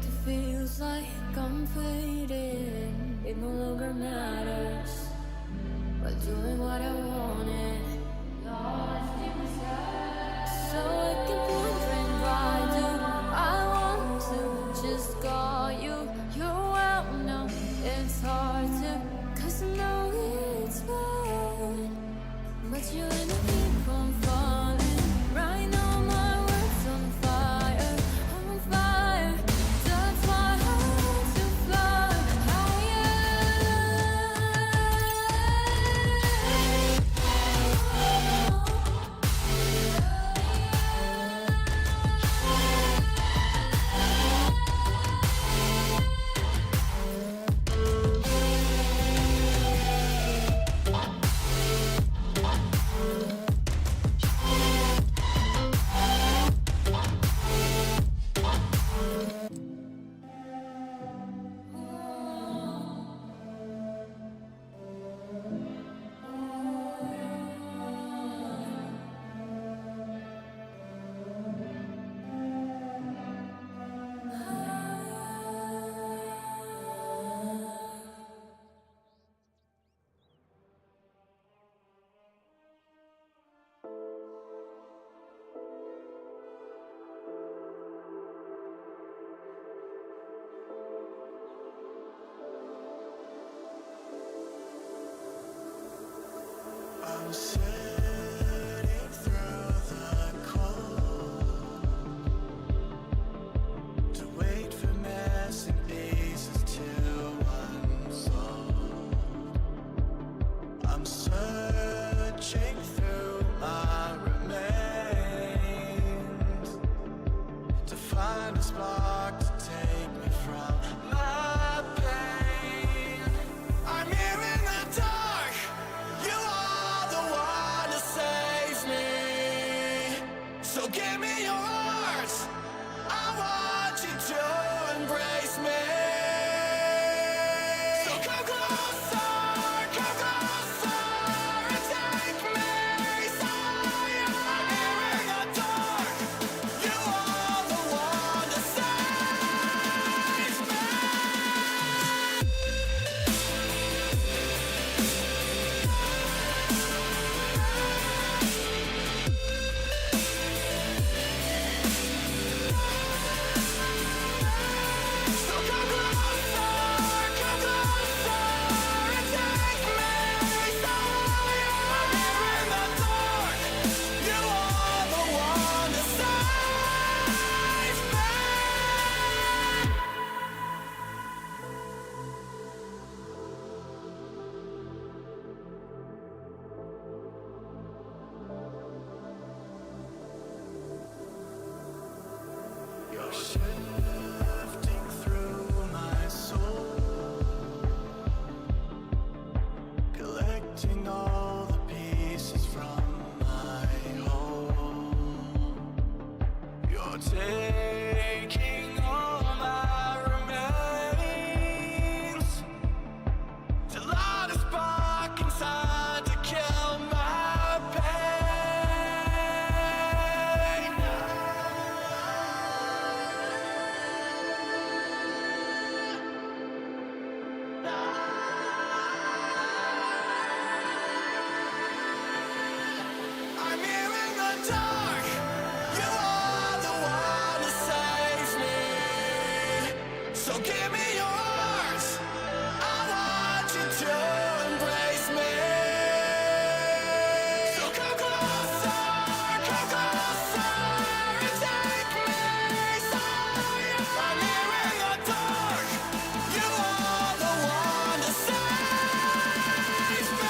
It feels like I'm fading. It no longer matters. While doing what I wanted, lost in the sky. So I keep wondering why do I want to just call you? You're well now. It's hard to, 'cause I know it's fine, but you and me keep on falling. Right now my world's on fire. I'm on fire. That's why I want to fly higher. I'm sitting through the cold to wait for missing pieces to unfold. I'm searching through my remains to find a spark to take me from my pain. I'm here in the dark. You are the one to save me. So give me your heart. I want you to embrace me. So come closer and take me higher. I'm here in the dark. You are the one to save me. So come closer and take me higher. I'm here in the dark. You are the one to save me. You're shifting through my soul, collecting all the pieces from my whole. You're taking all my remains to light a spark inside to kill my pain. I'm here in the dark. You are the one to save me. So give me your heart. I want you to embrace me. So come closer and take me higher. I'm here in the dark. You are the one to save me.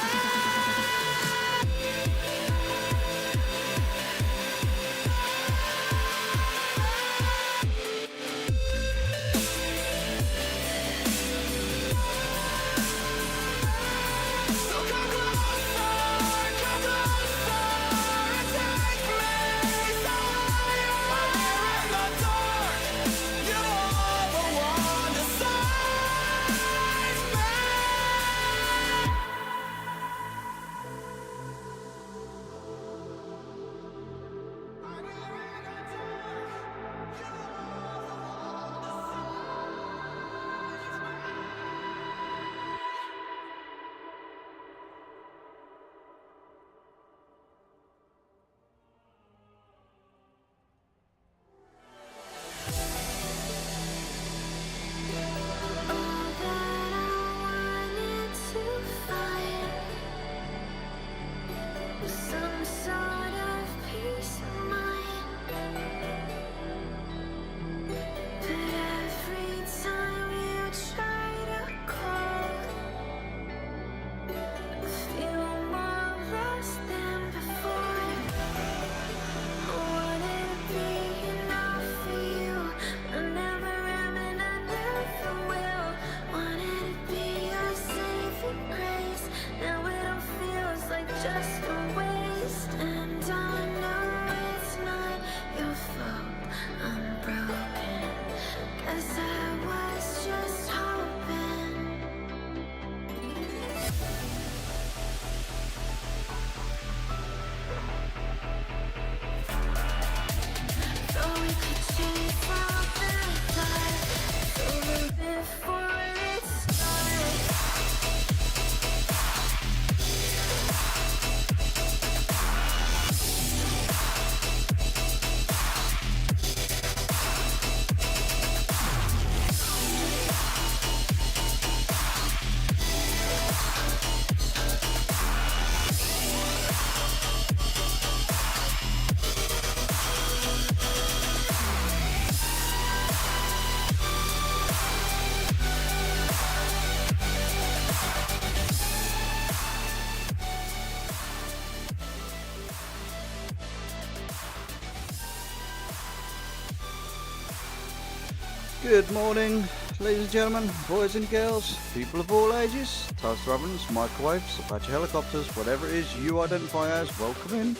Good morning, ladies and gentlemen, boys and girls, people of all ages, toaster ovens, microwaves, Apache helicopters, whatever it is you identify as, welcome in.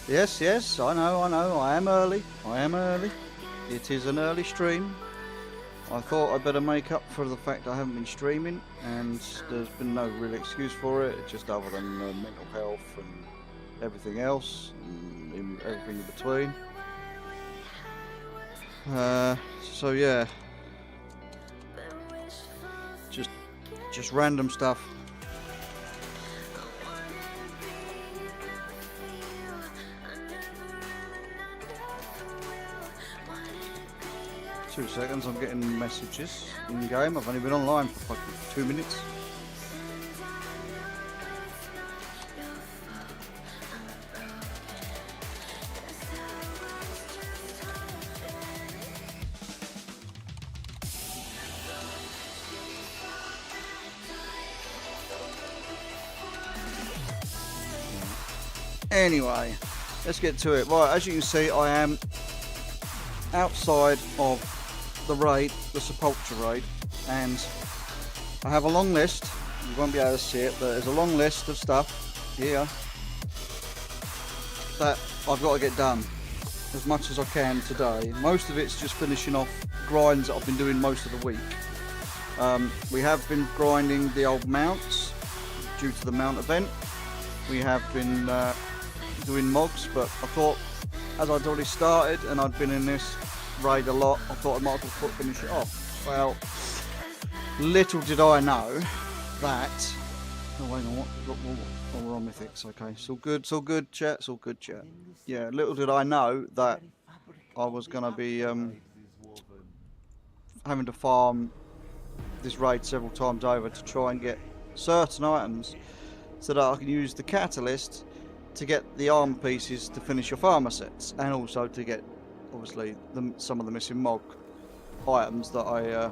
Yes, I know, I am early. It is an early stream. I thought I'd better make up for the fact I haven't been streaming, and there's been no real excuse for it, just other than mental health and everything else, and everything in between. So yeah, just random stuff. Two seconds, I'm getting messages in game. I've only been online for fucking 2 minutes. Anyway, let's get to it. Right, as you can see, I am outside of the raid, the Sepulchre raid, and I have a long list. You won't be able to see it, but there's a long list of stuff here that I've got to get done as much as I can today. Most of it's just finishing off grinds that I've been doing most of the week. We have been grinding the old mounts due to the mount event. We have been doing mogs, but I thought, as I'd already started and I'd been in this raid a lot, I thought I might as well finish it off. Well, little did I know that... Oh wait on, what we're on mythics, okay. It's all good chat, it's all good chat. Yeah, little did I know that I was going to be having to farm this raid several times over to try and get certain items so that I can use the catalyst to get the armor pieces to finish your farmer sets, and also to get, obviously, some of the missing mog items that I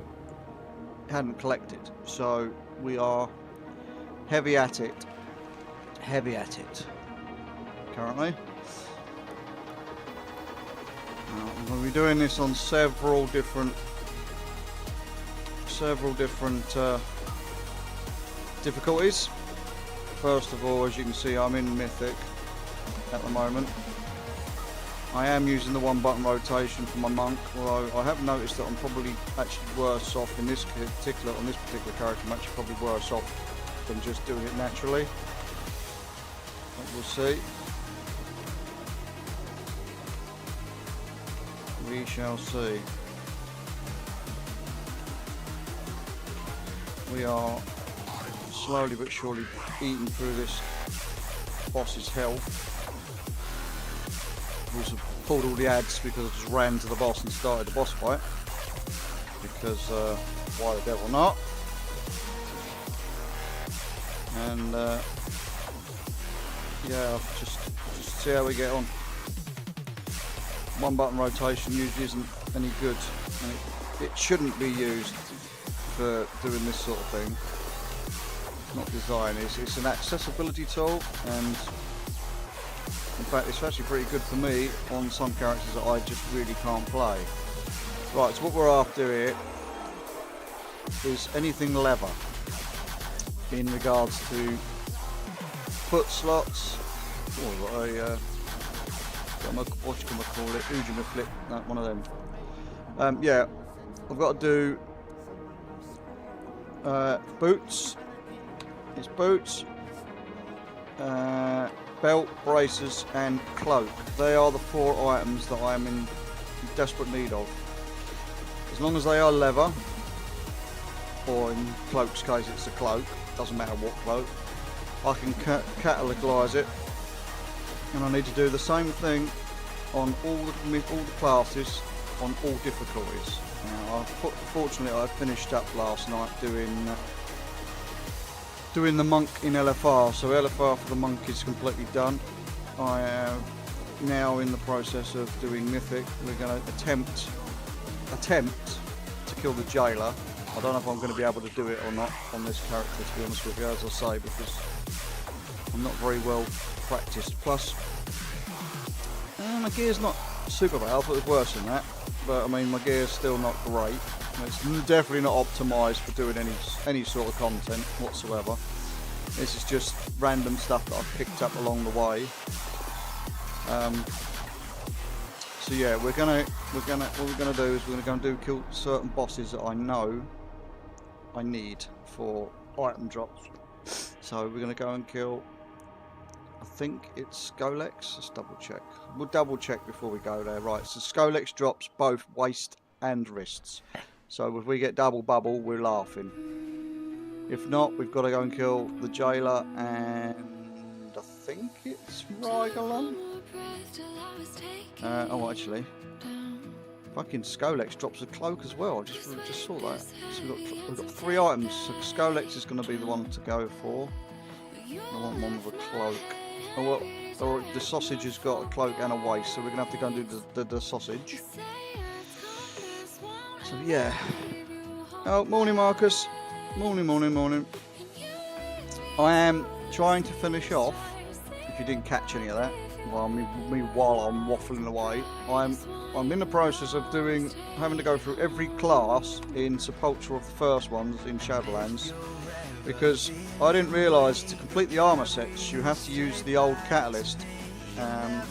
hadn't collected. So we are heavy at it currently. I'm going to be doing this on several different difficulties. First of all, as you can see, I'm in Mythic at the moment. I am using the 1-button rotation for my monk, although I have noticed that I'm probably actually worse off on this particular character. I'm actually probably worse off than just doing it naturally. But we'll see. We shall see. We are slowly but surely eating through this boss's health. I've also pulled all the ads because I just ran to the boss and started the boss fight. Because why the devil not? And yeah, just see how we get on. 1-button rotation usually isn't any good, and it shouldn't be used for doing this sort of thing. Not design, it's an accessibility tool, and in fact it's actually pretty good for me on some characters that I just really can't play. Right, so what we're after here is anything leather in regards to foot slots, or what can I call it, Ujima Flip, no, one of them. Yeah, I've got to do boots. It's boots, belt, braces and cloak. They are the 4 items that I'm in desperate need of. As long as they are leather, or in cloak's case it's a cloak, doesn't matter what cloak, I can catalyse it, and I need to do the same thing on all the classes, on all difficulties. Now, fortunately I finished up last night doing the monk in LFR, so LFR for the monk is completely done. I am now in the process of doing Mythic. We're going to attempt to kill the jailer. I don't know if I'm going to be able to do it or not on this character, to be honest with you, as I say, because I'm not very well practiced. Plus, my gear's not super bad. I thought it was worse than that, but I mean my gear's still not great. It's definitely not optimised for doing any sort of content whatsoever. This is just random stuff that I've picked up along the way. So yeah, what we're gonna do is we're gonna go and kill certain bosses that I know I need for item drops. So we're gonna go and kill, I think it's Skolex. Let's double check. We'll double check before we go there. Right, so Skolex drops both waist and wrists. So if we get double bubble, we're laughing. If not, we've got to go and kill the jailer and I think it's Rygalon. Oh, actually, fucking Skolex drops a cloak as well. I just saw that. So we've got 3 items. So Skolex is going to be the one to go for. I want one with a cloak. Oh, well, or the sausage has got a cloak and a waist, so we're going to have to go and do the sausage. So yeah. Oh, morning, Marcus. Morning. I am trying to finish off, if you didn't catch any of that, while I'm waffling away, I'm in the process of having to go through every class in Sepulchre of the first ones in Shadowlands, because I didn't realise to complete the armour sets you have to use the old catalyst.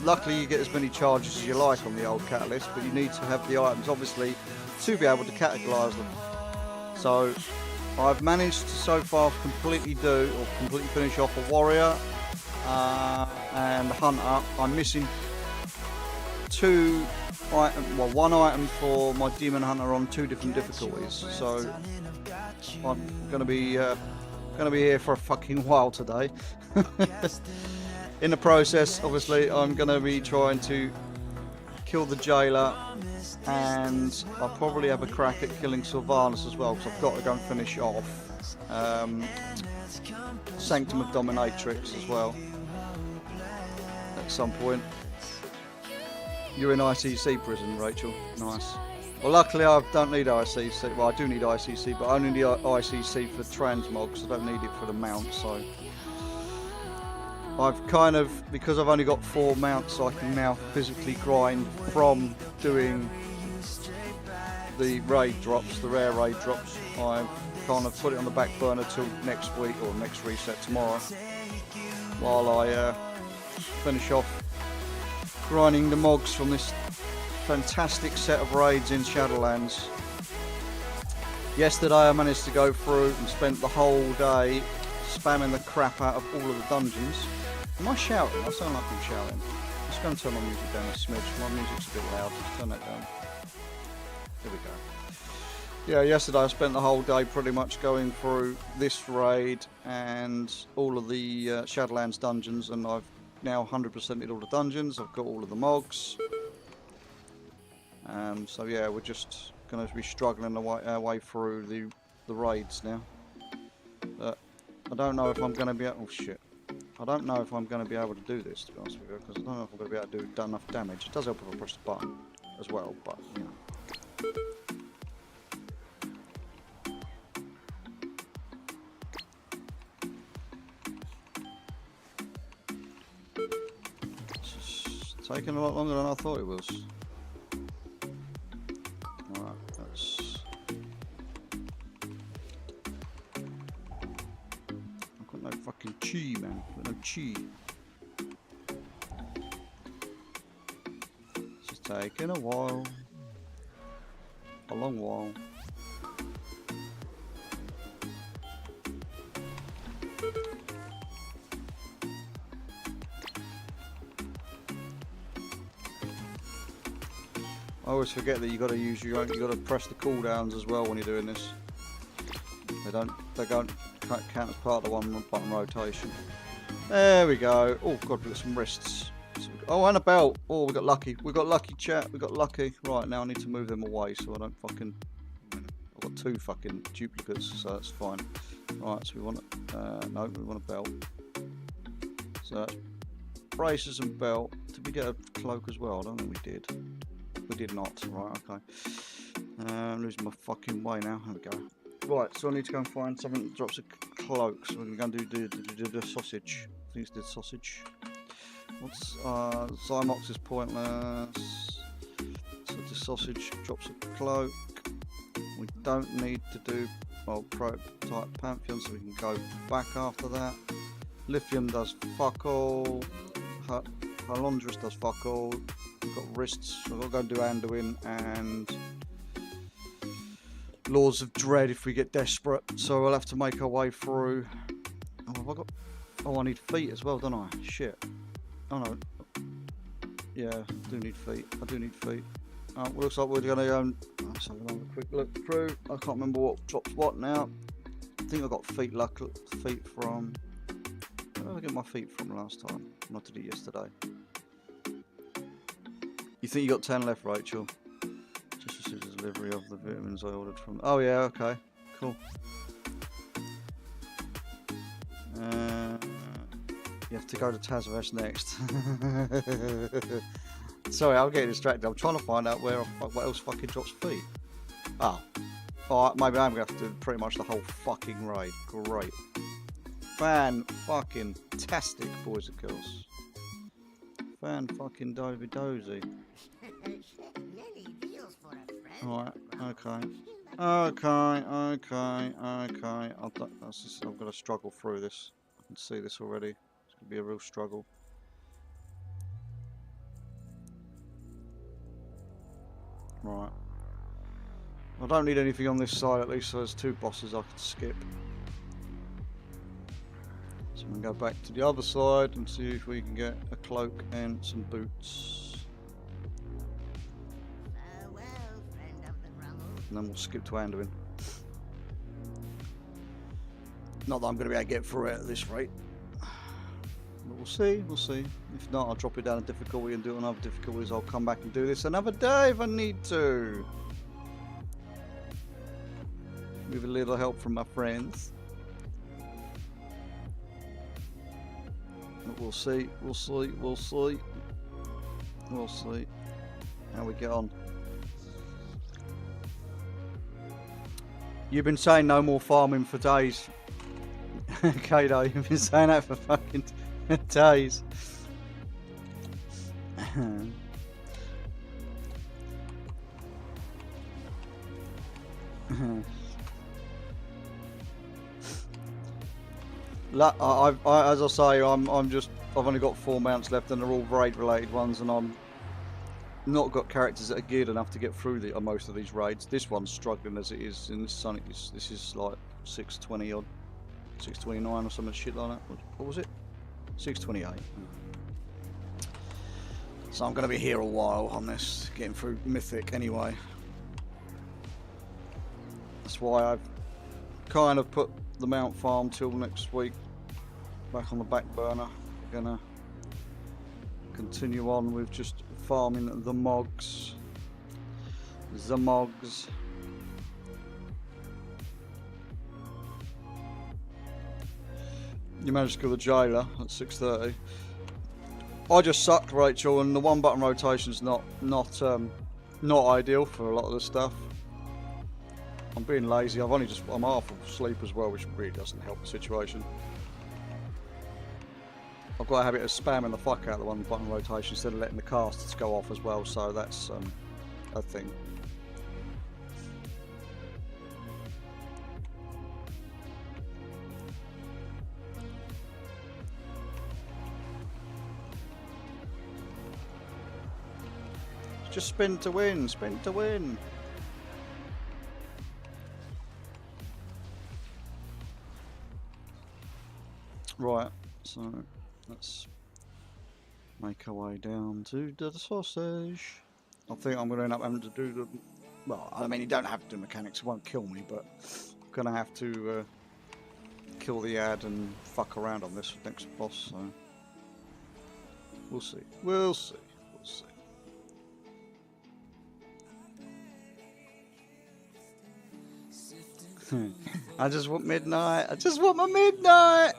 Luckily you get as many charges as you like on the old catalyst, but you need to have the items obviously to be able to categorise them. So I've managed to so far completely finish off a warrior and a hunter. I'm missing 2 items, well, 1 item for my demon hunter on 2 different difficulties. So I'm gonna be here for a fucking while today. In the process, obviously, I'm gonna be trying to kill the jailer, and I'll probably have a crack at killing Sylvanas as well, because I've got to go and finish off Sanctum of Dominatrix as well at some point. You're in ICC prison, Rachel. Nice. Well, luckily I don't need ICC. Well, I do need ICC, but I only need ICC for transmogs. I don't need it for the mount, so I've kind of, because I've only got 4 mounts, I can now physically grind from doing the raid drops, the rare raid drops. I've kind of put it on the back burner till next week, or next reset tomorrow, while I finish off grinding the mogs from this fantastic set of raids in Shadowlands. Yesterday I managed to go through and spent the whole day spamming the crap out of all of the dungeons. Am I shouting? I sound like I'm shouting. Let's go and turn my music down a smidge. My music's a bit loud. Let's turn that down. Here we go. Yeah, yesterday I spent the whole day pretty much going through this raid and all of the Shadowlands dungeons, and I've now 100%ed all the dungeons. I've got all of the mogs. So yeah, we're just going to be struggling our way through the raids now. I don't know if I'm going to be able... Oh shit. I don't know if I'm going to be able to do this, to be honest with you, because I don't know if I'm going to be able to do enough damage. It does help if I press the button as well, but you know. It's taking a lot longer than I thought it was. Alright, that's... I've got no fucking chi, man. I've got no chi. It's just taking a while. A long while. I always forget that you got to use you got to press the cooldowns as well when you're doing this. They don't count as part of the 1 button rotation. There we go. Oh god, we've got some wrists. Oh, and a belt. Oh, we got lucky. We got lucky, chat. We got lucky. Right, now I need to move them away so I don't fucking... I've got 2 fucking duplicates, so that's fine. Right, so we want no, we want a belt. So that's braces and belt. Did we get a cloak as well? I don't think we did. We did not. Right, okay. I'm losing my fucking way now. There we go. Right, so I need to go and find something that drops a cloak. So we're going to go and do the sausage. I think it's the sausage. What's Zymox is pointless. So the sausage drops a cloak. We don't need to do, well, prototype Pantheon, so we can go back after that. Lithium does fuck all. Halondrus does fuck all. We've got wrists, so I've got to go do Anduin and Laws of Dread if we get desperate. So we'll have to make our way through. Oh, have I got? Oh, I need feet as well, don't I? Shit. Oh no. Yeah, I do need feet. I do need feet. Well, looks like we're gonna go. Let's have another quick look through. I can't remember what drops what now. I think I got feet from. Where did I get my feet from last time? Not did it yesterday. You think you got 10 left, Rachel? Just received the delivery of the vitamins I ordered from. Oh yeah, okay, cool. You have to go to Tazvesh next. Sorry, I'm getting distracted. I'm trying to find out what else fucking drops feet. Oh. Alright, maybe I'm going to have to do pretty much the whole fucking raid. Great. Fan-fucking-tastic, boys and girls. Fan-fucking-dozy-dozy. Alright, okay. I've got to struggle through this. I can see this already. It's going to be a real struggle. Right. I don't need anything on this side at least, so there's 2 bosses I can skip. So I'm going to go back to the other side and see if we can get a cloak and some boots. And then we'll skip to Anduin. Not that I'm going to be able to get through it at this rate. But we'll see, we'll see. If not, I'll drop it down a difficulty and do it on other difficulties. I'll come back and do this another day if I need to. With a little help from my friends. But we'll see, we'll see, we'll see. We'll see how we get on. You've been saying no more farming for days. Kato, you've been saying that for fucking days. As I say, I've only got 4 mounts left, and they're all raid-related ones, and I'm not got characters that are geared enough to get through most of these raids. This one's struggling as it is. In this Sonic, this is like 620 odd, 629 or something shit like that. What was it? 628. So I'm going to be here a while on this, getting through Mythic anyway. That's why I've kind of put the mount farm till next week back on the back burner. We're gonna continue on with just farming the mogs. You managed to kill the jailer at 6:30. I just sucked, Rachel, and the 1-button rotation's not ideal for a lot of the stuff. I'm being lazy. I'm half asleep as well, which really doesn't help the situation. I've got a habit of spamming the fuck out of the 1-button rotation instead of letting the casters go off as well, so that's a thing. Just spin to win, spin to win. Right, so let's make our way down to the sausage. I think I'm going to end up having to do the... Well, I mean, you don't have to do mechanics, it won't kill me, but I'm going to have to kill the ad and fuck around on this next boss, so... We'll see, we'll see, we'll see. I just want midnight, I just want my midnight!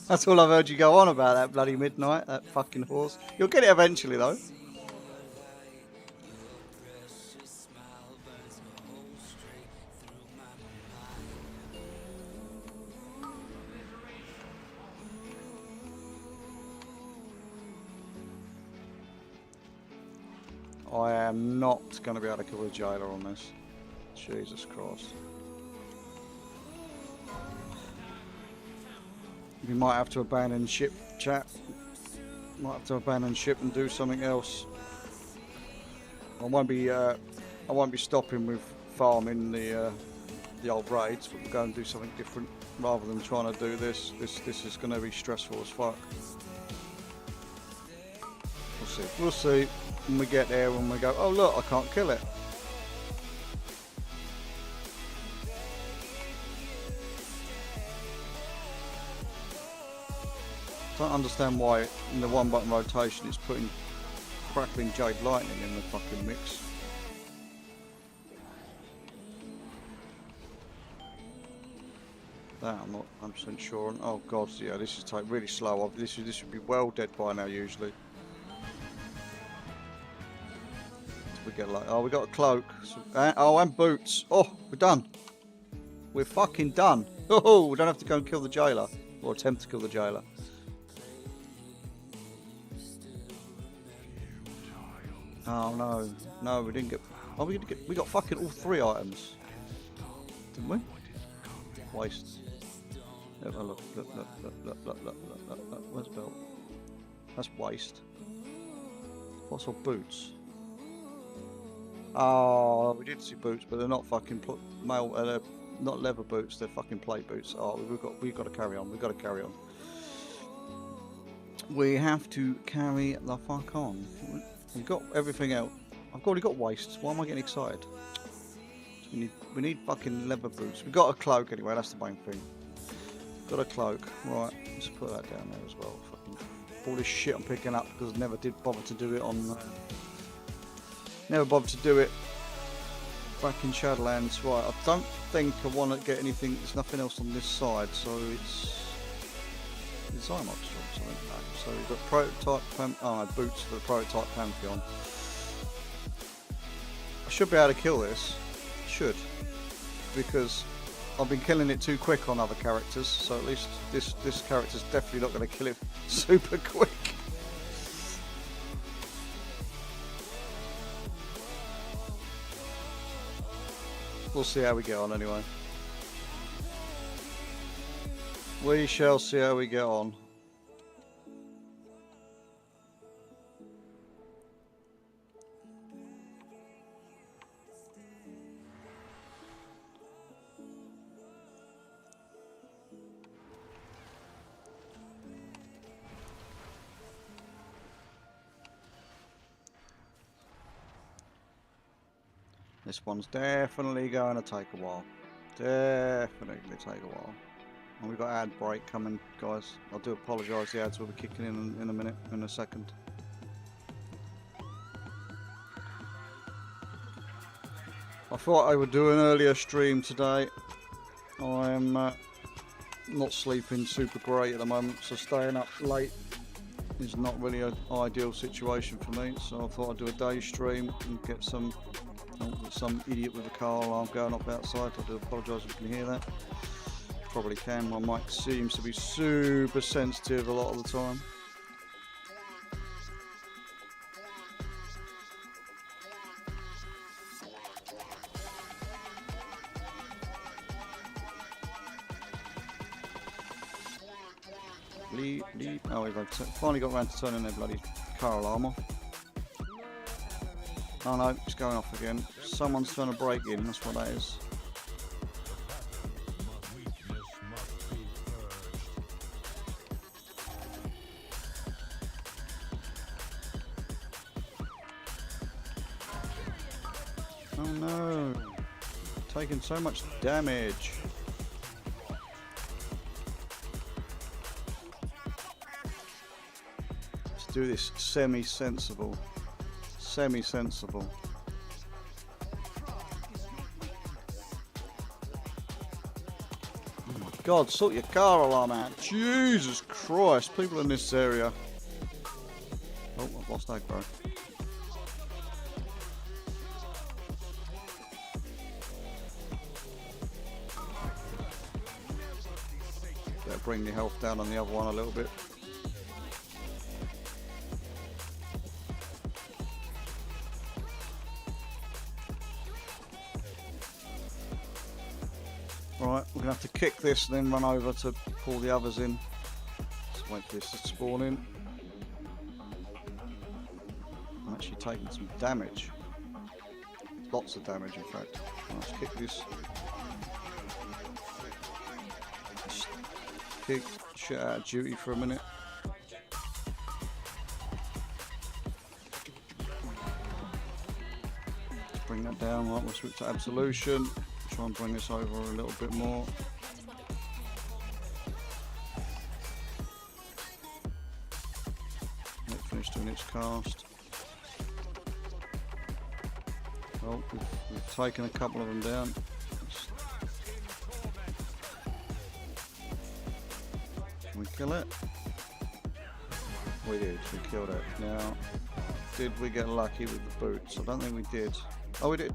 That's all I've heard you go on about, that bloody midnight, that fucking horse. You'll get it eventually though. I am not going to be able to kill the jailer on this. Jesus Christ. We might have to abandon ship, chat. Might have to abandon ship and do something else. I won't be stopping with farming the old raids, but we'll go and do something different rather than trying to do this. This is going to be stressful as fuck. We'll see. We'll see when we get there. When we go, oh look, I can't kill it. I don't understand why in the one button rotation it's putting crackling jade lightning in the fucking mix. That I'm not 100% sure on. Oh god, yeah, this is really slow. This should be well dead by now usually. We get like, oh, we got a cloak. Oh, and boots. Oh, we're done. We're fucking done. Oh, we don't have to go and kill the jailer or attempt to kill the jailer. Oh no, no, we didn't get. Oh, we got fucking all 3 items, didn't we? Waste. Look, where's the belt? That's waste. What's all boots? Oh, we did see boots, but they're not fucking they're not leather boots. They're fucking plate boots. Oh, we've got to carry on. We've got to carry on. We have to carry the fuck on. We've got everything else. I've already got wastes. Why am I getting excited? We need fucking leather boots. We've got a cloak anyway. That's the main thing. Got a cloak. Right. Let's put that down there as well. Fucking all this shit I'm picking up because I never did bother to do it on. Never bothered to do it back in Shadowlands. Right. I don't think I want to get anything. There's nothing else on this side, so it's Zymox or something. So we've got prototype boots for the prototype Pantheon. I should be able to kill this. Should. Because I've been killing it too quick on other characters, so at least this character's definitely not going to kill it super quick. We'll see how we get on anyway. We shall see how we get on. This one's definitely going to take a while. Definitely take a while. And we've got ad break coming, guys. I do apologise, the ads will be kicking in a minute, in a second. I thought I would do an earlier stream today. I am not sleeping super great at the moment, so staying up late is not really an ideal situation for me. So I thought I'd do a day stream and get some idiot with a car alarm going off outside. I do apologise if you can hear that. Probably can. My mic seems to be super sensitive a lot of the time. Oh, we've finally got around to turning their bloody car alarm off. Oh no, it's going off again. Someone's trying to break in, that's what that is. Oh no, taking so much damage. Let's do this semi-sensible. Semi-sensible. Oh my god, sort your car alarm out. Jesus Christ, people in this area. Oh, I've lost aggro. Better bring the health down on the other one a little bit. Right, we're gonna have to kick this and then run over to pull the others in. Let's wait for this to spawn in. I'm actually taking some damage. Lots of damage, in fact. Let's kick this. Just kick shit out of duty for a minute. Let's bring that down. Right, we'll switch to absolution. Try and bring this over a little bit more. Let it finish doing its cast. Well, we've taken a couple of them down. Can we kill it? We did, we killed it. Now, did we get lucky with the boots? I don't think we did. Oh, we did.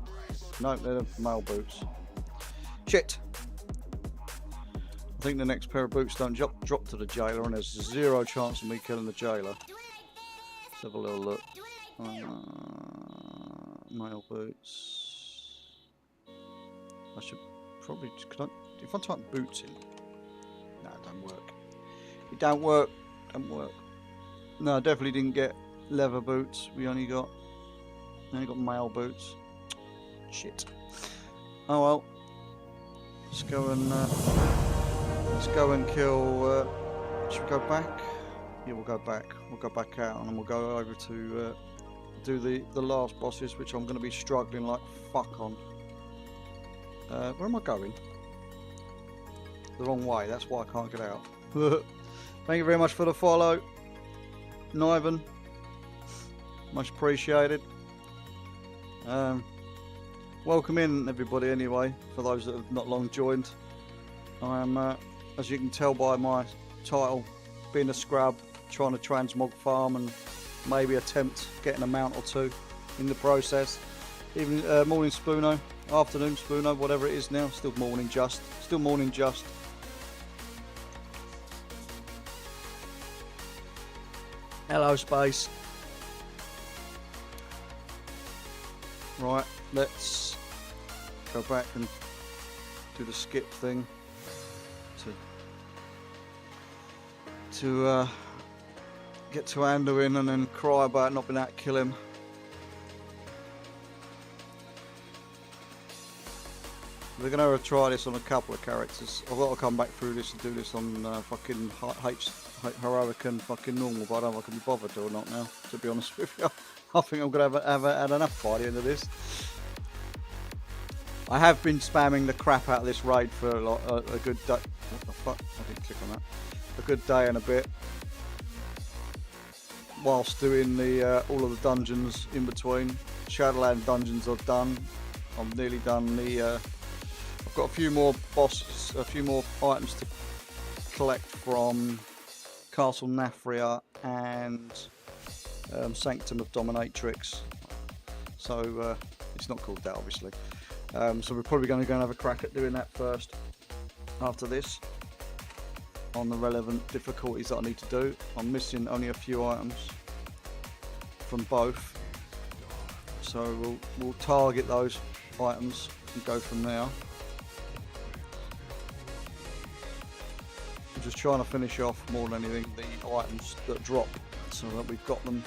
No, they're the male boots. Shit! I think the next pair of boots don't drop to the jailer, and there's zero chance of me killing the jailer. Let's have a little look. Male boots. I should probably. If I type boots in. No, it don't work. It don't work. Don't work. No, I definitely didn't get leather boots. We only got male boots. Shit. Oh well. Let's go and kill. Should we go back? Yeah, we'll go back. We'll go back out, and then we'll go over to do the last bosses, which I'm going to be struggling like fuck on. Where am I going? The wrong way. That's why I can't get out. Thank you very much for the follow, Niven. Much appreciated. Welcome in, everybody, anyway, for those that have not long joined. I am, as you can tell by my title, being a scrub, trying to transmog farm and maybe attempt getting a mount or two in the process. Even morning Spoono, afternoon Spoono, whatever it is now, still morning just. Still morning just. Hello, Space. Right, let's go back and do the skip thing to get to Anduin and then cry about not being able to kill him. We're going to try this on a couple of characters. I've got to come back through this and do this on fucking heroic and fucking normal, but I don't know if I can be bothered to or not now, to be honest with you. I think I'm going to have had enough by the end of this. I have been spamming the crap out of this raid for a good day. What the fuck? I didn't click on that. A good day and a bit. Whilst doing the all of the dungeons in between. Shadowland dungeons I've done. I'm nearly done the... I've got a few more bosses, a few more items to collect from Castle Nafria and Sanctum of Dominatrix. So it's not called that, obviously. So we're probably going to go and have a crack at doing that first after this on the relevant difficulties that I need to do. I'm missing only a few items from both, so we'll target those items and go from there. I'm just trying to finish off more than anything the items that drop so that we've got them.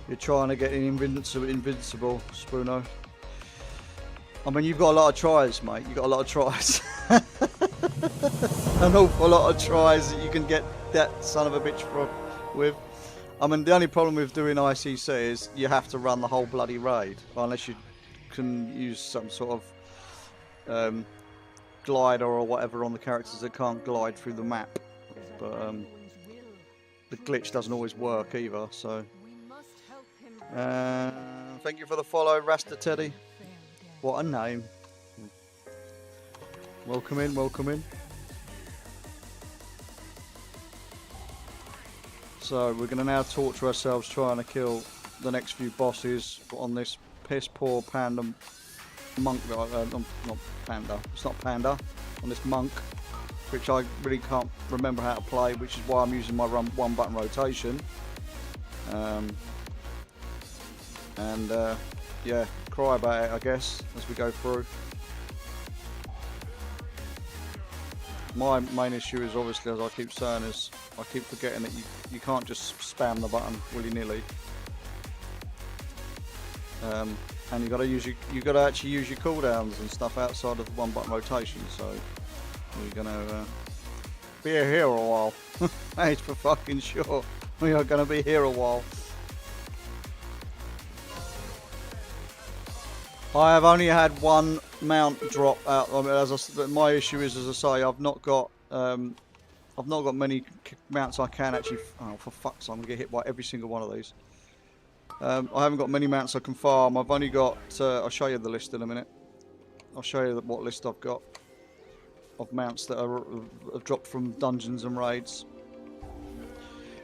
You're trying to get invincible, Spoono. I mean, you've got a lot of tries, mate. You've got a lot of tries. An awful lot of tries that you can get that son of a bitch with. I mean, the only problem with doing ICC is you have to run the whole bloody raid. Unless you can use some sort of glider or whatever on the characters that can't glide through the map. But the glitch doesn't always work either, so... thank you for the follow, Rasta Teddy. What a name. Welcome in, welcome in. So we're going to now torture ourselves trying to kill the next few bosses on this piss poor panda monk. Not panda, it's not panda. On this monk, which I really can't remember how to play, which is why I'm using my one button rotation. Yeah, cry about it, I guess, as we go through. My main issue is obviously, as I keep saying, is I keep forgetting that you can't just spam the button willy-nilly. And you got to actually use your cooldowns and stuff outside of the one button rotation. So we're gonna be here a while. That's for fucking sure. We are gonna be here a while. I have only had one mount drop out. I mean, my issue is, as I say, I've not got many mounts I can actually. Oh, for fuck's sake! I'm gonna get hit by every single one of these. I haven't got many mounts I can farm. I've only got. I'll show you the list in a minute. I'll show you what list I've got of mounts that have dropped from dungeons and raids.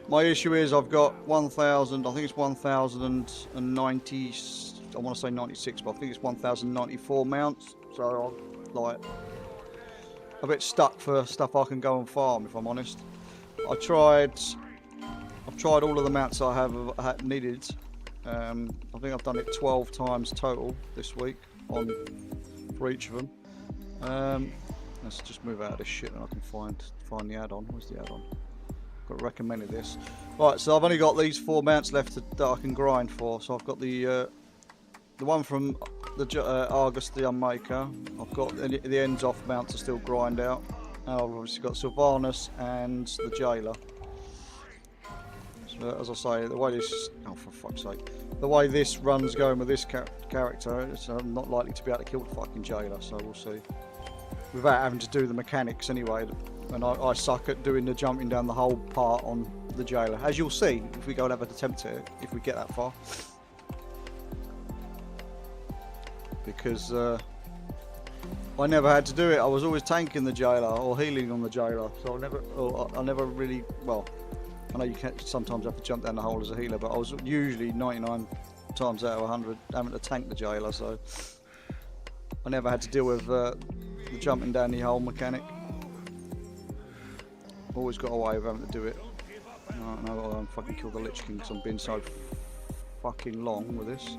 My issue is I've got 1,000. I think it's 1,090. I want to say 96, but I think it's 1,094 mounts. So I'm like a bit stuck for stuff I can go and farm, if I'm honest. I've tried all of the mounts I have needed. I think I've done it 12 times total this week for each of them. Let's just move out of this shit and I can find the add-on. Where's the add-on? Got recommended this. Right, so I've only got these 4 mounts left that I can grind for. So I've got the one from the Argus the Unmaker. I've got the ends off mount to still grind out. And I've obviously got Sylvanas and the Jailer. So as I say, the way this, oh for fuck's sake, the way this run's going with this character, I'm not likely to be able to kill the fucking Jailer. So we'll see. Without having to do the mechanics anyway, and I suck at doing the jumping down the whole part on the Jailer, as you'll see if we go and have an attempt at it, if we get that far. Because I never had to do it. I was always tanking the Jailer or healing on the Jailer, so I never really, well, I know you can sometimes have to jump down the hole as a healer, but I was usually 99 times out of 100 having to tank the Jailer, so I never had to deal with the jumping down the hole mechanic. Always got away with having to do it. Right, now I've got to fucking kill the Lich King because I'm being so fucking long with this.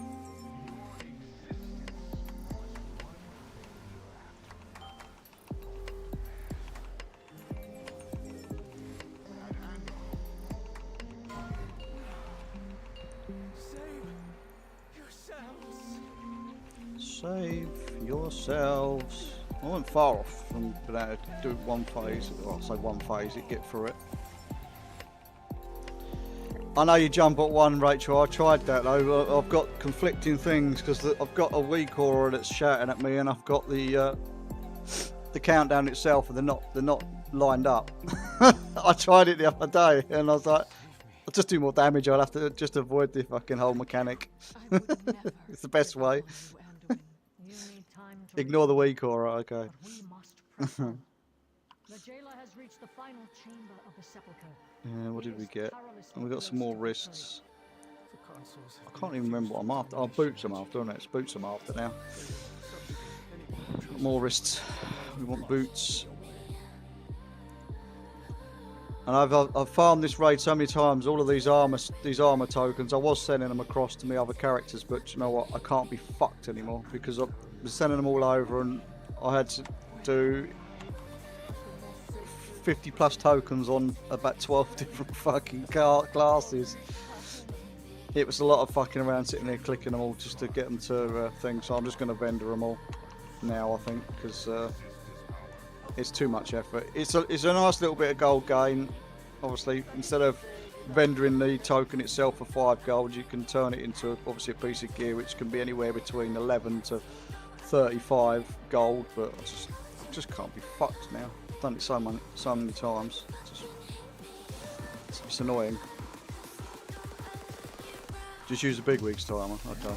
Save yourselves. I wasn't far off from being able to do one phase. Well, I'll say one phase, it get through it. I know you jump at one, Rachel. I tried that though. I've got conflicting things because I've got a weak aura that's shouting at me, and I've got the countdown itself, and they're not lined up. I tried it the other day, and I was like, I'll just do more damage. I'll have to just avoid the fucking whole mechanic. It's the best way. Ignore the weak aura, okay. Yeah, what did we get? And we got some more wrists. I can't even remember what I'm after. Oh, boots I'm after, isn't it? It's boots I'm after now. More wrists. We want boots. And I've farmed this raid so many times. All of these armor tokens. I was sending them across to me other characters, but you know what? I can't be fucked anymore because I was sending them all over, and I had to do 50 plus tokens on about 12 different fucking classes. It was a lot of fucking around sitting there clicking them all just to get them to things. So I'm just going to vendor them all now, I think, because it's too much effort. It's a nice little bit of gold gain. Obviously, instead of vendoring the token itself for 5 gold, you can turn it into obviously a piece of gear which can be anywhere between 11 to 35 gold. But I just can't be fucked now. I've done it so many times. It's annoying. Just use a big week's timer. Okay.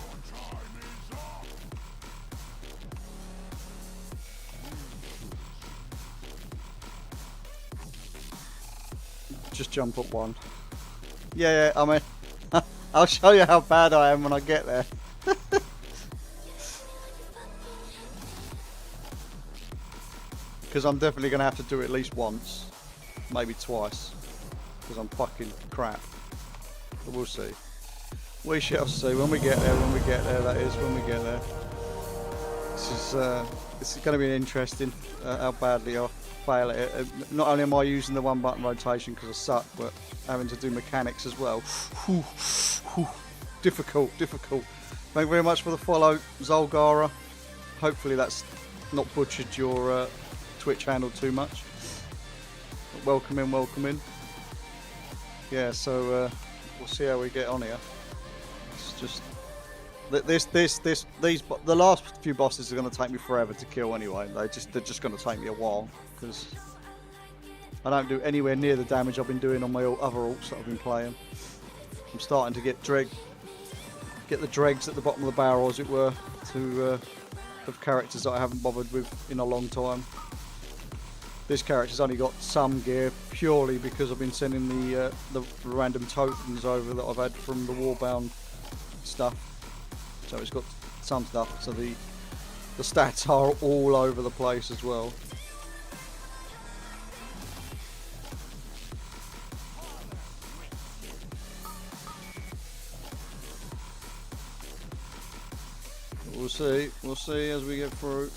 Just jump up one. Yeah, I mean, I'll show you how bad I am when I get there. Because I'm definitely going to have to do it at least once, maybe twice, because I'm fucking crap. But we'll see. We shall see when we get there, that is, when we get there. this is going to be interesting. How badly I fail at it. Not only am I using the one button rotation because I suck, but having to do mechanics as well. Difficult. Thank you very much for the follow, Zolgara. Hopefully that's not butchered your Twitch handle too much. But welcome in. Yeah, so we'll see how we get on here. It's just the last few bosses are going to take me forever to kill anyway. They're just going to take me a while because I don't do anywhere near the damage I've been doing on my other alts that I've been playing. I'm starting to get the dregs at the bottom of the barrel, as it were, of characters that I haven't bothered with in a long time. This character's only got some gear purely because I've been sending the random tokens over that I've had from the Warbound stuff. So it's got some stuff, so the stats are all over the place as well. We'll see as we get through.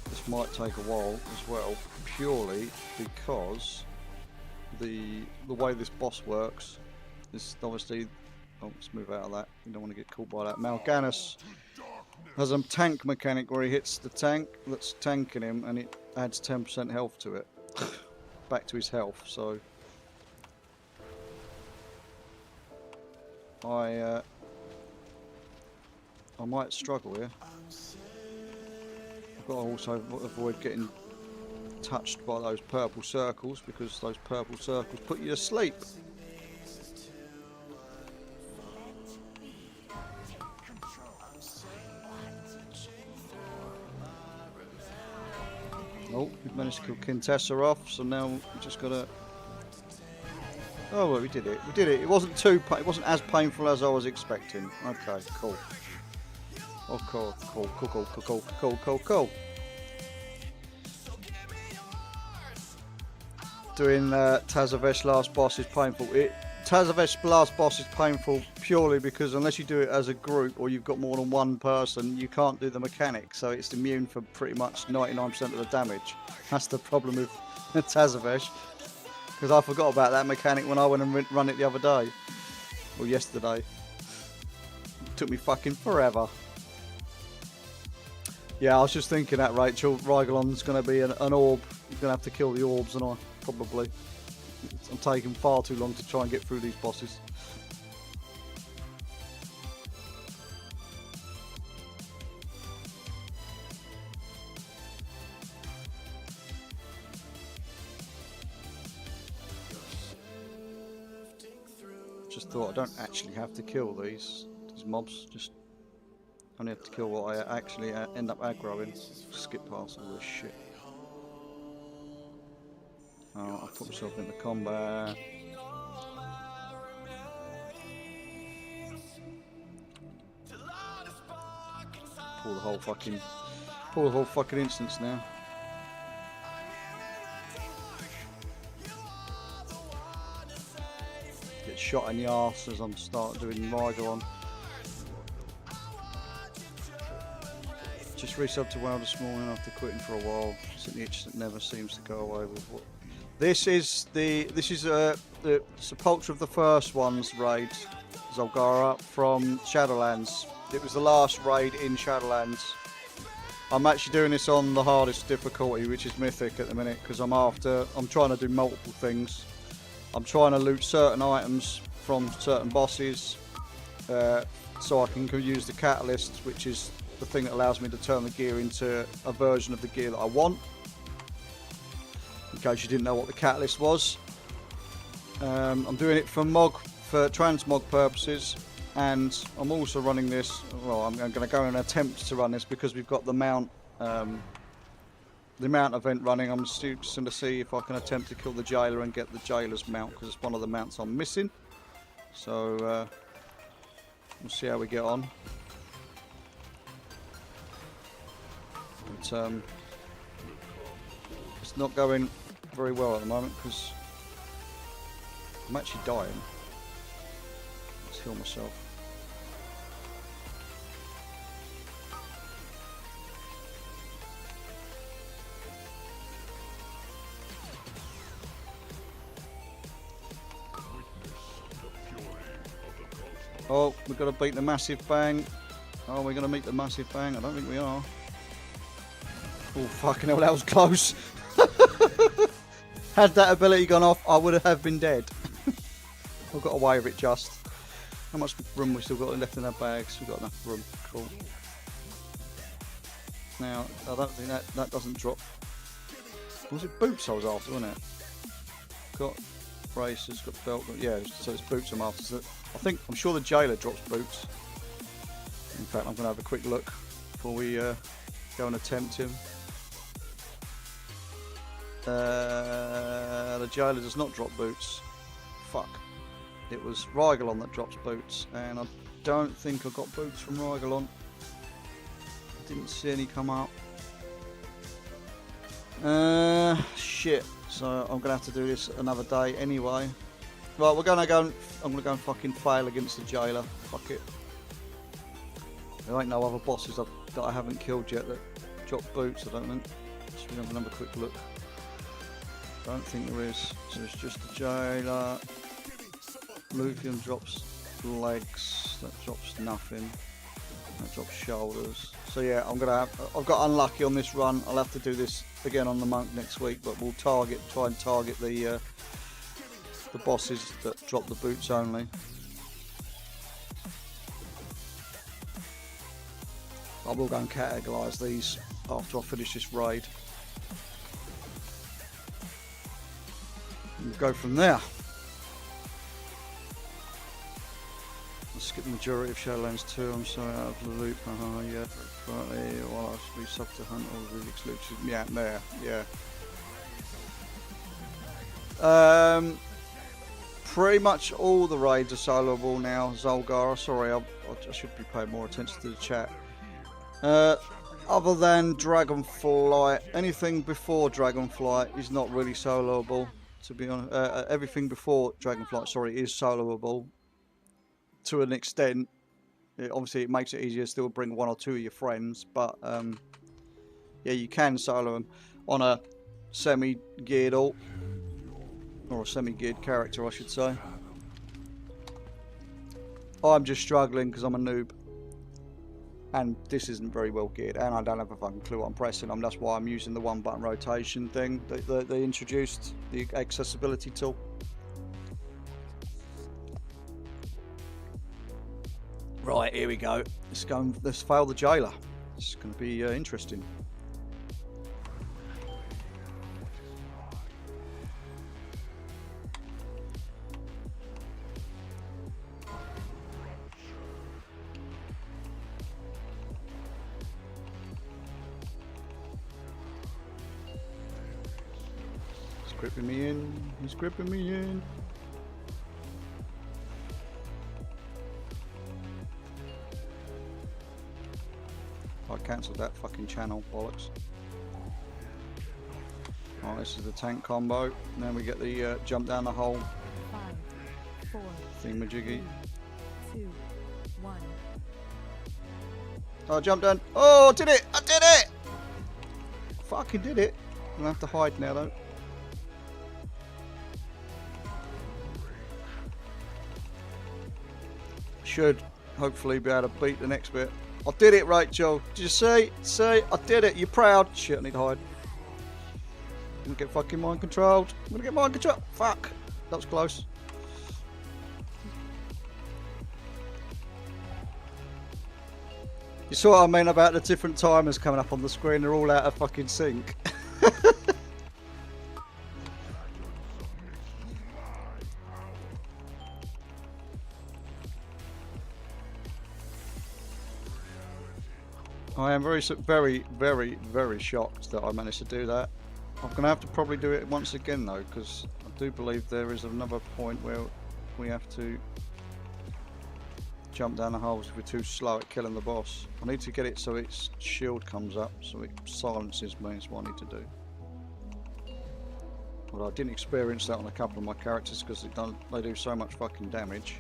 This might take a while as well, purely because the way this boss works is obviously. Oh, let's move out of that. You don't want to get caught by that. Mal'Ganis has a tank mechanic where he hits the tank that's tanking him, and it adds 10% health to it, back to his health. So I might struggle here. I've got to also avoid getting touched by those purple circles, because those purple circles put you to sleep. Oh, we've managed to kill Quintessa off, so now we've just got to. Oh well, we did it. It wasn't it wasn't as painful as I was expecting. Okay, cool. Oh, cool. Doing Tazavesh last boss is painful. Tazavesh last boss is painful purely because unless you do it as a group or you've got more than one person, you can't do the mechanic. So it's immune for pretty much 99% of the damage. That's the problem with Tazavesh. Because I forgot about that mechanic when I went and run it the other day. Or yesterday. It took me fucking forever. Yeah, I was just thinking that, Rachel. Rygolon's going to be an orb. You're going to have to kill the orbs, and I probably. I'm taking far too long to try and get through these bosses. Just thought I don't actually have to kill these mobs. Just only have to kill what I actually end up aggroing. Skip past all this shit. Oh, I put myself into combat. Pull the whole fucking instance now. Get shot in the arse as I'm starting doing Rygolon. Just resubbed to WoW this morning after quitting for a while. It's an itch that never seems to go away with what. This is the sepulchre of the first one's raid, Zolgara, from Shadowlands. It was the last raid in Shadowlands. I'm actually doing this on the hardest difficulty, which is Mythic at the minute, because I'm trying to do multiple things. I'm trying to loot certain items from certain bosses, so I can use the catalyst, which is the thing that allows me to turn the gear into a version of the gear that I want. In case you didn't know what the catalyst was, I'm doing it for transmog purposes, and I'm also running this. Well, I'm going to go and attempt to run this because we've got the mount event running. I'm just going to see if I can attempt to kill the jailer and get the jailer's mount, because it's one of the mounts I'm missing. So we'll see how we get on. But it's not going very well at the moment because I'm actually dying. Let's heal myself. Oh, we've got to beat the massive bang. Oh, we're going to meet the massive bang. I don't think we are. Oh, fucking hell, that was close. Had that ability gone off, I would have been dead. I've got away with it just. How much room we still got left in our bags? We've got enough room. Cool. Now, I don't think that doesn't drop. Was it boots I was after, wasn't it? Got braces, got belt. Yeah, so it's boots I'm after. So I'm sure the jailer drops boots. In fact, I'm going to have a quick look before we go and attempt him. The jailer does not drop boots. Fuck. It was Rygalon that drops boots, and I don't think I got boots from Rygalon. Didn't see any come up. Shit. So I'm gonna have to do this another day anyway. Right, I'm gonna go and fucking fail against the jailer. Fuck it. There ain't no other bosses that I haven't killed yet that drop boots, I don't think. So we're gonna have another quick look. Don't think there is. So it's just the jailer. Luthien drops legs. That drops nothing. That drops shoulders. So yeah, I've got unlucky on this run. I'll have to do this again on the monk next week, but we'll try and target the bosses that drop the boots only. I will go and categorise these after I finish this raid. We'll go from there. I'll skip the majority of Shadowlands 2, I'm sorry, out of the loop. Yeah, Friday, well, I should be sub to hunt all the exclusive. Yeah, there, yeah. Pretty much all the raids are soloable now, Zolgara. Sorry, I should be paying more attention to the chat. Other than Dragonflight, anything before Dragonflight is not really soloable. To be honest, everything before Dragonflight, sorry, is soloable to an extent. Obviously, it makes it easier to still bring one or two of your friends, but yeah, you can solo them on a semi-geared alt, or a semi-geared character, I should say. I'm just struggling because I'm a noob, and this isn't very well geared, and I don't have a fucking clue what I'm pressing on. That's why I'm using the one-button rotation thing that they introduced, the accessibility tool. Right, here we go. Let's fail the jailer. It's going to be interesting. He's gripping me in. He's gripping me in. I cancelled that fucking channel, bollocks. Oh, this is the tank combo. And then we get the jump down the hole. 5, 4, thingamajiggy. 2, 1. Oh, jump down. Oh, I did it! I did it! I fucking did it. I'm gonna have to hide now, though. Should hopefully be able to beat the next bit. I did it, Rachel. Did you see? See? I did it. You're proud. Shit, I need to hide. I'm gonna get fucking mind controlled. I'm gonna get mind control. Fuck. That was close. You saw what I mean about the different timers coming up on the screen? They're all out of fucking sync. I am very shocked that I managed to do that. I'm going to have to probably do it once again though, because I do believe there is another point where we have to jump down the holes if we're too slow at killing the boss. I need to get it so its shield comes up, so it silences me. That's what I need to do. Well, I didn't experience that on a couple of my characters because they do so much fucking damage.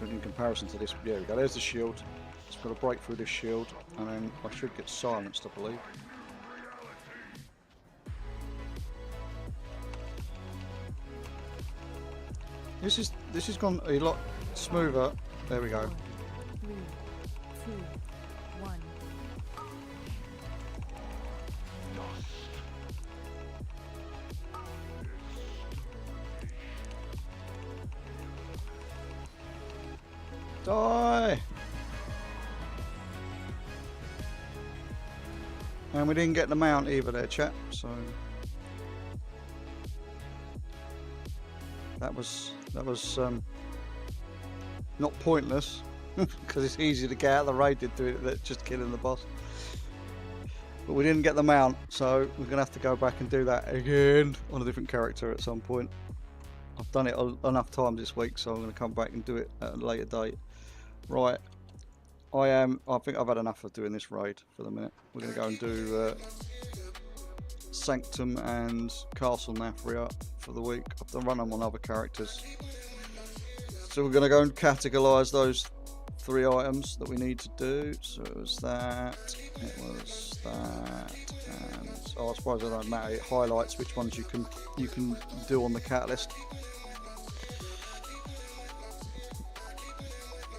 In comparison to this, there we go, there's the shield. It's got to break through this shield, and then I should get silenced, I believe. This is gone a lot smoother. There we go. 3, 2, 1. Die! And we didn't get the mount either there, chap, so that was not pointless because it's easy to get out of the raid to do it than just killing the boss. But we didn't get the mount, so we're gonna have to go back and do that again on a different character at some point. I've done it enough times this week, so I'm gonna come back and do it at a later date. Right, I think I've had enough of doing this raid for the minute. We're going to go and do Sanctum and Castle Nafria for the week. I've run them on other characters. So we're going to go and categorise those 3 items that we need to do. So it was that, and I suppose it don't matter. It highlights which ones you can do on the catalyst.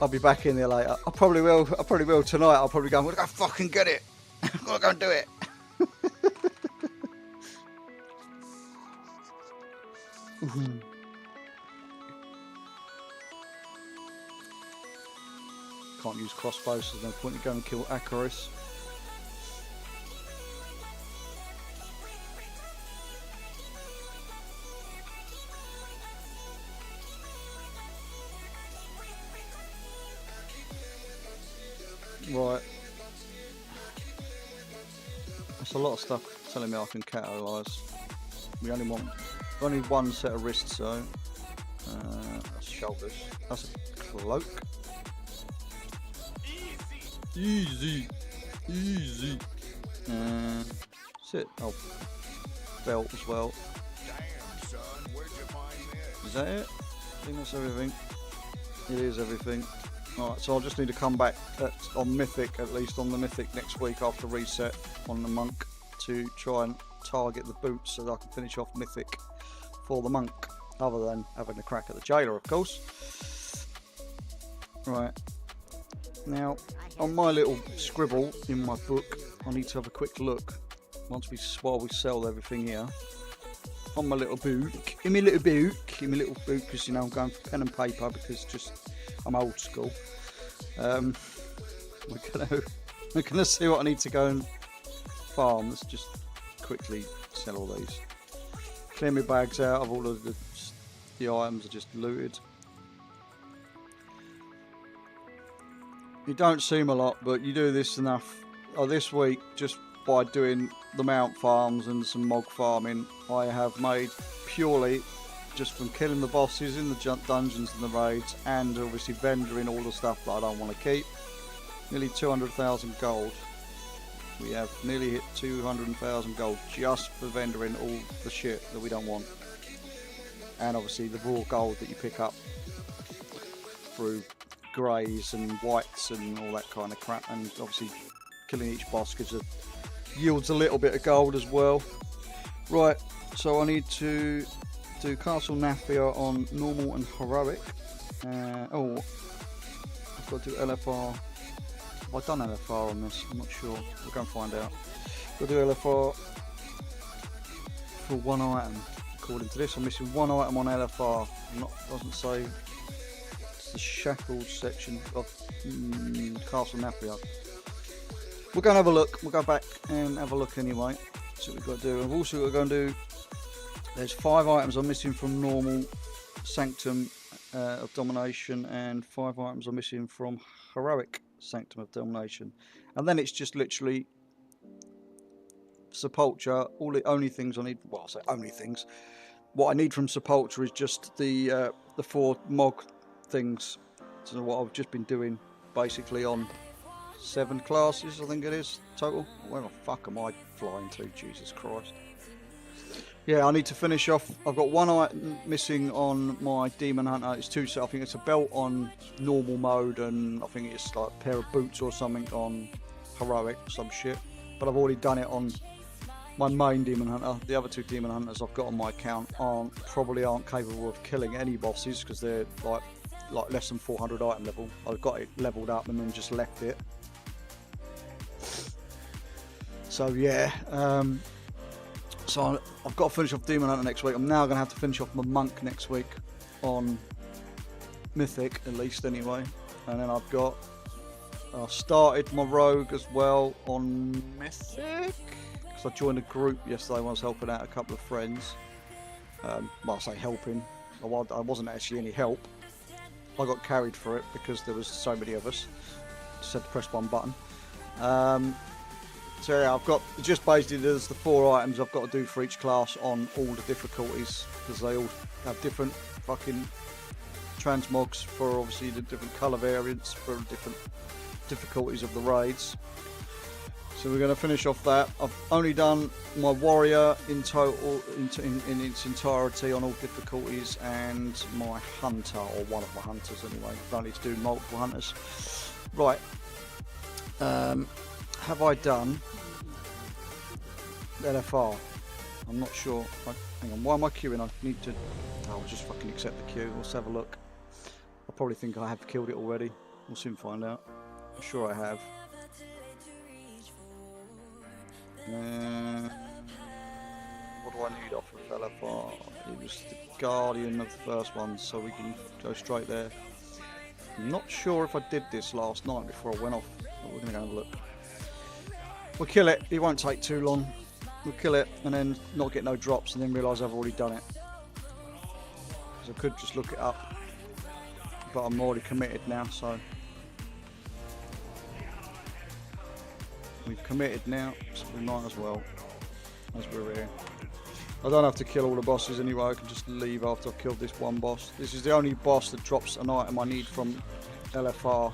I'll be back in there later. I probably will tonight. I'll probably go, I'm gonna go fucking get it. I'm gonna go and do it. Can't use crossbows, so there's no point in going and kill Akaris. Right, that's a lot of stuff telling me I can catalyse. We only want one set of wrists though. That's shoulders. That's a cloak. Easy. That's it. Oh, belt as well. Is that it? I think that's everything. It is everything. Alright, so I'll just need to come back on Mythic, at least on the Mythic next week after reset on the Monk, to try and target the boots so that I can finish off Mythic for the Monk, other than having a crack at the Jailer, of course. Right, now on my little scribble in my book, I need to have a quick look while we sell everything here. On my little book, because you know I'm going for pen and paper because just I'm old school. We're gonna see what I need to go and farm. Let's just quickly sell all these. Clear my bags out of all of the items I just looted. You don't seem a lot, but you do this enough. This week, just by doing the mount farms and some mog farming, I have made purely just from killing the bosses in the dungeons and the raids, and obviously vendoring all the stuff that I don't want to keep, nearly 200,000 gold. We have nearly hit 200,000 gold just for vendoring all the shit that we don't want, and obviously the raw gold that you pick up through greys and whites and all that kind of crap, and obviously killing each boss yields a little bit of gold as well. Right, so I need to do Castle Nafria on normal and heroic. I've got to do LFR. Have I done LFR on this? I'm not sure. We'll go and find out. Got to do LFR for one item. According to this, I'm missing one item on LFR. Doesn't say. It's the shackled section of Castle Nafria. We'll go and have a look. We'll go back and have a look anyway. See what we've got to do. I've also got to go and do. There's 5 items I'm missing from normal Sanctum of Domination, and 5 items I'm missing from heroic Sanctum of Domination, and then it's just literally Sepulture. All the only things I need, well, I say only things. What I need from Sepulture is just the 4 Mog things. So what I've just been doing basically on 7 classes, I think it is total. Where the fuck am I flying to? Jesus Christ. Yeah, I need to finish off. I've got 1 item missing on my Demon Hunter. It's 2 sets. I think it's a belt on normal mode, and I think it's like a pair of boots or something on heroic, some shit. But I've already done it on my main demon hunter. The other two demon hunters I've got on my account probably aren't capable of killing any bosses because they're like less than 400 item level. I've got it leveled up and then just left it. So yeah, so I've got to finish off demon hunter next week. I'm now going to have to finish off my monk next week on mythic, at least anyway. And then I've started my rogue as well on mythic. I joined a group yesterday when I was helping out a couple of friends. Well, I say helping. I wasn't actually any help. I got carried for it because there was so many of us. Just had to press one button. So yeah, I've got just basically there's the 4 items I've got to do for each class on all the difficulties because they all have different fucking transmogs for obviously the different colour variants for different difficulties of the raids. So we're going to finish off that. I've only done my warrior in total, in its entirety on all difficulties, and my hunter, or one of my hunters anyway. I don't need to do multiple hunters. Right. Have I done LFR? I'm not sure. Hang on, why am I queuing? I need to... I'll just fucking accept the queue. Let's have a look. I probably think I have killed it already. We'll soon find out. I'm sure I have. What do I need off of LFR? It was the Guardian of the first one, so we can go straight there. I'm not sure if I did this last night before I went off, but we're going to go and have a look. We'll kill it, it won't take too long. We'll kill it and then not get no drops and then realise I've already done it. Because I could just look it up, but I'm already committed now, so... We've committed now, so we might as well, as we're here. I don't have to kill all the bosses anyway, I can just leave after I've killed this one boss. This is the only boss that drops an item I need from LFR.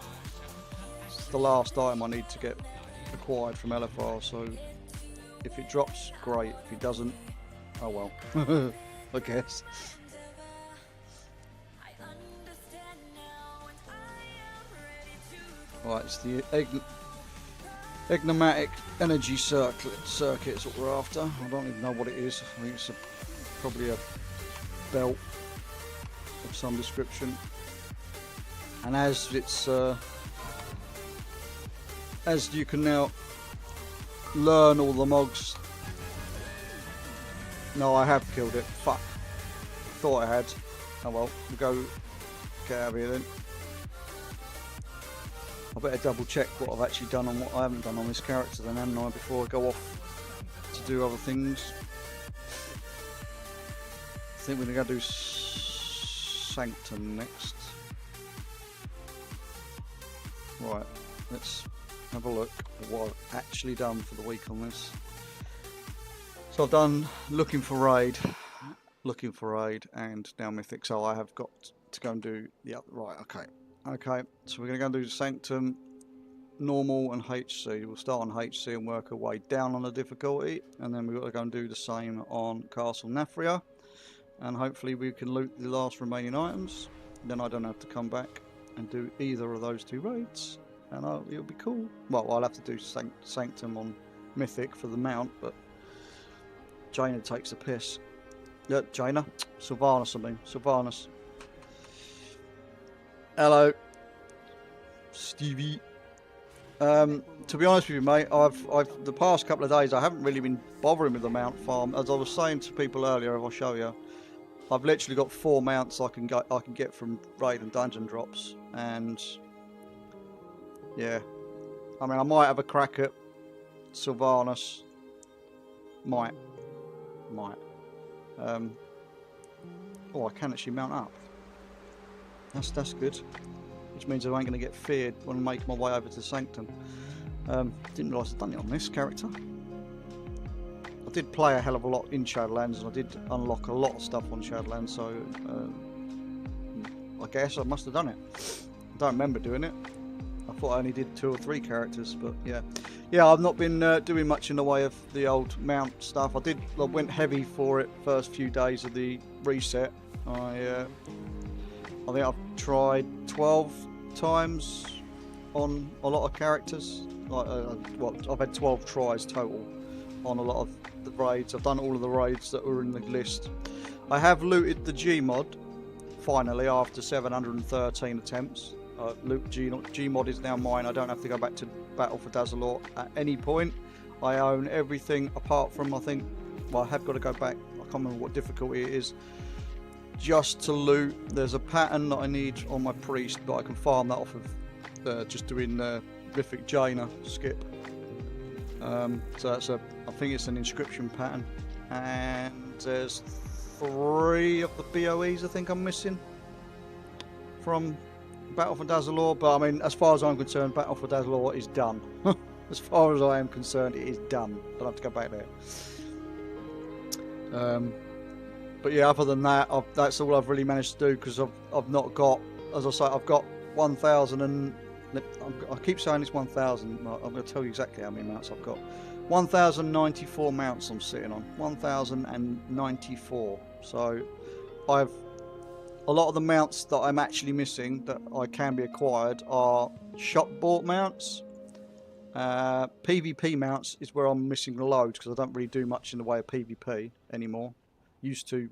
It's the last item I need to get acquired from LFR, so if it drops, great. If it doesn't, oh well, I guess. Right, it's the Enigmatic energy circuit is what we're after. I don't even know what it is. I think it's probably a belt of some description. And as it's as you can now learn all the mogs. No, I have killed it. Fuck. Thought I had. Oh well. We'll go get out of here then. I better double check what I've actually done and what I haven't done on this character then, haven't I, before I go off to do other things. I think we're going to go do Sanctum next. Right, let's have a look at what I've actually done for the week on this. So I've done looking for raid, and now mythic, so I have got to go and do, yeah, right, okay, so we're going to go and do Sanctum, normal and HC. We'll start on HC and work our way down on the difficulty, and then we've got to go and do the same on Castle Nafria, and hopefully we can loot the last remaining items. Then I don't have to come back and do either of those 2 raids, and it'll be cool. Well, I'll have to do Sanctum on Mythic for the mount, but Jaina takes the piss. Yeah, Jaina? Sylvanas, I mean. Sylvanas. Hello, Stevie. To be honest with you, mate, I've the past couple of days I haven't really been bothering with the mount farm. As I was saying to people earlier, if I'll show you, I've literally got 4 mounts I can get from raid and dungeon drops, and yeah, I mean I might have a crack at Sylvanas. Might. Oh, I can actually mount up. That's good, which means I ain't going to get feared when I make my way over to Sanctum. Didn't realise I'd done it on this character. I did play a hell of a lot in Shadowlands, and I did unlock a lot of stuff on Shadowlands, so I guess I must have done it. I don't remember doing it. I thought I only did 2 or 3 characters, but yeah. Yeah, I've not been doing much in the way of the old mount stuff. I went heavy for it first few days of the reset. I think I've tried 12 times on a lot of characters. Well, I've had 12 tries total on a lot of the raids. I've done all of the raids that were in the list. I have looted the G mod finally after 713 attempts. Loot G mod is now mine. I don't have to go back to Battle for Dazalor at any point. I own everything apart from, I think, well, I have got to go back. I can't remember what difficulty it is. Just to loot, there's a pattern that I need on my priest, but I can farm that off of just doing Riffic Jaina skip. So that's I think it's an inscription pattern, and there's 3 of the BOEs I think I'm missing from Battle for Dazalor. But I mean, as far as I'm concerned, Battle for Dazalor is done. As far as I am concerned, it is done. I don't have to go back there. But yeah, other than that, that's all I've really managed to do, because I've not got, as I say, I've got 1,000 and I keep saying it's 1,000. I'm going to tell you exactly how many mounts I've got. 1,094 mounts I'm sitting on. 1,094. So I've a lot of the mounts that I'm actually missing that I can be acquired are shop bought mounts. PvP mounts is where I'm missing loads, because I don't really do much in the way of PvP anymore. Used to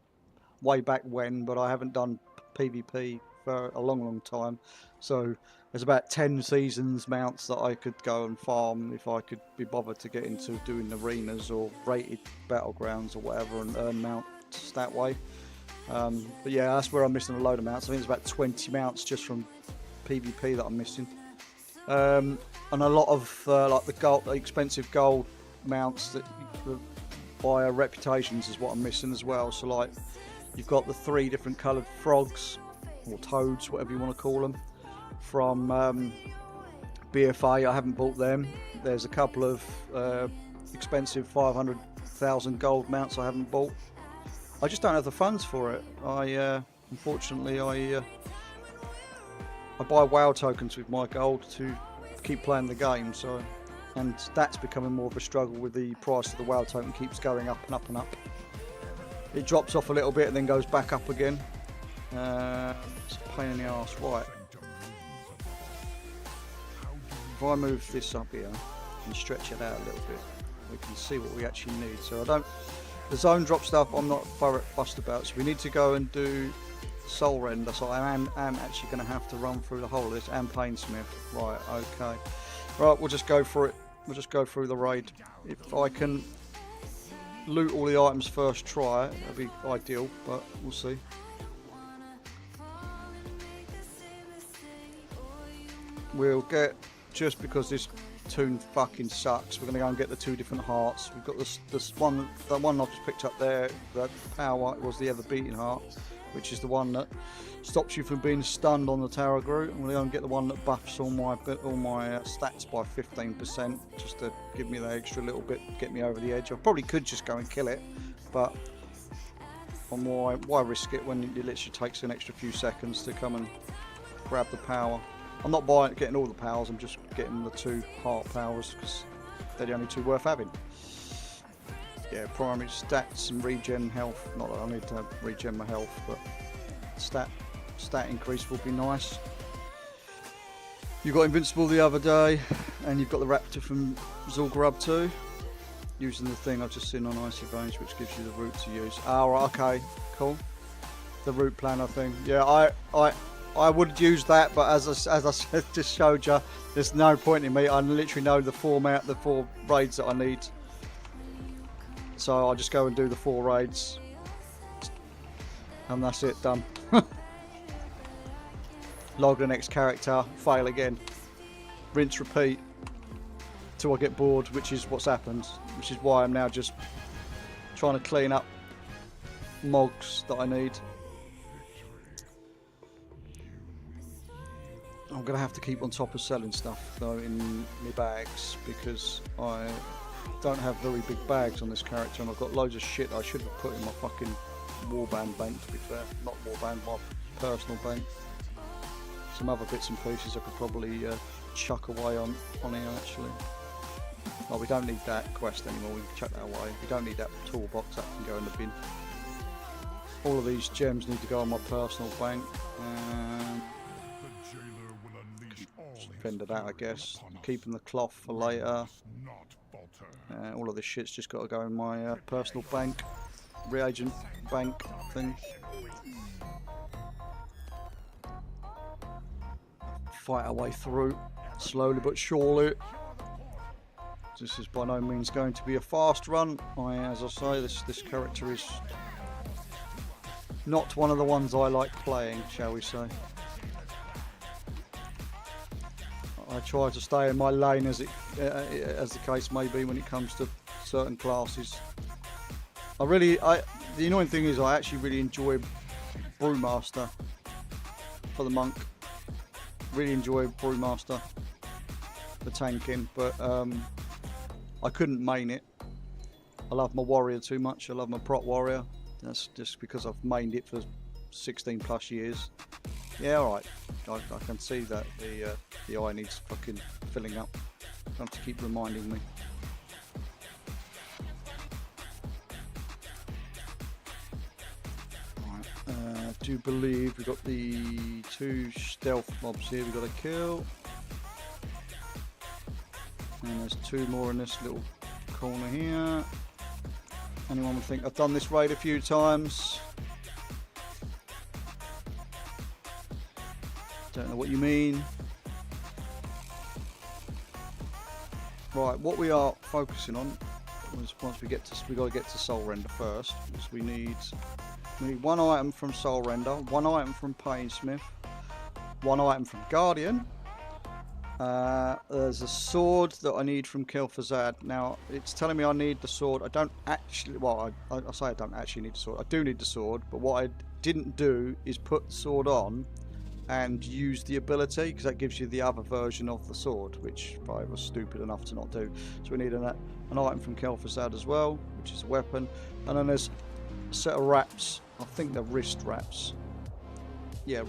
way back when, but I haven't done PvP for a long time. So there's about 10 seasons mounts that I could go and farm if I could be bothered to get into doing arenas or rated battlegrounds or whatever, and earn mounts that way. But yeah, that's where I'm missing a load of mounts. I think it's about 20 mounts just from PvP that I'm missing. And a lot of like the expensive gold mounts that by reputations is what I'm missing as well. So like, you've got the 3 different coloured frogs or toads, whatever you want to call them, from BFA. I haven't bought them. There's a couple of expensive 500,000 gold mounts I haven't bought. I just don't have the funds for it. Unfortunately I buy WoW tokens with my gold to keep playing the game, so, and that's becoming more of a struggle with the price of the WoW token keeps going up and up and up. It drops off a little bit and then goes back up again. It's a pain in the arse. Right. If I move this up here and stretch it out a little bit, we can see what we actually need. So the zone drop stuff I'm not fussed about, so we need to go and do Soul Render, so I am actually going to have to run through the whole of this, and Plainsmith. Right, okay. Right, we'll just go for it. We'll just go through the raid. If I can loot all the items first try, that'd be ideal, but we'll see. We'll get, just because this tune fucking sucks, we're going to go and get the 2 different hearts. We've got this one, the one I've just picked up there, the power was the ever beating heart, which is the one that stops you from being stunned on the Tower Groot. I'm going to go and get the one that buffs all my stats by 15%, just to give me that extra little bit, get me over the edge. I probably could just go and kill it, but why risk it when it literally takes an extra few seconds to come and grab the power. I'm not getting all the powers, I'm just getting the 2 heart powers, because they're the only 2 worth having. Yeah, primary stats and regen health. Not that I need to regen my health, but stat increase will be nice. You got Invincible the other day, and you've got the Raptor from Zul'Grub too. Using the thing I've just seen on Icy Veins, which gives you the route to use. Oh, right, okay, cool. The route planner thing. Yeah, I would use that, but as I just showed you, there's no point in me. I literally know the 4 raids that I need. So I'll just go and do the 4 raids, and that's it, done. Log the next character, fail again, rinse, repeat, till I get bored, which is what's happened, which is why I'm now just trying to clean up mogs that I need. I'm going to have to keep on top of selling stuff though in my bags, because I don't have very big bags on this character, and I've got loads of shit I should have put in my fucking warband bank, to be fair. Not warband, my personal bank. Some other bits and pieces I could probably chuck away on here actually. Oh, we don't need that quest anymore, we can chuck that away. We don't need that toolbox, that can go in the bin. All of these gems need to go on my personal bank. Fend it out, I guess. Keeping the cloth for later. All of this shit's just got to go in my personal bank, reagent bank thing. Fight our way through, slowly but surely. This is by no means going to be a fast run. As I say, this character is not one of the ones I like playing, shall we say. I try to stay in my lane as the case may be when it comes to certain classes. The annoying thing is I actually really enjoy Brewmaster for the monk. Really enjoy Brewmaster for tanking, but I couldn't main it. I love my warrior too much. I love my prot warrior. That's just because I've mained it for 16 plus years. Yeah, alright. I can see that the eye needs fucking filling up. I have to keep reminding me. Right, I do believe we've got the 2 stealth mobs here we've got to kill. And there's 2 more in this little corner here. Anyone would think I've done this raid a few times. Don't know what you mean. Right, what we are focusing on is once we got to get to Soul Render first. Because we need 1 item from Soul Render, 1 item from Painsmith, 1 item from Guardian. There's a sword that I need from Kel'Thuzad. Now, it's telling me I need the sword. I don't actually, well, I say I don't actually need the sword. I do need the sword, but what I didn't do is put the sword on and use the ability, because that gives you the other version of the sword, which I was stupid enough to not do. So we need an item from Kel'Thuzad as well, which is a weapon. And then there's a set of wraps. I think they're wrist wraps. Yeah,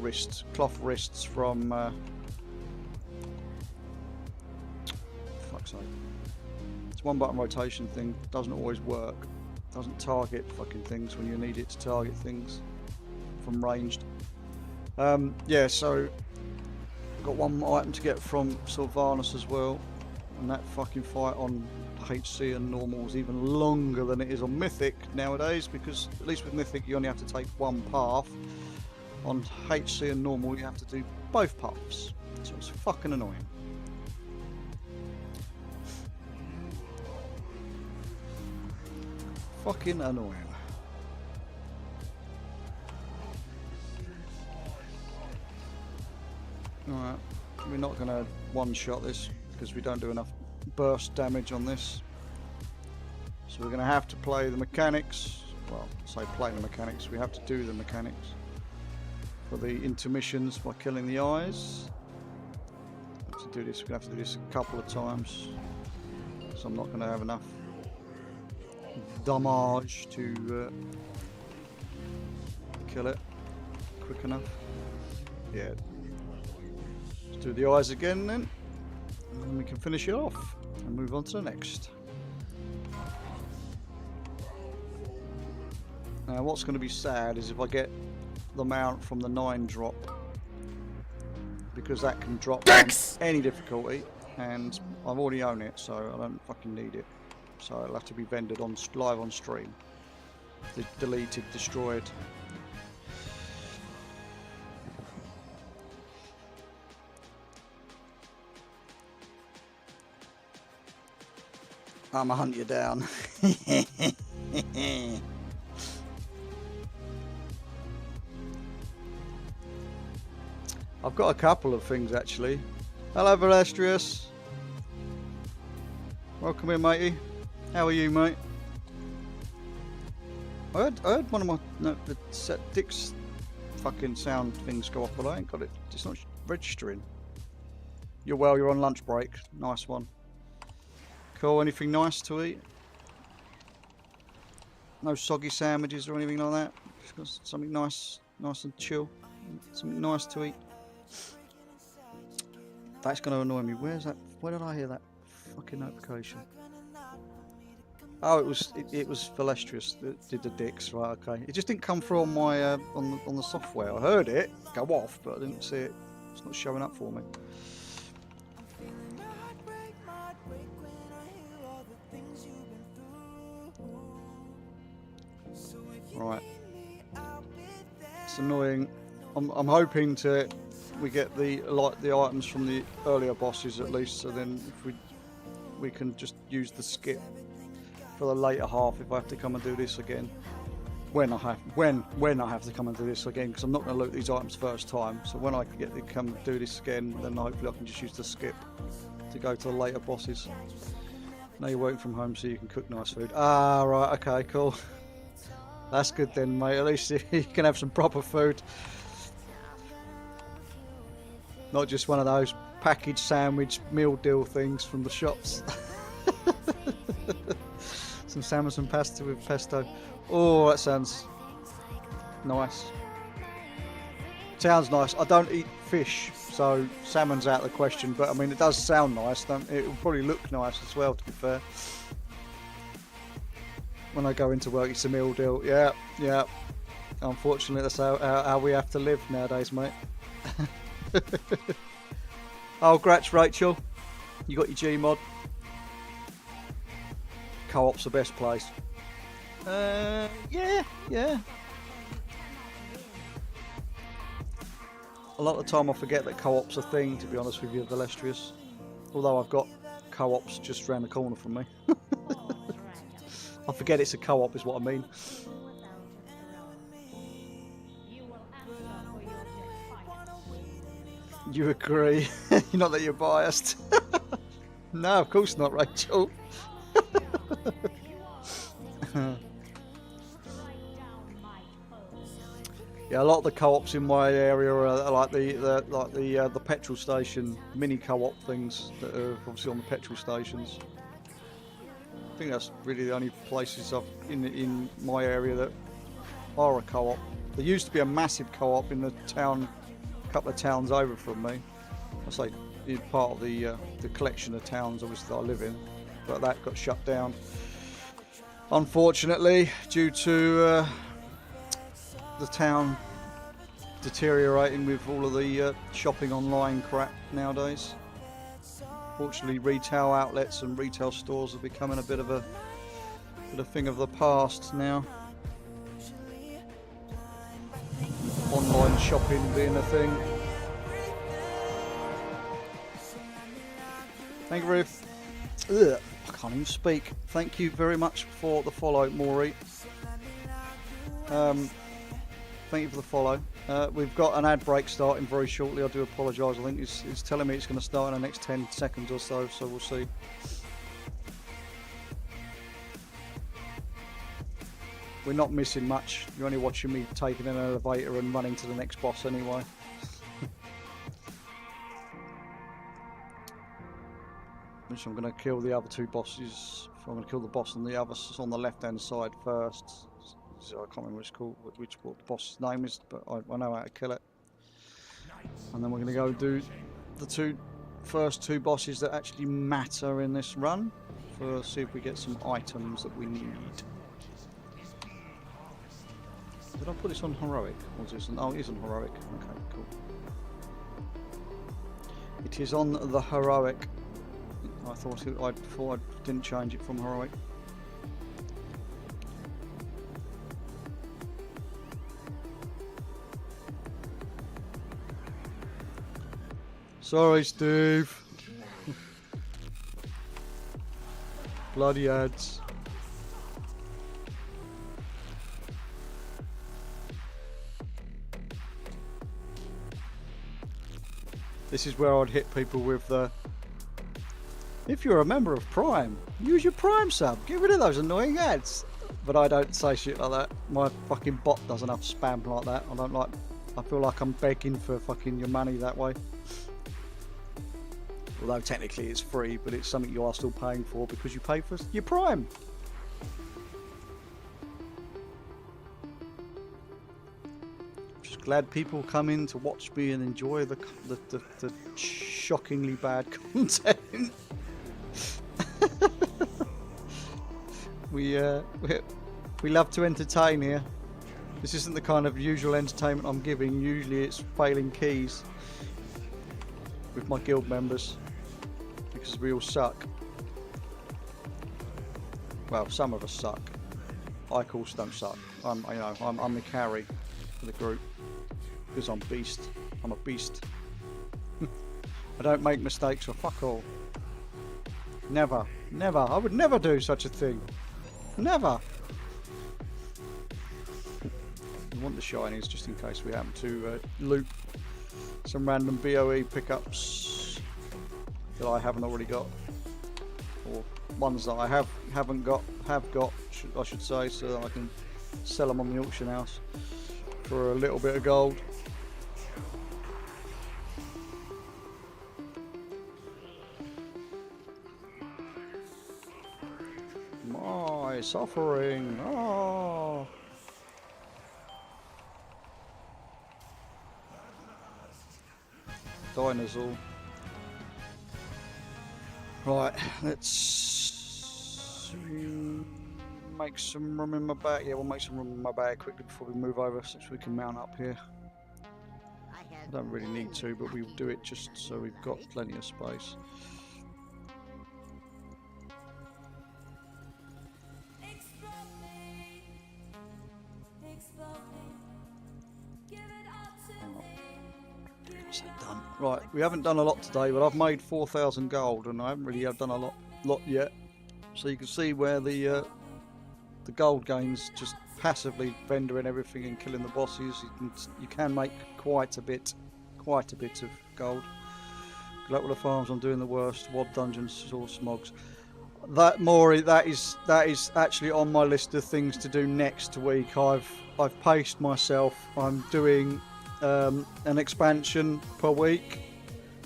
cloth wrists from... fuck's sake. It's 1 button rotation thing. Doesn't always work. Doesn't target fucking things when you need it to target things from ranged. Yeah, so I've got 1 item to get from Sylvanas as well, and that fucking fight on HC and normal is even longer than it is on Mythic nowadays, because at least with Mythic you only have to take 1 path. On HC and normal you have to do both paths, so it's fucking annoying. Fucking annoying. Alright, we're not going to one-shot this because we don't do enough burst damage on this. So we're going to have to play the mechanics. Well, say play the mechanics, we have to do the mechanics for the intermissions by killing the eyes. To do this, we're going to have to do this a couple of times. So I'm not going to have enough damage to kill it quick enough. Yeah. Let's do the eyes again then, and then we can finish it off and move on to the next. Now what's going to be sad is if I get the mount from the 9 drop, because that can drop on any difficulty, and I've already owned it, so I don't fucking need it. So it'll have to be vended on live on stream. Deleted, destroyed. I'ma hunt you down. I've got a couple of things actually. Hello Valestrius. Welcome in, matey. How are you, mate? I heard one of my the Dick's fucking sound things go off, but I ain't got it. It's not registering. You're on lunch break. Nice one. Cool. Anything nice to eat? No soggy sandwiches or anything like that. Just got something nice and chill. Something nice to eat. That's going to annoy me. Where's that? Where did I hear that fucking notification? Oh, it was Valestrius that did the dicks, right? Okay, it just didn't come through on my on the software. I heard it go off, but I didn't see it. It's not showing up for me. Right. It's annoying. I'm hoping we get the items from the earlier bosses at least, so then if we can just use the skip for the later half if I have to come and do this again. When I have to come and do this again, because I'm not going to loot these items first time. So when I get to come do this again, then hopefully I can just use the skip to go to the later bosses. Now you're working from home, so you can cook nice food. Ah, right, okay, cool. That's good then, mate. At least you can have some proper food. Not just one of those packaged sandwich meal deal things from the shops. Some salmon and pasta with pesto. Oh, that sounds nice. Sounds nice. I don't eat fish, so salmon's out of the question. But I mean, it does sound nice. It will probably look nice as well, to be fair. When I go into work, it's a meal deal. Yeah, yeah. Unfortunately, that's how we have to live nowadays, mate. Oh, grats, Rachel. You got your Gmod. Co-op's the best place. Yeah. A lot of the time I forget that co-op's a thing, to be honest with you, Velestrius. Although I've got co-ops just around the corner from me. I forget it's a co-op is what I mean. You agree? Not that you're biased. No, of course not, Rachel. Yeah, a lot of the co-ops in my area are like the petrol station mini co-op things that are obviously on the petrol stations. I think that's really the only places in my area that are a co-op. There used to be a massive co-op in the town, a couple of towns over from me. I say it's part of the collection of towns obviously that I live in, but that got shut down, unfortunately, due to the town deteriorating with all of the shopping online crap nowadays. Fortunately, retail outlets and retail stores are becoming a bit of a thing of the past now. Online shopping being a thing. Thank you, Ruth. Ugh, I can't even speak. Thank you very much for the follow, Maury. Thank you for the follow. We've got an ad break starting very shortly. I do apologise. I think it's telling me it's going to start in the next 10 seconds or so we'll see. We're not missing much. You're only watching me taking an elevator and running to the next boss anyway. Which I'm going to kill the other two bosses. I'm going to kill the boss on the left-hand side first. So I can't remember what the boss's name is, but I know how to kill it. And then we're going to go do the first two bosses that actually matter in this run. See if we get some items that we need. Did I put this on heroic? Or is this oh, it is on heroic. Okay, cool. It is on the heroic. I thought I didn't change it from heroic. Sorry, Steve. Bloody ads. This is where I'd hit people with the... If you're a member of Prime, use your Prime sub. Get rid of those annoying ads. But I don't say shit like that. My fucking bot does enough spam like that. I feel like I'm begging for fucking your money that way. Although technically it's free, but it's something you are still paying for because you pay for your Prime. Just glad people come in to watch me and enjoy the shockingly bad content. We love to entertain here. This isn't the kind of usual entertainment I'm giving. Usually it's failing keys with my guild members. Because we all suck. Well, some of us suck. course don't suck. I'm the carry for the group because I'm beast. I'm a beast. I don't make mistakes or fuck all. Never, never. I would never do such a thing. Never. We want the shinies just in case we happen to loot some random BOE pickups that I haven't already got, or ones that I haven't got, I should say, so that I can sell them on the auction house for a little bit of gold. My suffering. Oh. Dinosaur. Right, let's make some room in my bag. Yeah, we'll make some room in my bag quickly before we move over, since we can mount up here. I don't really need to, but we'll do it just so we've got plenty of space. Done. Right, we haven't done a lot today, but I've made 4,000 gold, and I haven't really done a lot yet. So you can see where the gold gains just passively vendoring everything and killing the bosses. You can make quite a bit of gold. Good luck with the farms. I'm doing the worst. WOD dungeons, source smogs. That is actually on my list of things to do next week. I've paced myself. I'm doing an expansion per week,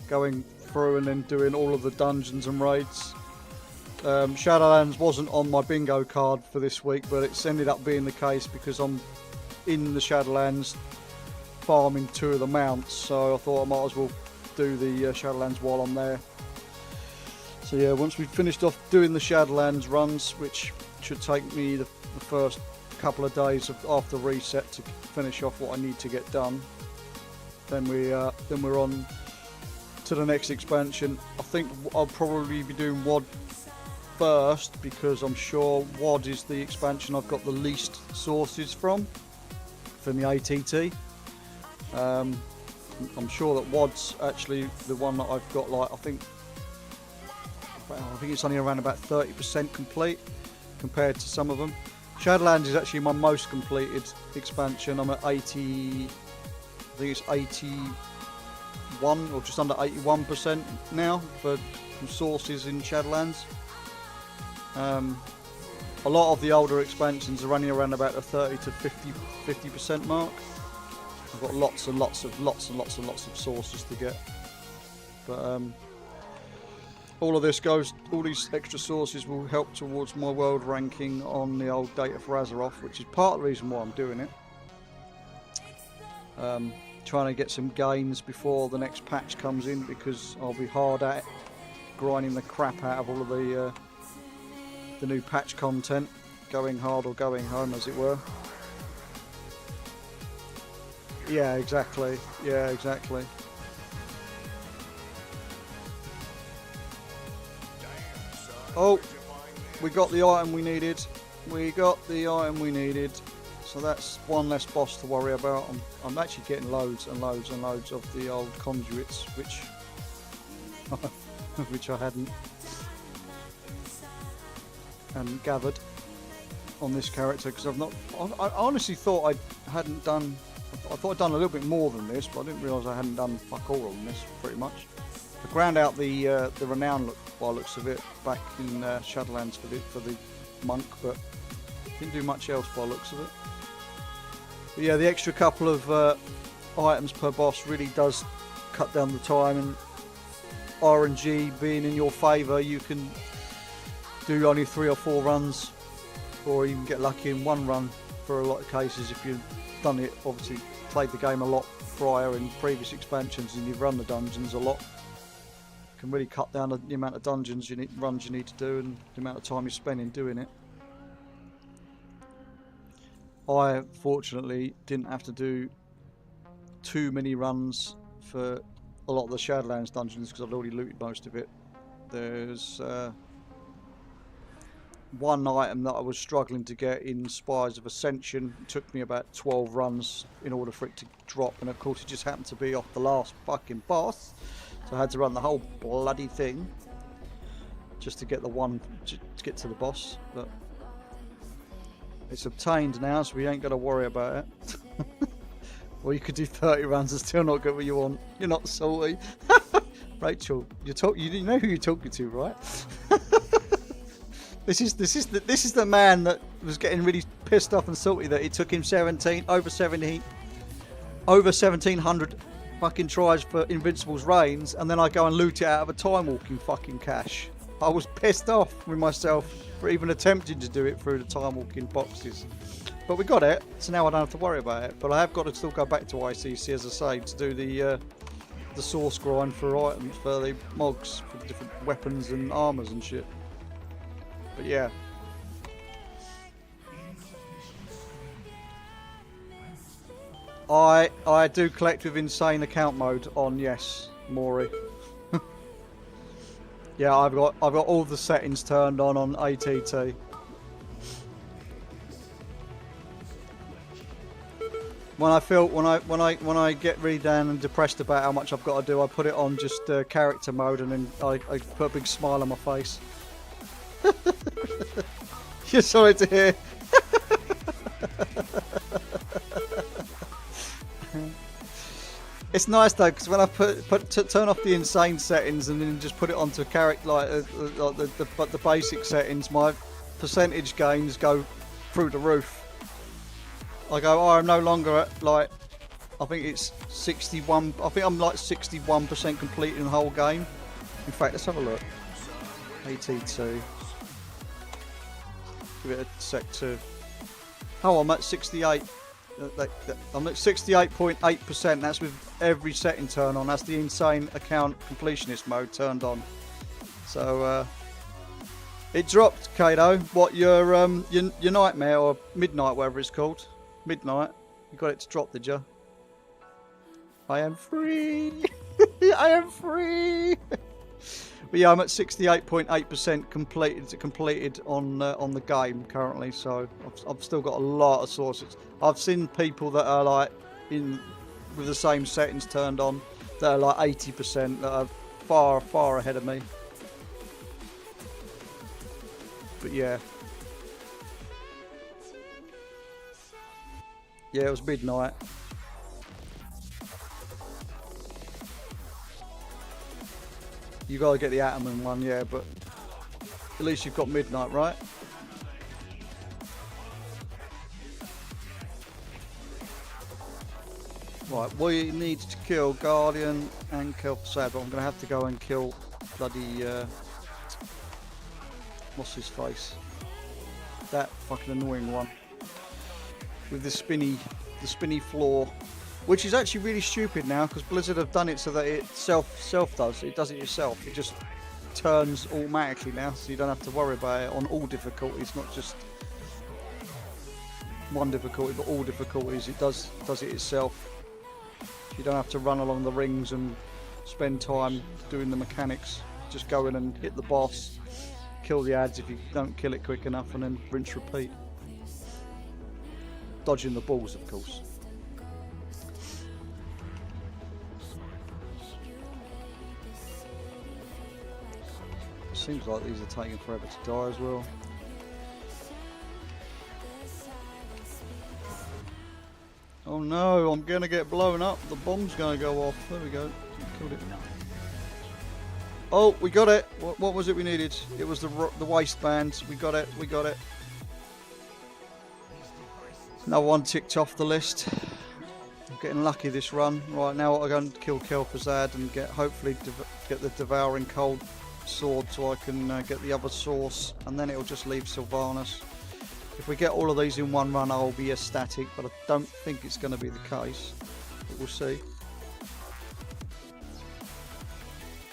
going through and then doing all of the dungeons and raids. Shadowlands wasn't on my bingo card for this week, but it's ended up being the case because I'm in the Shadowlands farming 2 of the mounts, so I thought I might as well do the Shadowlands while I'm there. So yeah, once we've finished off doing the Shadowlands runs, which should take me the first couple of days after reset to finish off what I need to get done, then we're on to the next expansion. I think I'll probably be doing WOD first, because I'm sure WOD is the expansion I've got the least sources from the ATT. I'm sure that WOD's actually the one that I've got, like, I think it's only around about 30% complete compared to some of them. Shadowlands is actually my most completed expansion. I'm at 80, I think it's 81 or just under 81% now for sources in Shadowlands. A lot of the older expansions are running around about the 30 to 50% mark. I've got lots and lots of sources to get, but all these extra sources will help towards my world ranking on the old Data for Azeroth, which is part of the reason why I'm doing it. Trying to get some gains before the next patch comes in, because I'll be hard at it, grinding the crap out of all of the new patch content, going hard or going home, as it were. Yeah, exactly. Yeah, exactly. Oh, we got the item we needed. So that's one less boss to worry about. I'm actually getting loads and loads and loads of the old conduits, which I hadn't gathered on this character, because I honestly thought I hadn't done. I thought I'd done a little bit more than this, but I didn't realise I hadn't done fuck all on this, pretty much. I ground out the renown look by looks of it back in Shadowlands for the monk, but didn't do much else by looks of it. But yeah, the extra couple of items per boss really does cut down the time, and RNG being in your favour, you can do only 3 or 4 runs, or even get lucky in 1 run for a lot of cases if you've done it, obviously played the game a lot prior in previous expansions and you've run the dungeons a lot. Can really cut down the amount of dungeons runs you need to do, and the amount of time you spend in doing it. I fortunately didn't have to do too many runs for a lot of the Shadowlands dungeons, because I'd already looted most of it. There's one item that I was struggling to get in Spires of Ascension. It took me about 12 runs in order for it to drop, and of course it just happened to be off the last fucking boss, so I had to run the whole bloody thing just to get the one, to get to the boss. But it's obtained now, so we ain't got to worry about it. Or you could do 30 runs and still not get what you want. You're not salty. Rachel, you know who you're talking to, right? This is the man that was getting really pissed off and salty that it took him over 1700 fucking tries for Invincible's reigns, and then I go and loot it out of a time walking fucking cache. I was pissed off with myself for even attempting to do it through the time walking boxes. But we got it, so now I don't have to worry about it. But I have got to still go back to ICC, as I say, to do the source grind for items, for the mogs, for the different weapons and armors and shit. But yeah. I do collect with insane account mode on, yes, Maury. Yeah, I've got all the settings turned on ATT. When I get really down and depressed about how much I've got to do, I put it on just character mode, and then I put a big smile on my face. You're sorry to hear. It's nice though, because when I turn off the insane settings and then just put it onto character, like the basic settings, my percentage gains go through the roof. I go, oh, I'm no longer at, like, I think it's 61. I think I'm like 61% complete in the whole game. In fact, let's have a look. AT2. Give it a sec to. Oh, I'm at 68. I'm at 68.8%. That's with every setting turned on. That's the insane account completionist mode turned on. So it dropped, Kato. What, your nightmare or midnight, whatever it's called? Midnight. You got it to drop, did you? I am free. I am free. But yeah, I'm at 68.8% completed on the game currently. So I've still got a lot of sources. I've seen people that are like with the same settings turned on that are like 80%, that are far ahead of me. But yeah. Yeah, it was midnight. You gotta get the Ataman one, yeah, but at least you've got midnight, right? Right, we need to kill Guardian and kill Sad, but I'm gonna have to go and kill bloody what's his face? That fucking annoying one. With the spinny floor, which is actually really stupid now, because Blizzard have done it so that it self does. It does it yourself. It just turns automatically now, so you don't have to worry about it on all difficulties, not just one difficulty, but all difficulties. It does it itself. You don't have to run along the rings and spend time doing the mechanics. Just go in and hit the boss, kill the ads if you don't kill it quick enough, and then rinse repeat. Dodging the balls, of course. Seems like these are taking forever to die as well. Oh no, I'm gonna get blown up. The bomb's gonna go off. There we go. Killed it. Oh, we got it. What was it we needed? It was the waistband. We got it. We got it. No one ticked off the list. I'm getting lucky this run. Right, now I'll go and kill Kel'Thuzad and hopefully get the Devouring Cold sword so I can get the other source, and then it'll just leave Sylvanas. If we get all of these in one run, I'll be ecstatic, but I don't think it's going to be the case. But we'll see.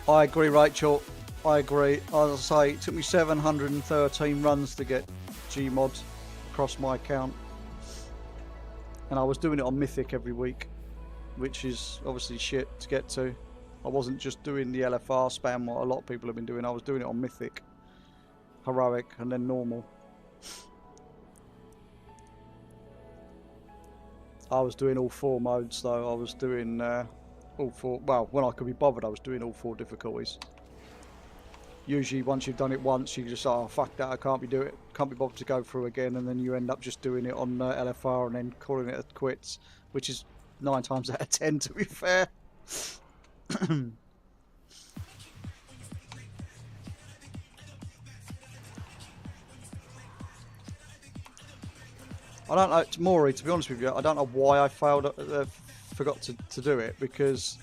I agree, Rachel. I agree. As I say, it took me 713 runs to get Gmod across my account. And I was doing it on Mythic every week, which is obviously shit to get to. I wasn't just doing the LFR spam, what a lot of people have been doing. I was doing it on Mythic. heroic, and then normal. I was doing all 4 modes though. I was doing all 4. Well, when I could be bothered, I was doing all 4 difficulties. Usually, once you've done it once, you just oh fuck that, I can't be bothered to go through again, and then you end up just doing it on LFR and then calling it a quits, which is 9 times out of 10, to be fair. I don't know, Maury, to be honest with you, I don't know why I forgot to do it, because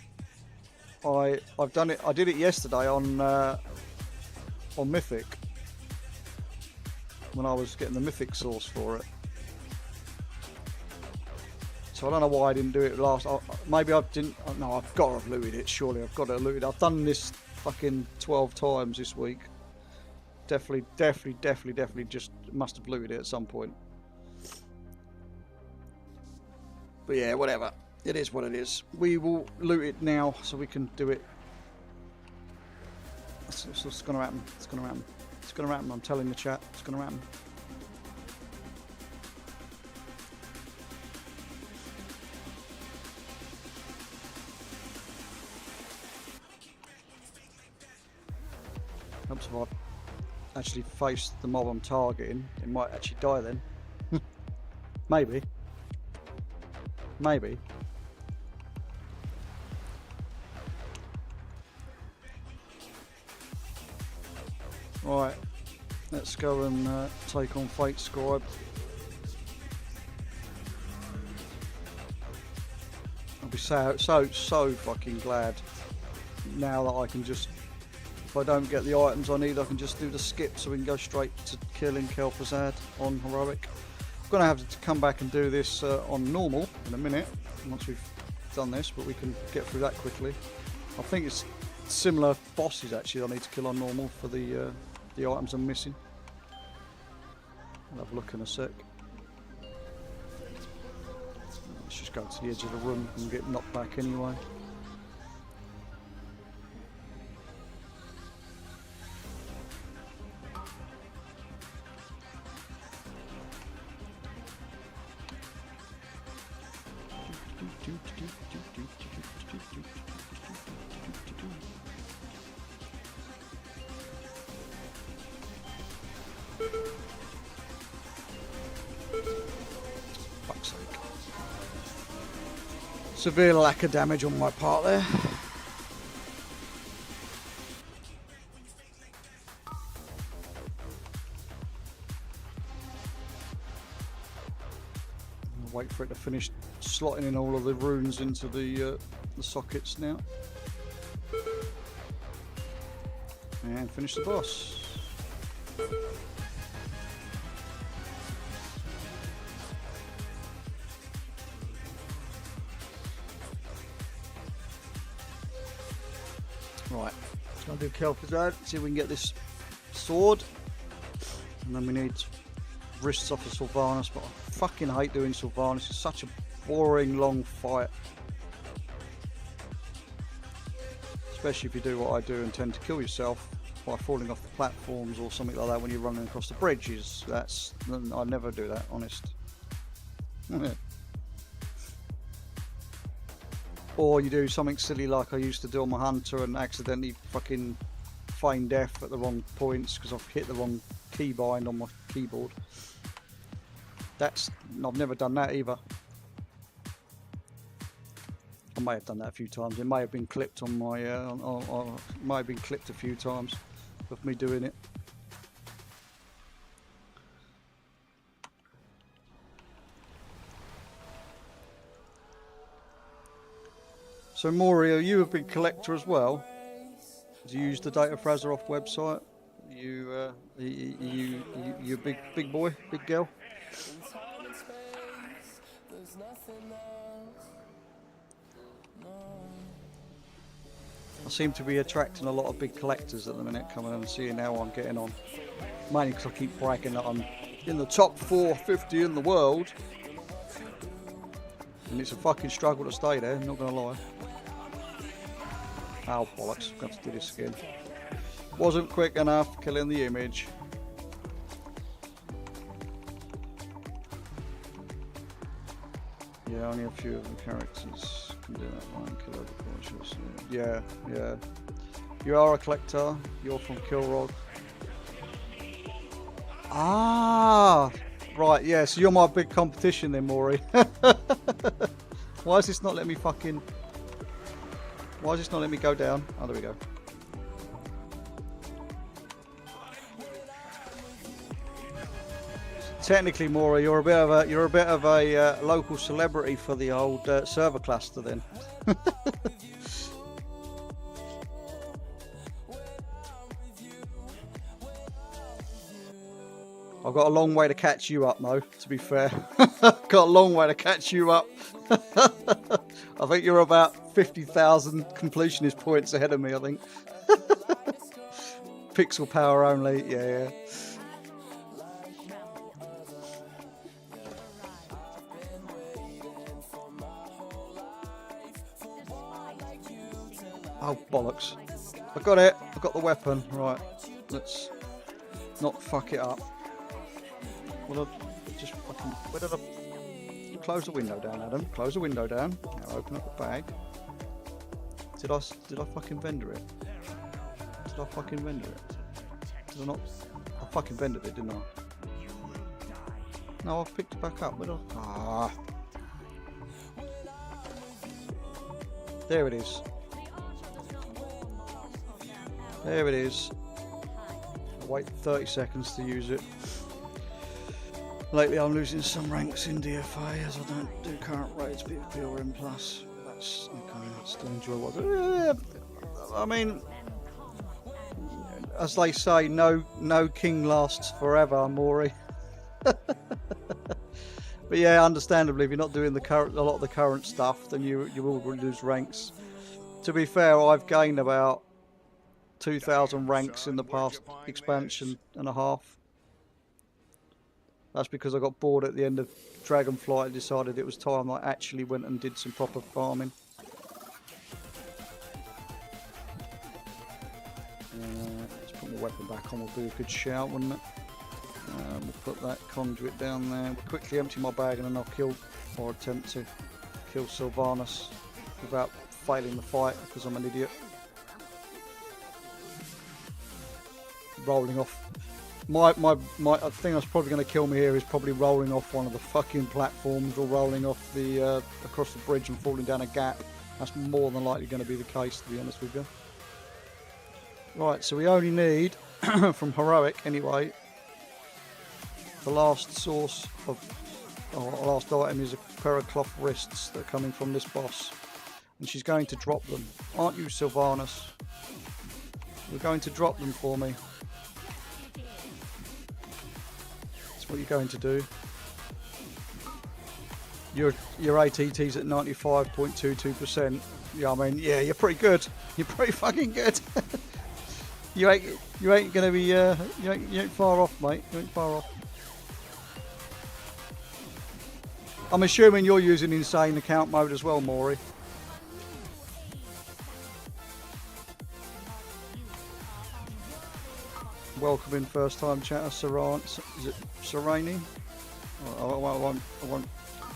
I've done it. I did it yesterday on Mythic when I was getting the Mythic source for it. So I don't know why I didn't do it last. Maybe I didn't. No, I've got to have looted it. Surely I've got to have looted it. I've done this fucking 12 times this week. Definitely just must have looted it at some point. But yeah, whatever. It is what it is. We will loot it now so we can do it. It's going to happen. It's going to happen. It's going to happen. I'm telling the chat. It's going to happen. Helps if I actually face the mob I'm targeting. It might actually die then. Maybe. Maybe. Right, let's go and take on Fate Scribe. I'll be so fucking glad now that I can just, if I don't get the items I need, I can just do the skip so we can go straight to killing Kel'Thuzad on heroic. I'm going to have to come back and do this on normal in a minute once we've done this, but we can get through that quickly. I think it's similar bosses actually I need to kill on normal for the items I'm missing. I'll have a look in a sec. Let's just go to the edge of the room and get knocked back anyway. Fuck's sake. Severe lack of damage on my part there. Wait for it to finish slotting in all of the runes into the sockets now. And finish the boss. Right, let's go do Kel'Thuzad, see if we can get this sword. And then we need wrists off of Sylvanas, but I fucking hate doing Sylvanas. It's such a boring long fight. Especially if you do what I do and tend to kill yourself by falling off the platforms or something like that when you're running across the bridges. I never do that, honest. Or you do something silly like I used to do on my hunter and accidentally fucking feign death at the wrong points because I've hit the wrong keybind on my keyboard. I've never done that either. I may have done that a few times. It may have been clipped on my, might have been clipped a few times of me doing it. So Maury, are you a big collector as well? Do you use the Data Frazeroff website? You a big boy, big girl? I seem to be attracting a lot of big collectors at the minute, coming and seeing how I'm getting on. Mainly because I keep bragging that I'm in the top 450 in the world. And it's a fucking struggle to stay there, not gonna lie. Oh bollocks, I've got to do this again. Wasn't quick enough killing the image. Yeah, only a few of the characters can do that. One kill over cautious. Yeah, yeah. You are a collector. You're from Kilrog. Ah, right. Yeah, so you're my big competition then, Maury. Why is this not letting me fucking... Why is this not letting me go down? Oh, there we go. Technically, Maury, you're a bit of a local celebrity for the old server cluster then. I've got a long way to catch you up, though. To be fair, got a long way to catch you up. I think you're about 50,000 completionist points ahead of me. I think. Pixel power only. Yeah. Oh, bollocks. I got it. I got the weapon. Right. Let's not fuck it up. Well, just fucking... Where did I... Close the window down, Adam. Close the window down. Now open up the bag. Did I fucking vendor it? Did I fucking vendor it? Did I not... I fucking vendored it, didn't I? No, I've picked it back up. Where did I... Ah. There it is. There it is. I'll wait 30 seconds to use it. Lately I'm losing some ranks in DFA as I don't do current raids, PvP or M+. That's okay, that's still enjoyable. I mean, as they say, no king lasts forever, Maury. But yeah, understandably, if you're not doing a lot of the current stuff, then you will lose ranks. To be fair, I've gained about 2,000 ranks in the past expansion and a half. That's because I got bored at the end of Dragonflight and decided it was time I actually went and did some proper farming. Let's put my weapon back on, will do a good shout, wouldn't it? We'll put that conduit down there. We'll quickly empty my bag and then I'll kill, or attempt to kill Sylvanas without failing the fight because I'm an idiot. Rolling off. My thing that's probably going to kill me here is probably rolling off one of the fucking platforms or rolling off the across the bridge and falling down a gap. That's more than likely going to be the case, to be honest with you. Right, so we only need, from Heroic anyway, the last source of, or last item is a pair of cloth wrists that are coming from this boss. And she's going to drop them. Aren't you, Sylvanas? You're going to drop them for me. What you're going to do. Your ATT's at 95.22%. Yeah, I mean, yeah, you're pretty good. You're pretty fucking good. you ain't gonna be you ain't far off, mate. You ain't far off. I'm assuming you're using insane account mode as well, Maury. Welcoming first time chatter, Saran. Is it Serani? I won't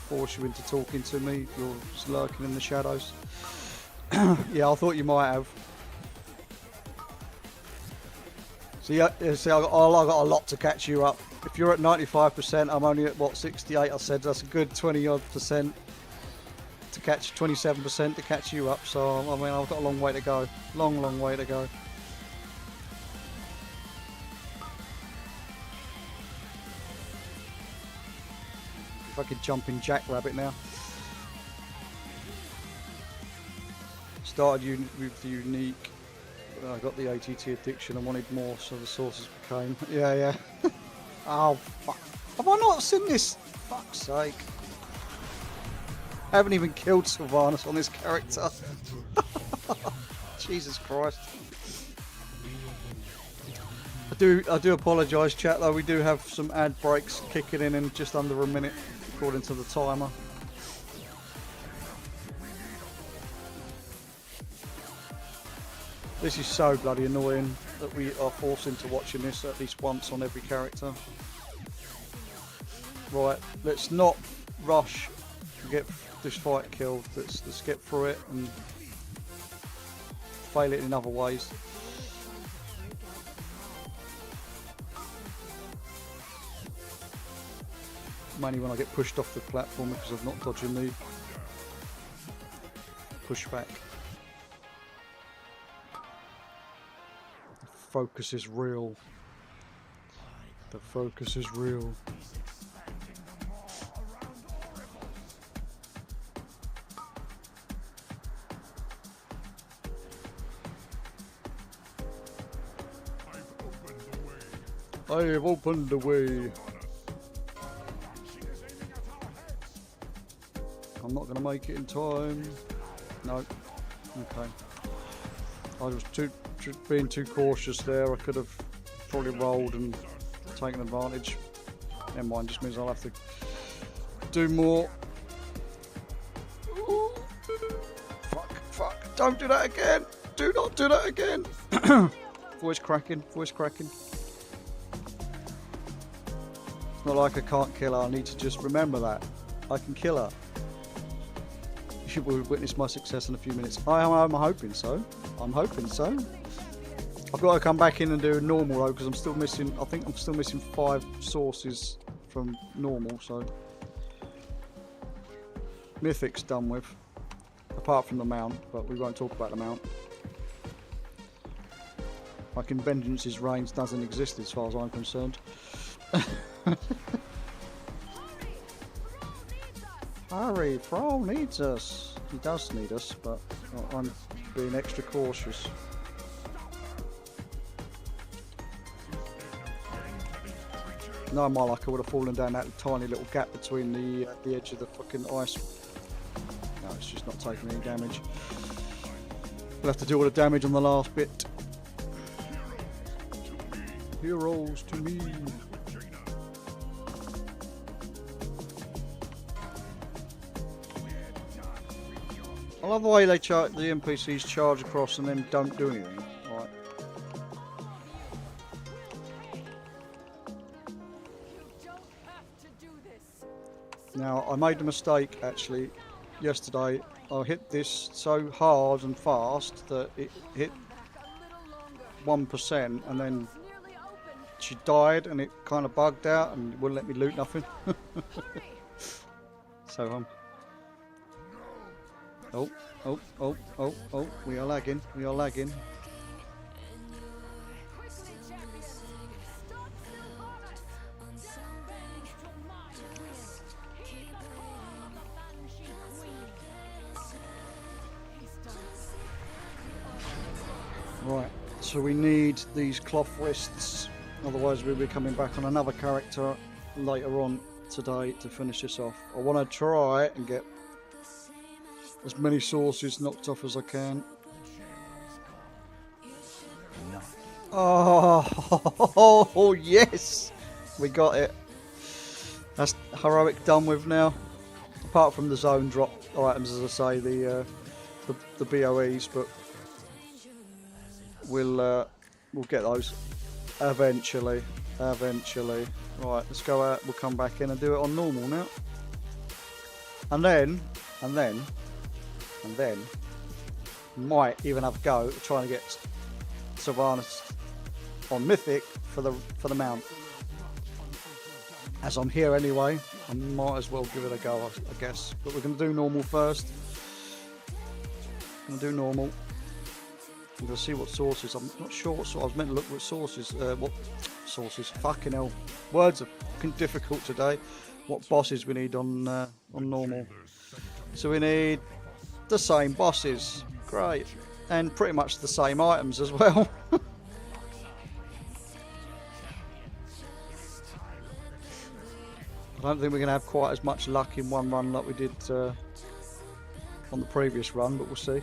force you into talking to me. You're just lurking in the shadows. Yeah, I thought you might have. See, I've got a lot to catch you up. If you're at 95%, I'm only at what, 68. I said that's a good 20 odd percent to catch, 27% to catch you up. So I mean, I've got a long way to go. Long way to go. If I could jump in Jackrabbit now. Started with the unique. I got the ATT addiction and wanted more, so the sources became. Yeah. Oh fuck! Have I not seen this? Fuck's sake! I haven't even killed Sylvanas on this character. Jesus Christ! I do apologise, chat. Though we do have some ad breaks kicking in just under a minute, according to the timer. This is so bloody annoying that we are forced into watching this at least once on every character. Right, let's not rush get this fight killed. Let's get through it and fail it in other ways. Mainly when I get pushed off the platform because of not dodging the pushback. The focus is real. The focus is real. I have opened the way. I'm not going to make it in time. No. Okay. I was being too cautious there. I could have probably rolled and taken advantage. Never mind, just means I'll have to do more. Ooh. Fuck. Don't do that again. Do not do that again. Voice cracking. It's not like I can't kill her. I need to just remember that. I can kill her. You will witness my success in a few minutes. I'm hoping so. I've got to come back in and do normal though, because I'm still missing. I think I'm still missing 5 sources from normal. So Mythic's done with, apart from the mount, but we won't talk about the mount. Like in Vengeance's range doesn't exist as far as I'm concerned. Hurry, Thrall needs us. He does need us, but I'm being extra cautious. No, my luck, I would have fallen down that tiny little gap between the edge of the fucking ice. No, it's just not taking any damage. We'll have to do all the damage on the last bit. Heroes to me. I love the way the NPCs charge across and then don't do anything. Right. Now, I made a mistake actually yesterday. I hit this so hard and fast that it hit 1% and then she died and it kind of bugged out and wouldn't let me loot nothing. So oh, we are lagging. Right, so we need these cloth wrists, otherwise we'll be coming back on another character later on today to finish this off. I want to try and get as many sources knocked off as I can. Oh yes! We got it. That's heroic done with now. Apart from the zone drop items, as I say, the BOEs, but we'll get those eventually. Right, let's go out. We'll come back in and do it on normal now. And then might even have a go at trying to get Sylvanas on Mythic for the mount. As I'm here anyway, I might as well give it a go, I guess. But we're going to do normal first. We're going to do normal. We're going to see what sources. I'm not sure what sources. I was meant to look at sources. What sources? Fucking hell. Words are fucking difficult today. What bosses we need on normal. So we need the same bosses. Great. And pretty much the same items as well. I don't think we're going to have quite as much luck in one run like we did on the previous run, but we'll see.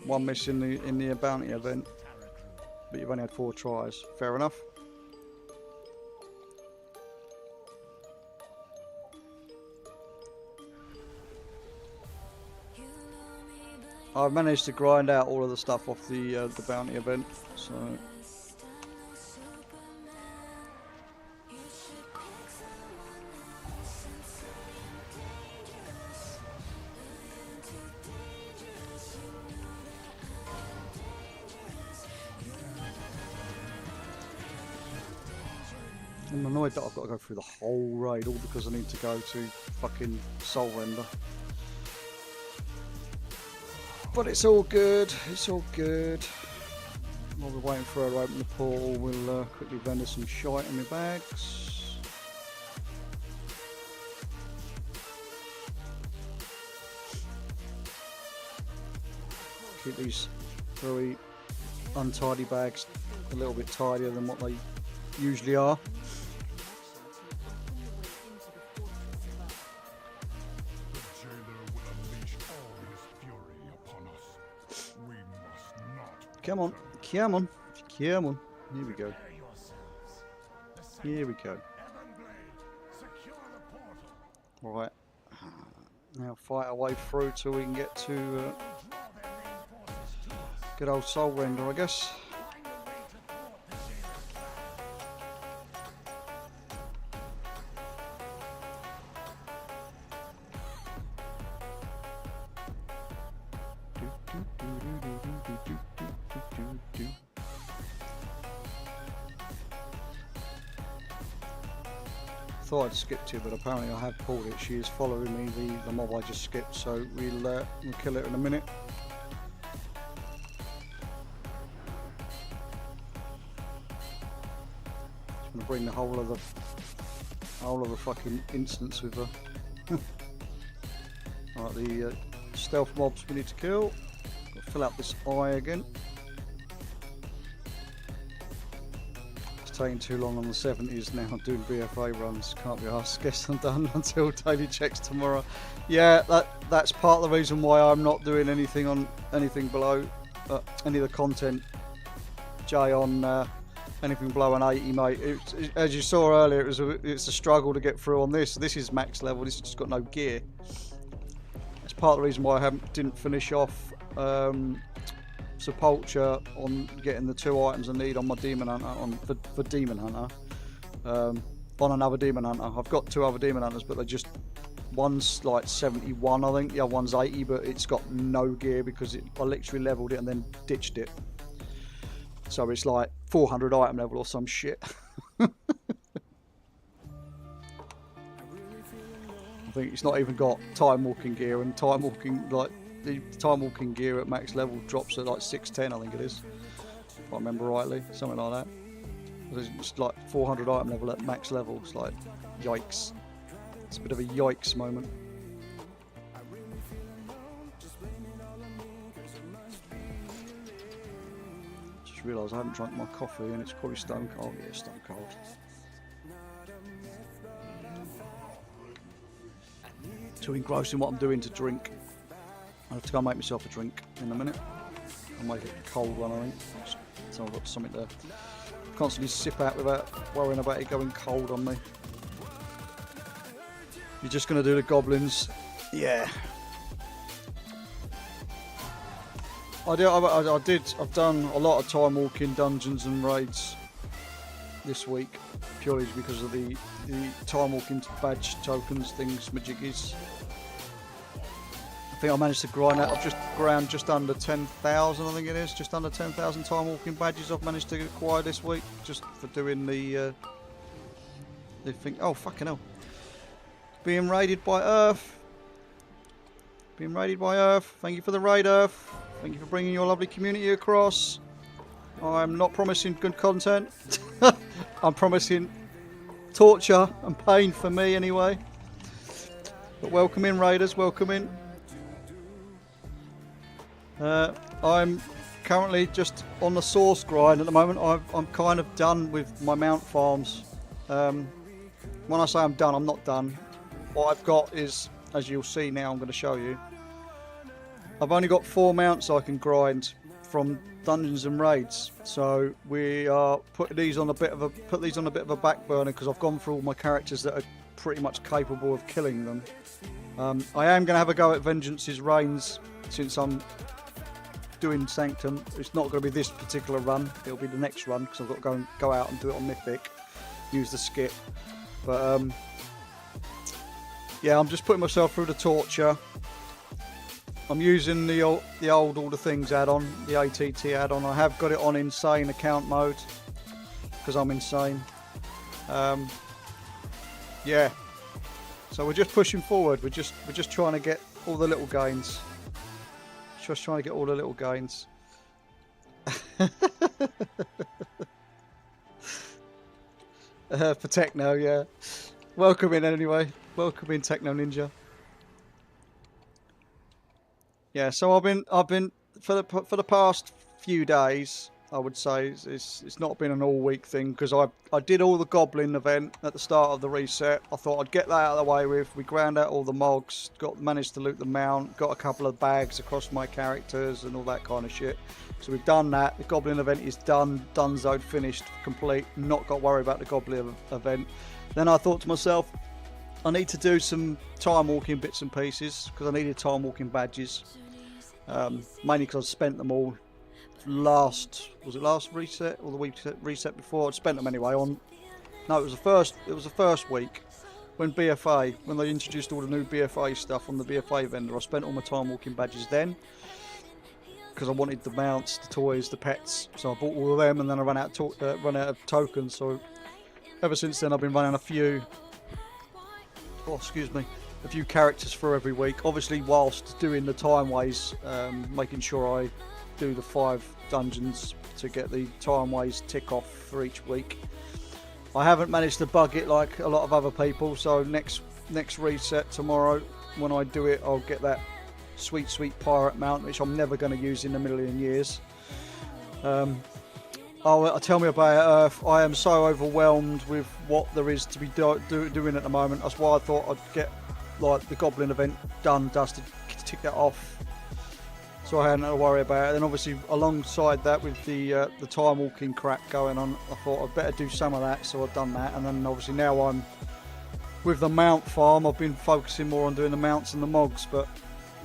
One miss in the bounty event, but you've only had 4 tries. Fair enough. I've managed to grind out all of the stuff off the bounty event, so I'm annoyed that I've got to go through the whole raid all because I need to go to fucking Soul Render. But it's all good, it's all good. While we're waiting for her to open the portal, we'll quickly vendor some shite in my bags. Keep these very untidy bags a little bit tidier than what they usually are. Come on, come on, come on. Here we go. Here we go. Right. Now fight our way through till we can get to good old Soul Render, I guess. Thought I'd skipped it, but apparently I have pulled it. She is following me, the mob I just skipped, so we'll kill it in a minute. Just gonna bring the whole of the fucking instance with her. Alright, the stealth mobs we need to kill. Got to fill out this eye again. Taking too long on the 70s now doing BFA runs, can't be asked. Guess I'm done until daily checks tomorrow. Yeah, that's part of the reason why I'm not doing anything on anything below any of the content, Jay, on anything below an 80, mate. As you saw earlier, it's a struggle to get through on this. This is max level, this has just got no gear. It's part of the reason why I didn't finish off Sepulture on getting the 2 items I need on my Demon Hunter, for Demon Hunter, on another Demon Hunter. I've got 2 other Demon Hunters, but they're just, one's like 71 I think, the other one's 80, but it's got no gear because I literally leveled it and then ditched it. So it's like 400 item level or some shit. I think it's not even got time walking gear, and time walking, like, the time walking gear at max level drops at like 610, I think it is, if I remember rightly, something like that. It's like 400 item level at max level. It's like, yikes. It's a bit of a yikes moment. Just realised I haven't drunk my coffee and it's probably stone cold. Yeah, stone cold. Too engrossed in what I'm doing to drink. I'll have to go and make myself a drink in a minute. I'll make it a cold one, I think. So I've got something to constantly sip out without worrying about it going cold on me. You're just going to do the goblins? Yeah. I've done a lot of time walking dungeons and raids this week, purely because of the time walking badge tokens things, majiggies. I think I managed to grind out. I've just ground just under 10,000. I think it is just under 10,000 time walking badges I've managed to acquire this week, just for doing the thing. Oh fucking hell! Being raided by Earth. Being raided by Earth. Thank you for the raid, Earth. Thank you for bringing your lovely community across. I'm not promising good content. I'm promising torture and pain for me anyway. But welcome in, raiders. Welcome in. I'm currently just on the source grind at the moment. I'm kind of done with my mount farms. When I say I'm done, I'm not done. What I've got is, as you'll see now, I'm going to show you. I've only got 4 mounts I can grind from dungeons and raids, so we are putting these on a bit of a back burner because I've gone through all my characters that are pretty much capable of killing them. I am going to have a go at Vengeance's Reigns since I'm doing Sanctum. It's not going to be this particular run, it'll be the next run because I've got to go out and do it on Mythic, use the skip. But yeah, I'm just putting myself through the torture. I'm using the old All the Things add-on, the ATT add-on. I have got it on insane account mode because I'm insane. Yeah. So we're just pushing forward. We're just trying to get all the little gains. Just trying to get all the little gains. For Techno, yeah. Welcome in anyway. Welcome in, Techno Ninja. Yeah, so I've been for the past few days, I would say it's not been an all week thing, because I did all the Goblin event at the start of the reset. I thought I'd get that out of the way with. We ground out all the mogs, managed to loot the mount, got a couple of bags across my characters and all that kind of shit. So we've done that. The Goblin event is done, donezoed, finished, complete. Not got to worry about the Goblin event. Then I thought to myself, I need to do some time walking bits and pieces, because I needed time walking badges. Mainly because I spent them all last reset or the week reset before. I'd spent them anyway on. No, it was the first week when BFA, when they introduced all the new BFA stuff on the BFA vendor. I spent all my time walking badges then, because I wanted the mounts, the toys, the pets. So I bought all of them, and then I ran out of tokens. So ever since then, I've been running a few characters for every week. Obviously, whilst doing the time ways, making sure I do the 5 dungeons to get the time ways tick off for each week. I haven't managed to bug it like a lot of other people. So next reset tomorrow, when I do it, I'll get that sweet pirate mount, which I'm never going to use in a million years. Tell me about it, Earth. I am so overwhelmed with what there is to be doing at the moment. That's why I thought I'd get like the Goblin event done, dusted, tick that off, so I hadn't to worry about it. Then obviously alongside that, with the time walking crap going on, I thought I'd better do some of that, so I've done that. And then obviously now I'm with the mount farm. I've been focusing more on doing the mounts and the mogs, but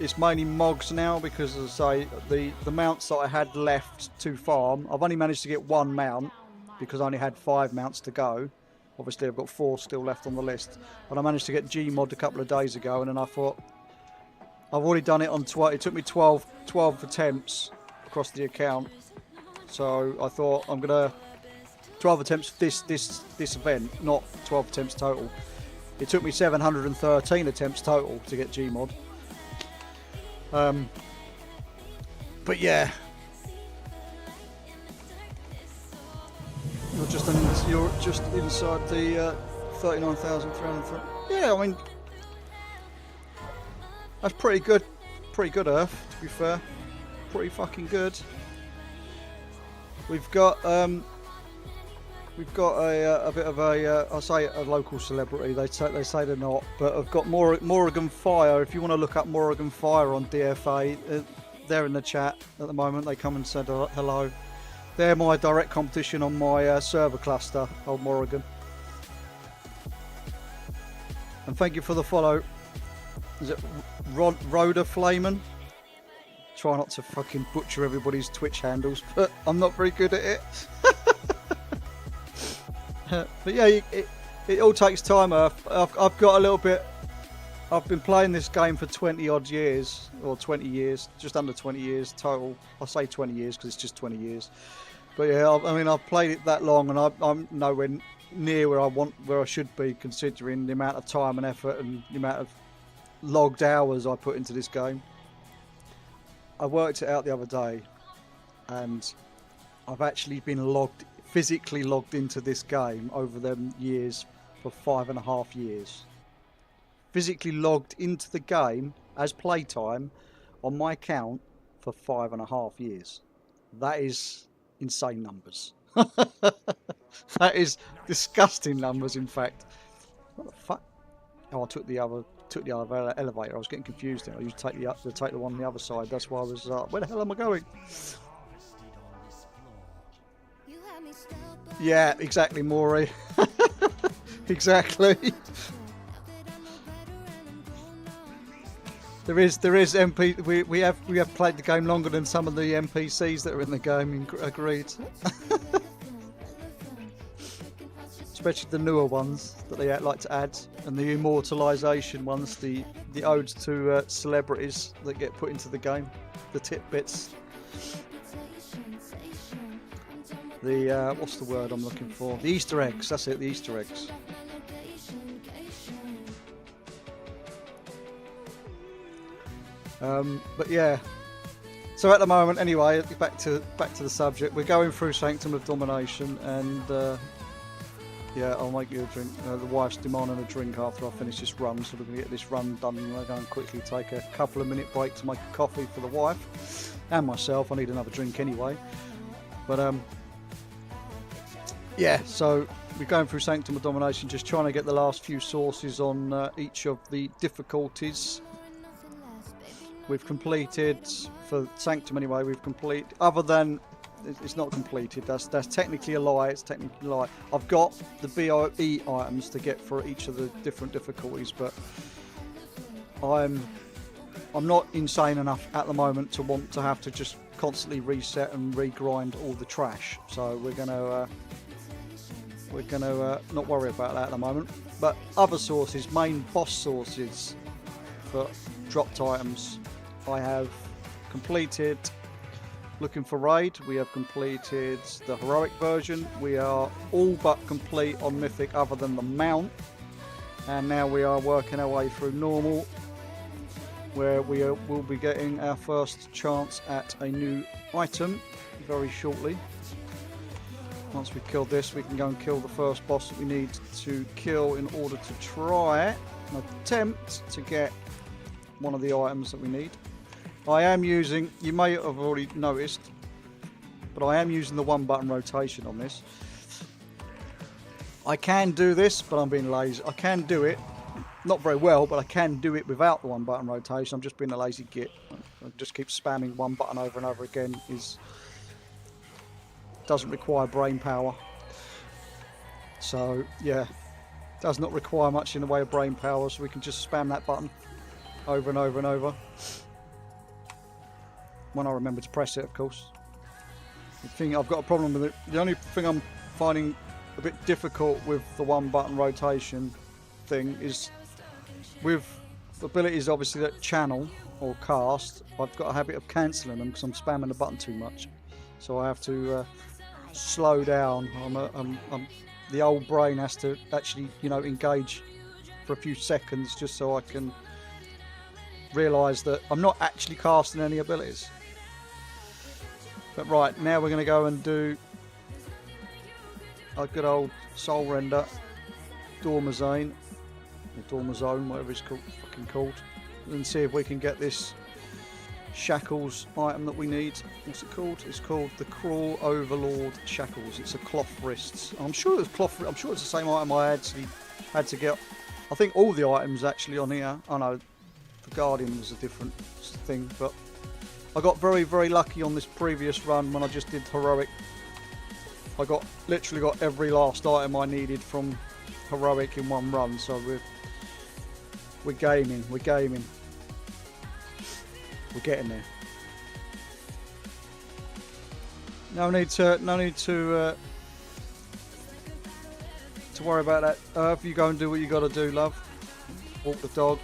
it's mainly mogs now, because as I say, the mounts that I had left to farm, I've only managed to get 1 mount because I only had 5 mounts to go. Obviously I've got 4 still left on the list, but I managed to get Gmod a couple of days ago, and then I thought, I've already done it on 12. It took me 12 attempts across the account, so I thought I'm gonna 12 attempts this event, not 12 attempts total. It took me 713 attempts total to get Gmod. But yeah, you're just inside the 39,300. Yeah, I mean, that's pretty good. Pretty good, Earth. To be fair, pretty fucking good. We've got a bit of a I say a local celebrity. They say they're not, but I've got Morrigan Fire. If you want to look up Morrigan Fire on DFA, they're in the chat at the moment. They come and said hello. They're my direct competition on my server cluster, old Morrigan. And thank you for the follow. Is it Rhoda Flamen? Try not to fucking butcher everybody's Twitch handles, but I'm not very good at it. But yeah, it all takes time. I've got a little bit. I've been playing this game for 20 odd years, or 20 years, just under 20 years total. I say 20 years because it's just 20 years. But yeah, I mean, I've played it that long, and I'm nowhere near where I should be, considering the amount of time and effort and the amount of logged hours I put into this game. I worked it out the other day, and I've actually been physically logged into this game over them years for 5.5 years. Physically logged into the game as playtime on my account for 5.5 years. That is insane numbers. That is disgusting numbers, in fact. What the fuck? Oh, I took the other elevator. I was getting confused there. I used to take the one on the other side. That's why I was where the hell am I going? Yeah, exactly, Maury. Exactly. There is MP. We have played the game longer than some of the NPCs that are in the game. Agreed. Especially the newer ones that they like to add, and the immortalisation ones, the odes to celebrities that get put into the game, the tidbits. the what's the word I'm looking for? The Easter eggs. That's it. The Easter eggs. But yeah. So at the moment, anyway, back to the subject. We're going through Sanctum of Domination, and yeah, I'll make you a drink. The wife's demanding a drink after I finish this run, so we're going to get this run done. And we're going to quickly take a couple of minute break to make a coffee for the wife and myself. I need another drink anyway. But yeah, so we're going through Sanctum of Domination, just trying to get the last few sources on each of the difficulties. We've completed, for Sanctum anyway, we've completed, other than, it's not completed, that's technically a lie, it's technically a lie. I've got the BOE items to get for each of the different difficulties, but I'm not insane enough at the moment to want to have to just constantly reset and regrind all the trash. So we're gonna not worry about that at the moment. But other sources, main boss sources for dropped items, I have completed Looking for Raid. We have completed the heroic version. We are all but complete on mythic other than the mount, and now we are working our way through normal, where we will be getting our first chance at a new item very shortly. Once we've killed this, we can go and kill the first boss that we need to kill in order to try and attempt to get one of the items that we need. I am using, you may have already noticed, but I am using the one button rotation on this. I can do this, but I'm being lazy. I can do it, not very well, but I can do it without the one button rotation. I'm just being a lazy git. I just keep spamming one button over and over again. Doesn't require brain power. So yeah, does not require much in the way of brain power, so we can just spam that button over and over and over. When I remember to press it, of course. The thing I've got a problem with it, the only thing I'm finding a bit difficult with the one button rotation thing is with abilities obviously that channel or cast, I've got a habit of cancelling them because I'm spamming the button too much. So I have to slow down. The old brain has to actually, you know, engage for a few seconds just so I can realise that I'm not actually casting any abilities. But right, now we're going to go and do a good old soul render, Dormazane, or Dormazone, whatever it's called, and see if we can get this shackles item that we need. What's it called? It's called the Crawl Overlord Shackles. It's a cloth wrists. I'm sure it's cloth. I'm sure it's the same item I actually had to get. I think all the items actually on here. I know the Guardian was a different thing, but I got very, very lucky on this previous run when I just did heroic. I literally got every last item I needed from heroic in one run. So we're gaming. We're getting there. No need to worry about that. If you go and do what you got to do, love. Walk the dog.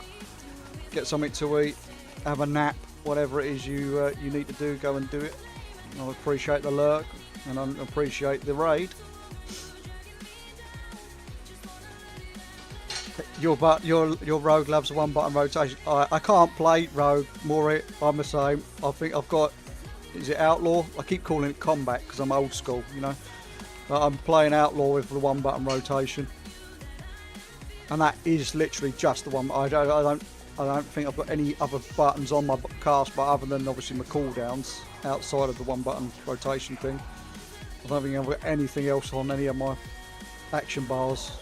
Get something to eat. Have a nap. Whatever it is you need to do, go and do it. I appreciate the lurk, and I appreciate the raid. Your rogue loves a one button rotation. I can't play rogue, Maury. I'm the same. I think I've got, is it outlaw? I keep calling it combat because I'm old school, you know. But I'm playing outlaw with the one button rotation, and that is literally just the one. I don't think I've got any other buttons on my cast, but other than obviously my cooldowns outside of the one button rotation thing. I don't think I've got anything else on any of my action bars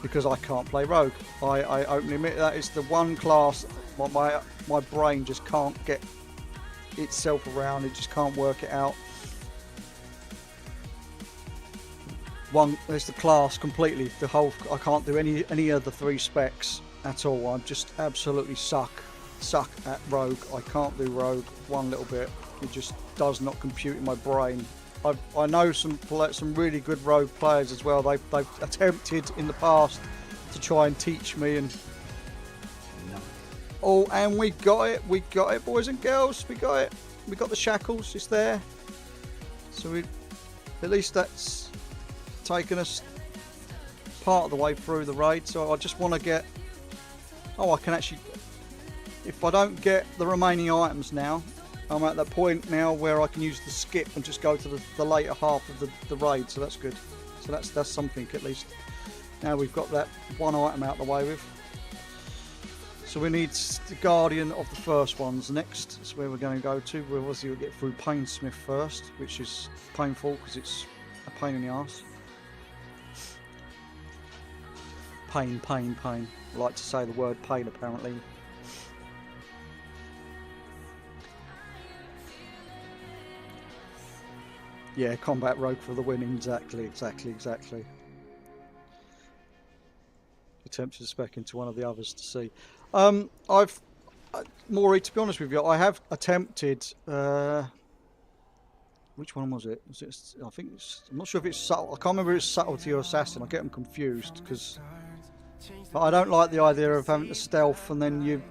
because I can't play rogue. I openly admit that it's the one class my brain just can't get itself around. It just can't work it out. It's the class completely. I can't do any of the three specs at all. I just absolutely suck at rogue. I can't do rogue one little bit. It just does not compute in my brain. I know some really good rogue players as well. They've attempted in the past to try and teach me, and oh, and we got it, boys and girls. We got it. We got the shackles. It's there. So at least that's taken us part of the way through the raid. So I just want to get... Oh, I can actually... If I don't get the remaining items now, I'm at that point now where I can use the skip and just go to the later half of the raid. So that's good. So that's something at least. Now we've got that one item out of the way with. So we need the Guardian of the first ones next. That's where we're going to go to. We'll obviously get through Painsmith first, which is painful because it's a pain in the arse. Pain, pain, pain. I like to say the word pain apparently. Yeah, combat rogue for the win. Exactly. Attempted to spec into one of the others to see. Maury, to be honest with you, I have attempted. Which one was it? I think it's. I'm not sure if it's subtle. I can't remember if it's subtlety or assassin. I get them confused because. But I don't like the idea of having to stealth and then you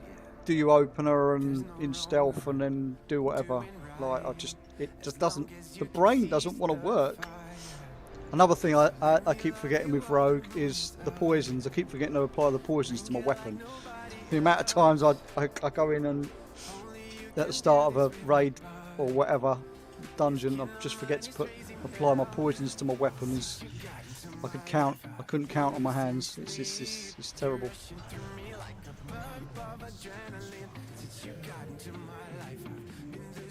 do your opener and in stealth and then do whatever. Like it just doesn't. The brain doesn't want to work. Another thing I keep forgetting with Rogue is the poisons. I keep forgetting to apply the poisons to my weapon. The amount of times I go in and at the start of a raid or whatever dungeon, I just forget to apply my poisons to my weapons. I couldn't count on my hands. It's terrible.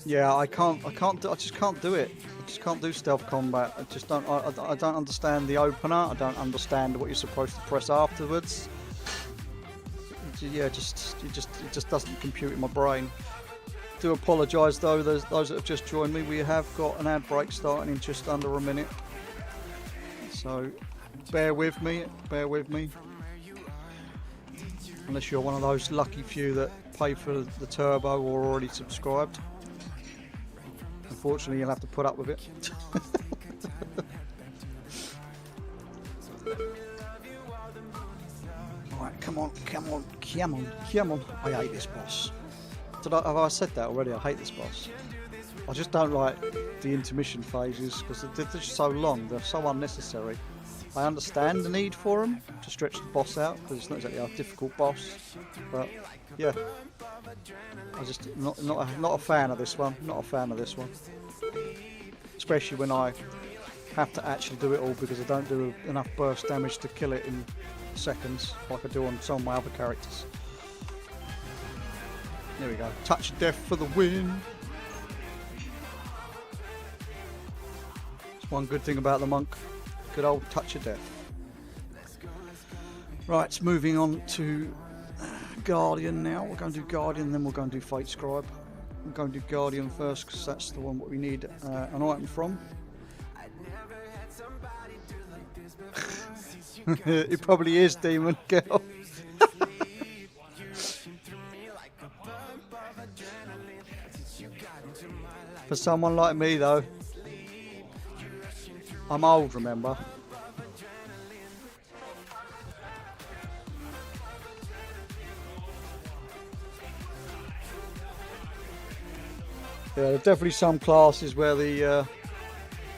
Yeah, I just can't do it. I just can't do stealth combat. I just don't. I don't understand the opener. I don't understand what you're supposed to press afterwards. Yeah, it just doesn't compute in my brain. Do apologise though, those that have just joined me. We have got an ad break starting in just under a minute, so bear with me. Unless you're one of those lucky few that pay for the turbo or already subscribed. Unfortunately, you'll have to put up with it. Alright, come on. I hate this boss. Have I said that already? I hate this boss. I just don't like the intermission phases because they're just so long. They're so unnecessary. I understand the need for them to stretch the boss out because it's not exactly a difficult boss. But yeah, I just not a fan of this one. Not a fan of this one. Especially when I have to actually do it all because I don't do enough burst damage to kill it in seconds like I do on some of my other characters. There we go. Touch of death for the win. It's one good thing about the monk. Good old touch of death. Right, moving on to Guardian now. We're going to do Guardian, then we're going to do Fate Scribe. I'm going to do Guardian first because that's the one what we need an item from. It probably is Demon Girl. For someone like me though, I'm old, remember? Yeah, there's definitely some classes where the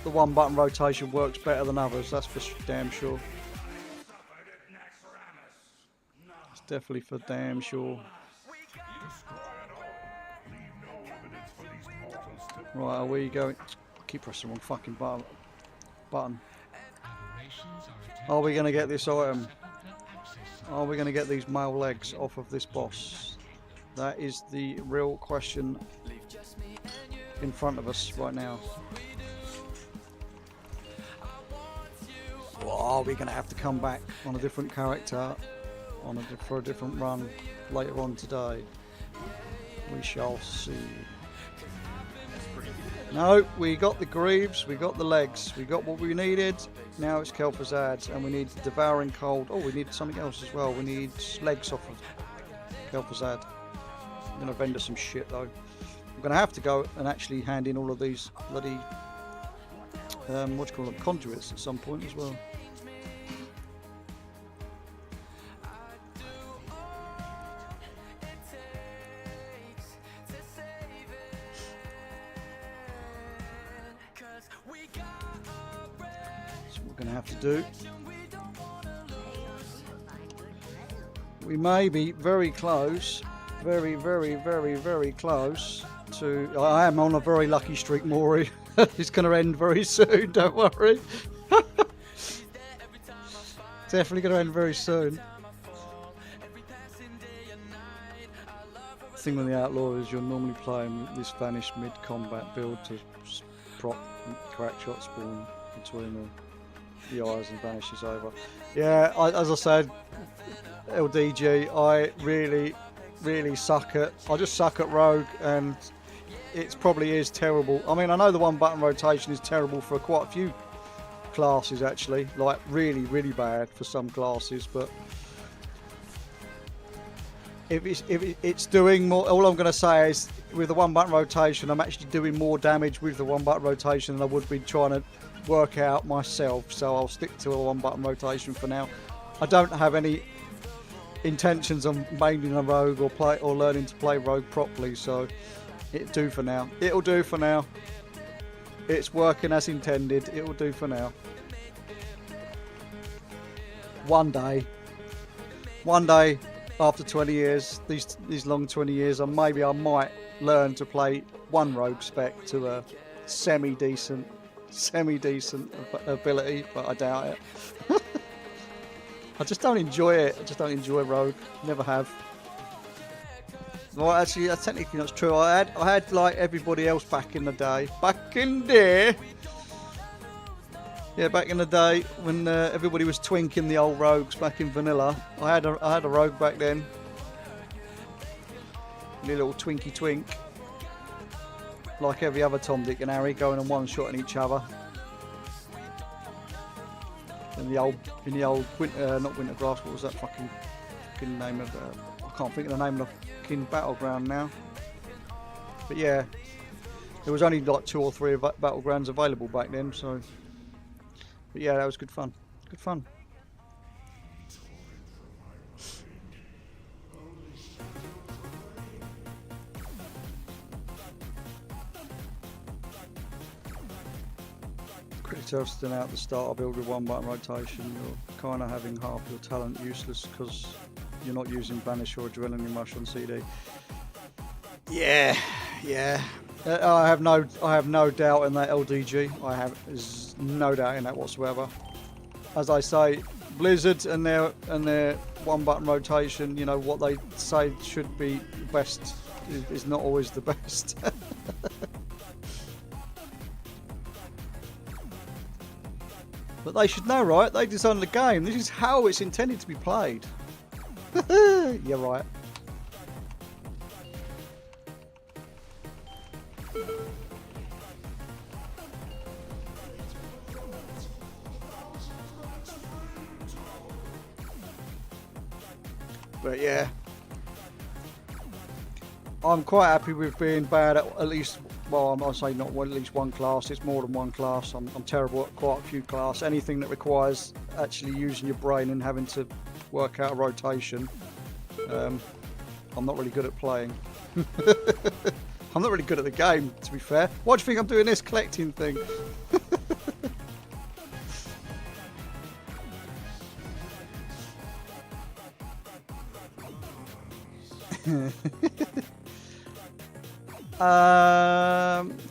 one button rotation works better than others, that's for damn sure. It's definitely for damn sure. Right, are we going? I keep pressing the wrong fucking button. Are we going to get this item? Are we going to get these male legs off of this boss? That is the real question in front of us right now. Or are we going to have to come back on a different character for a different run later on today? We shall see. No, we got the greaves, we got the legs, we got what we needed. Now it's Kel'Thuzad, and we need the Devouring Cold. Oh, we need something else as well. We need legs off of Kel'Thuzad. I'm going to vendor some shit though. I'm going to have to go and actually hand in all of these bloody, what do you call them, conduits at some point as well. going to have to do. We may be very close, very, very, very, very close to... I am on a very lucky streak, Maury. It's going to end very soon, don't worry. Definitely going to end very soon. The thing with the Outlaw is you're normally playing this vanished mid-combat build to prop crack shot spawn between the eyes and vanishes over. Yeah, as I said, LDG, I really suck at... I just suck at Rogue, and it probably is terrible. I mean, I know the one button rotation is terrible for quite a few classes actually, like really, really bad for some classes, but if it's doing more, all I'm going to say is with the one button rotation, I'm actually doing more damage with the one button rotation than I would be trying to work out myself, so I'll stick to a one button rotation for now. I don't have any intentions of maining a rogue or learning to play rogue properly, so it'll do for now. It'll do for now. It's working as intended. It'll do for now. One day after 20 years, these long 20 years, and maybe I might learn to play one rogue spec to a semi-decent ability, but I doubt it. I just don't enjoy it. I just don't enjoy rogue. Never have. Well, actually, that's technically not true. I had like everybody else back in the day. Yeah, back in the day when everybody was twinking the old rogues back in vanilla. I had a rogue back then. A little twinky twink. Like every other Tom, Dick and Harry, going and one-shotting each other. In the old not Wintergrass, what was that fucking name of I can't think of the name of the fucking battleground now. But yeah, there was only like 2 or 3 battlegrounds available back then, so. But yeah, that was good fun. Good fun. Testing out the starter build with one button rotation, you're kind of having half your talent useless because you're not using Banish or Adrenaline Rush on CD. Yeah. I have no doubt in that LDG. I have no doubt in that whatsoever. As I say, Blizzard and their one button rotation, you know, what they say should be best is not always the best. But they should know, right? They designed the game. This is how it's intended to be played. You're right. But yeah, I'm quite happy with being bad at least. Well, I'll say not at least one class. It's more than one class. I'm terrible at quite a few classes. Anything that requires actually using your brain and having to work out a rotation, I'm not really good at playing. I'm not really good at the game, to be fair. Why do you think I'm doing this collecting thing?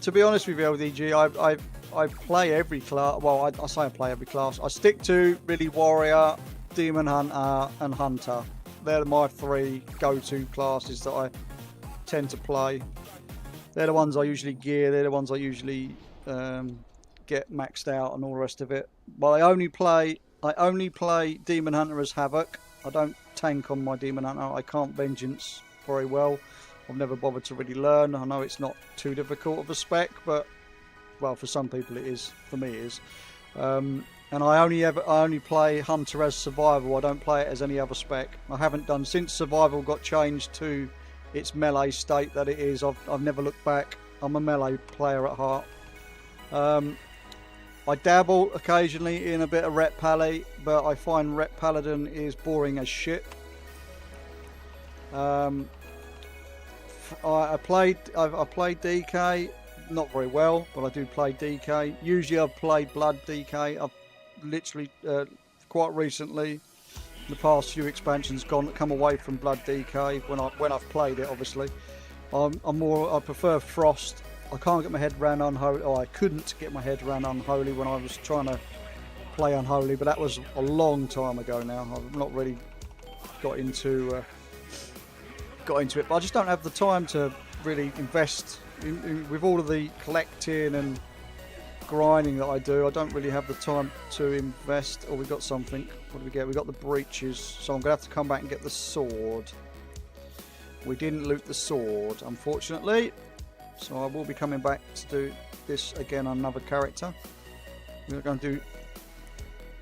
To be honest with you, LDG, I play every class. Well, I say I play every class. I stick to really Warrior, Demon Hunter, and Hunter. They're my 3 go-to classes that I tend to play. They're the ones I usually gear. They're the ones I usually get maxed out and all the rest of it. But I only play Demon Hunter as Havoc. I don't tank on my Demon Hunter. I can't Vengeance very well. I've never bothered to really learn. I know it's not too difficult of a spec, but well, for some people it is. For me, it is. And I only play Hunter as Survival. I don't play it as any other spec. I haven't done since Survival got changed to its melee state that it is. I've never looked back. I'm a melee player at heart. I dabble occasionally in a bit of Rep Pally, but I find Rep Paladin is boring as shit. I played DK, not very well, but I do play DK. Usually I've played Blood DK. I've literally quite recently, the past few expansions, come away from Blood DK when I've played it. Obviously, I prefer Frost. I can't get my head around Unholy. Oh, I couldn't get my head around Unholy when I was trying to play Unholy, but that was a long time ago now. I've not really got into it, but I just don't have the time to really invest with all of the collecting and grinding that I do. I don't really have the time to invest. Oh, we got something. What did we get? We got the breeches, so I'm gonna have to come back and get the sword. We didn't loot the sword, unfortunately, so I will be coming back to do this again on another character. We're going to do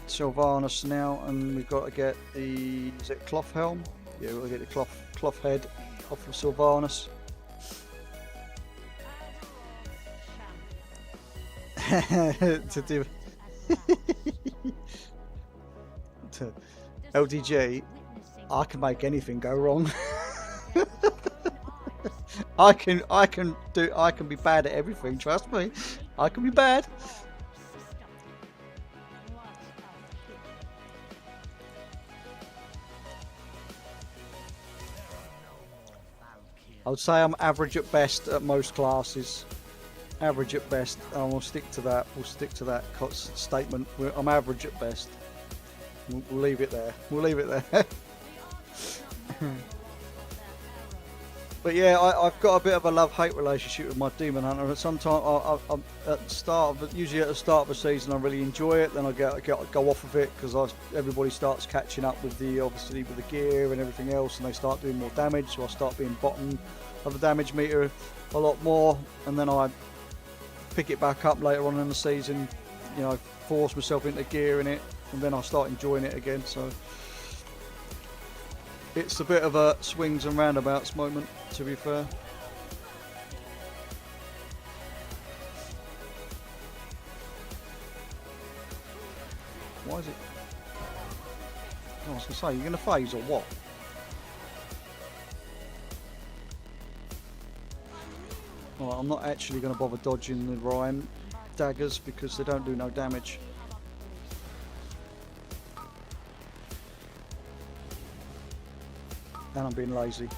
Sylvanas now, and we've got to get the, is it cloth helm? Yeah, we'll get the cloth head off of Sylvanas. To do to LDG, I can make anything go wrong. I can be bad at everything, trust me. I can be bad. I would say I'm average at best at most classes. Average at best, and we'll stick to that. We'll stick to that statement. I'm average at best. We'll leave it there. We'll leave it there. But yeah, I've got a bit of a love-hate relationship with my Demon Hunter. Sometimes usually at the start of the season, I really enjoy it. Then I go off of it because everybody starts catching up with obviously with the gear and everything else, and they start doing more damage. So I start being bottom of the damage meter a lot more, and then I pick it back up later on in the season. You know, force myself into gear in it, and then I start enjoying it again. So it's a bit of a swings and roundabouts moment, to be fair. Why is it? I was going to say, you're going to phase or what? Right, I'm not actually going to bother dodging the Rhyme daggers because they don't do no damage. And I'm being lazy.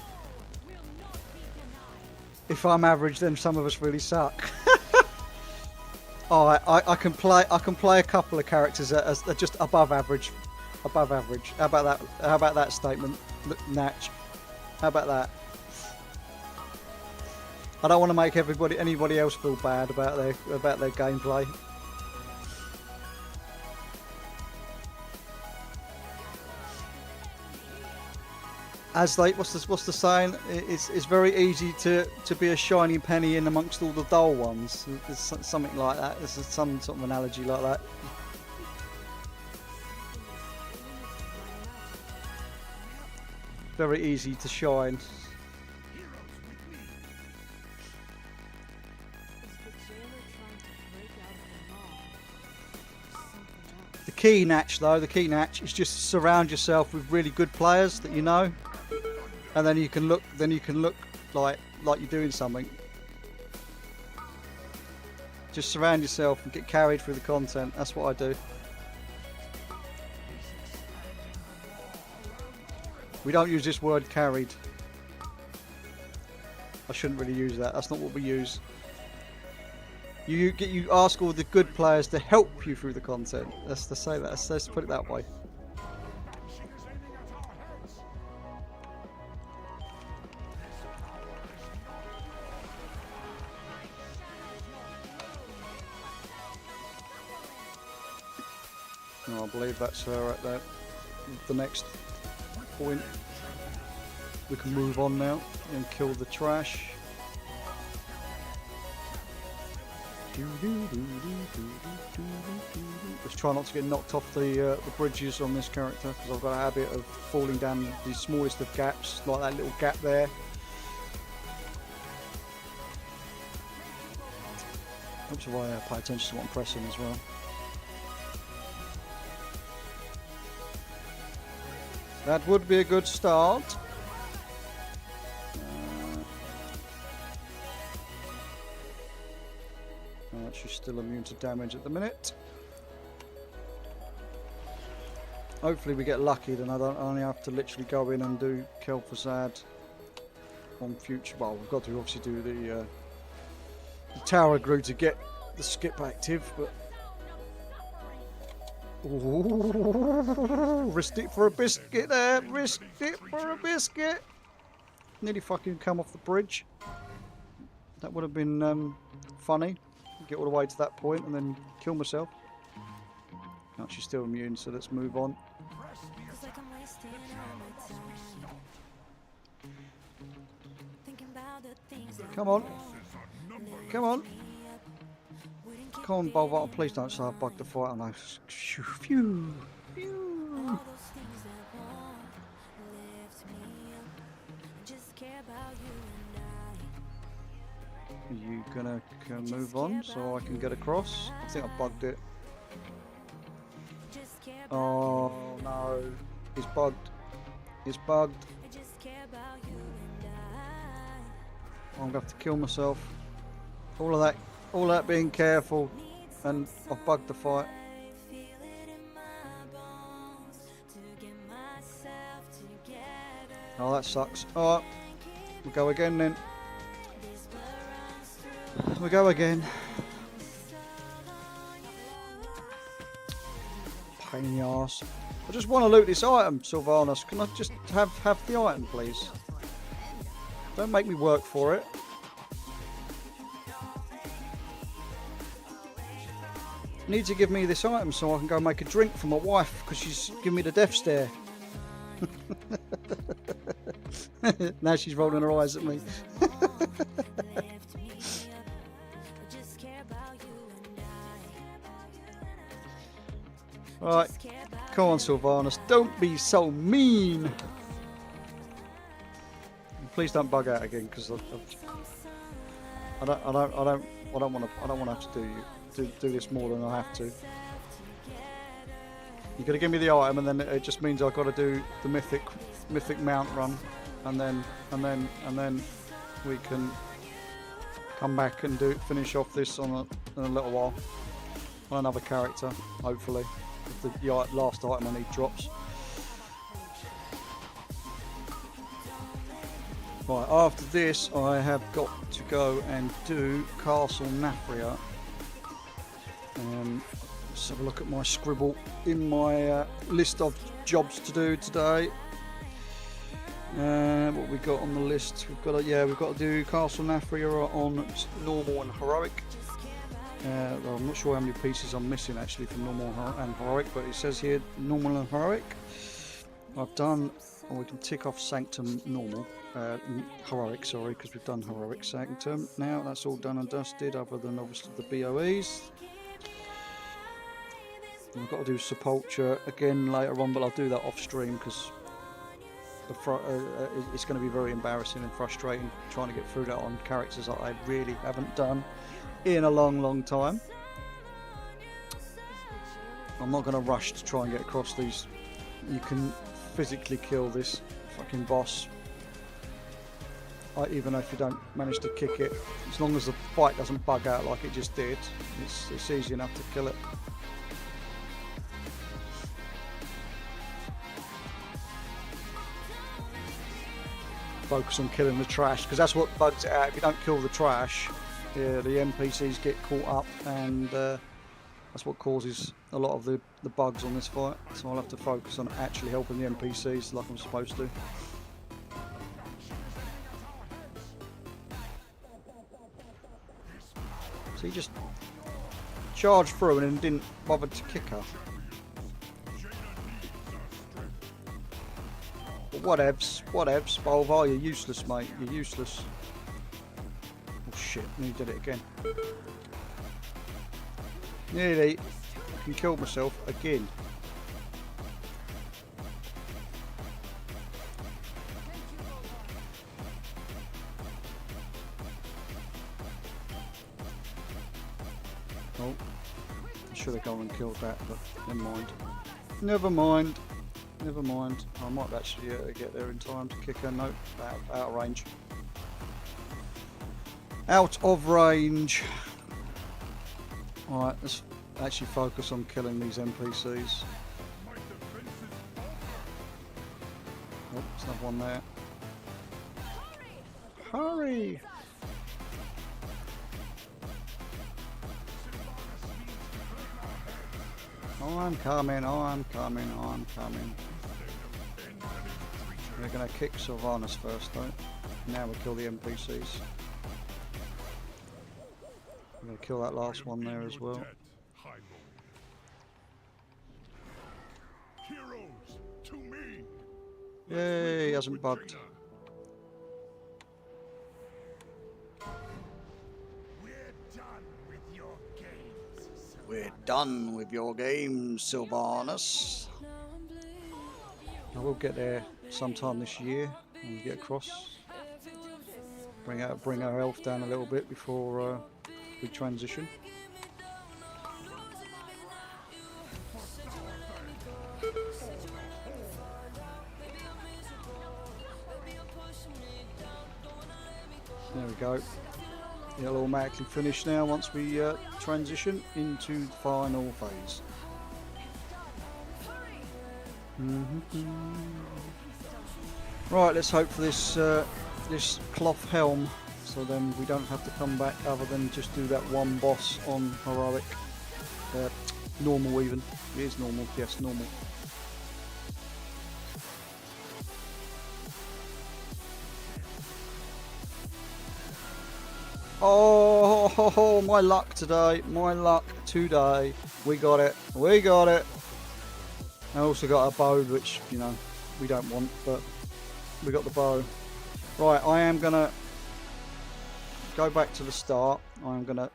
If I'm average, then some of us really suck. Oh, I can play a couple of characters as just above average. Above average. How about that? How about that statement, Natch? How about that? I don't want to make anybody else feel bad about their gameplay. As what's the saying? It's very easy to be a shiny penny in amongst all the dull ones. There's something like that. There's some sort of analogy like that. Very easy to shine. The key, Natch, though, is just surround yourself with really good players that you know, and then you can look like you're doing something. Just surround yourself and get carried through the content. That's what I do. We don't use this word carried. I shouldn't really use that. That's not what we use. You ask all the good players to help you through the content. Let's say that. Let's put it that way. Oh, I believe that's right there. The next point. We can move on now and kill the trash. Let's try not to get knocked off the bridges on this character, because I've got a habit of falling down the smallest of gaps, like that little gap there. Helps if I pay attention to what I'm pressing as well. That would be a good start. She's still immune to damage at the minute. Hopefully we get lucky, then I don't only have to literally go in and do Kel'Thuzad on future. Well, we've got to obviously do the Tower Grew to get the skip active, but ooh, risked it for a biscuit there, risked it for a biscuit. Nearly fucking come off the bridge. That would have been funny. Get all the way to that point and then kill myself. No, she's still immune, so let's move on. Feels like I'm wasting all my time. Thinking about the things that Come on. Come on. wouldn't Come on, Bolvar. Please don't say I bugged the fight. I'm like, phew, phew, phew. all those things that won't lift me up. Just care about you and Are you gonna move on so I can get across? I think I bugged it. I. Just care about Oh no, it's bugged. It's bugged. I just care about you and I'm gonna have to kill myself. All of that being careful, and I've bugged the fight. I feel it in my bones to get myself together. Oh, that sucks. Alright, we'll go again then. This blood runs through We go again. Pain in the arse. I just want to loot this item, Sylvanas. Can I just have the item, please? Don't make me work for it. You need to give me this item so I can go make a drink for my wife because she's giving me the death stare. Now she's rolling her eyes at me. Right, come on, Sylvanas. Don't be so mean. Please don't bug out again, because I don't want to have to do this more than I have to. You're gonna give me the item, and then it just means I've got to do the mythic mount run, and then we can come back and finish off this in a little while on another character, hopefully. If the last item I need drops. Right, after this I have got to go and do Castle Nafria. Let's have a look at my scribble in my list of jobs to do today. What we got on the list? We've got to do Castle Nafria on normal and heroic. Well, I'm not sure how many pieces I'm missing actually from normal and heroic, but it says here normal and heroic. I've done, or we can tick off Sanctum normal, heroic, sorry, because we've done heroic Sanctum. Now that's all done and dusted, other than obviously the BOEs. And I've got to do Sepulture again later on, but I'll do that off stream because it's going to be very embarrassing and frustrating trying to get through that on characters that I really haven't done in a long time. I'm not going to rush to try and get across these. You can physically kill this fucking boss, even if you don't manage to kick it. As long as the fight doesn't bug out like it just did, it's easy enough to kill it. Focus on killing the trash, because that's what bugs it out. If you don't kill the trash, yeah, the NPCs get caught up, and that's what causes a lot of the bugs on this fight. So I'll have to focus on actually helping the NPCs like I'm supposed to. So he just charged through and then didn't bother to kick her. But whatevs, Bolvar, you're useless, mate. You're useless. Oh shit, nearly did it again. Nearly. I can kill myself again. Oh, I should have gone and killed that, but never mind. Never mind. Never mind. I might actually get there in time to kick her. No, out of range. Out of range. Alright, let's actually focus on killing these NPCs. have one there. Hurry! I'm coming, I'm coming, I'm coming. We're gonna kick Sylvanas first though. Now we'll kill the NPCs. We're gonna kill that last one there as well. Heroes, to me. Yay, he hasn't bugged. We're done with your games. We're done with your games, Sylvanas. I will get there sometime this year when we get across. Bring our health down a little bit before we transition. There we go. It'll automatically finish now once we transition into the final phase. Right, let's hope for this this cloth helm, so then we don't have to come back other than just do that one boss on heroic. Normal even. It is normal, yes, normal. Oh, my luck today. My luck today. We got it. We got it. I also got a bow, which, you know, we don't want, but we got the bow. Right, I am going to go back to the start. I'm going to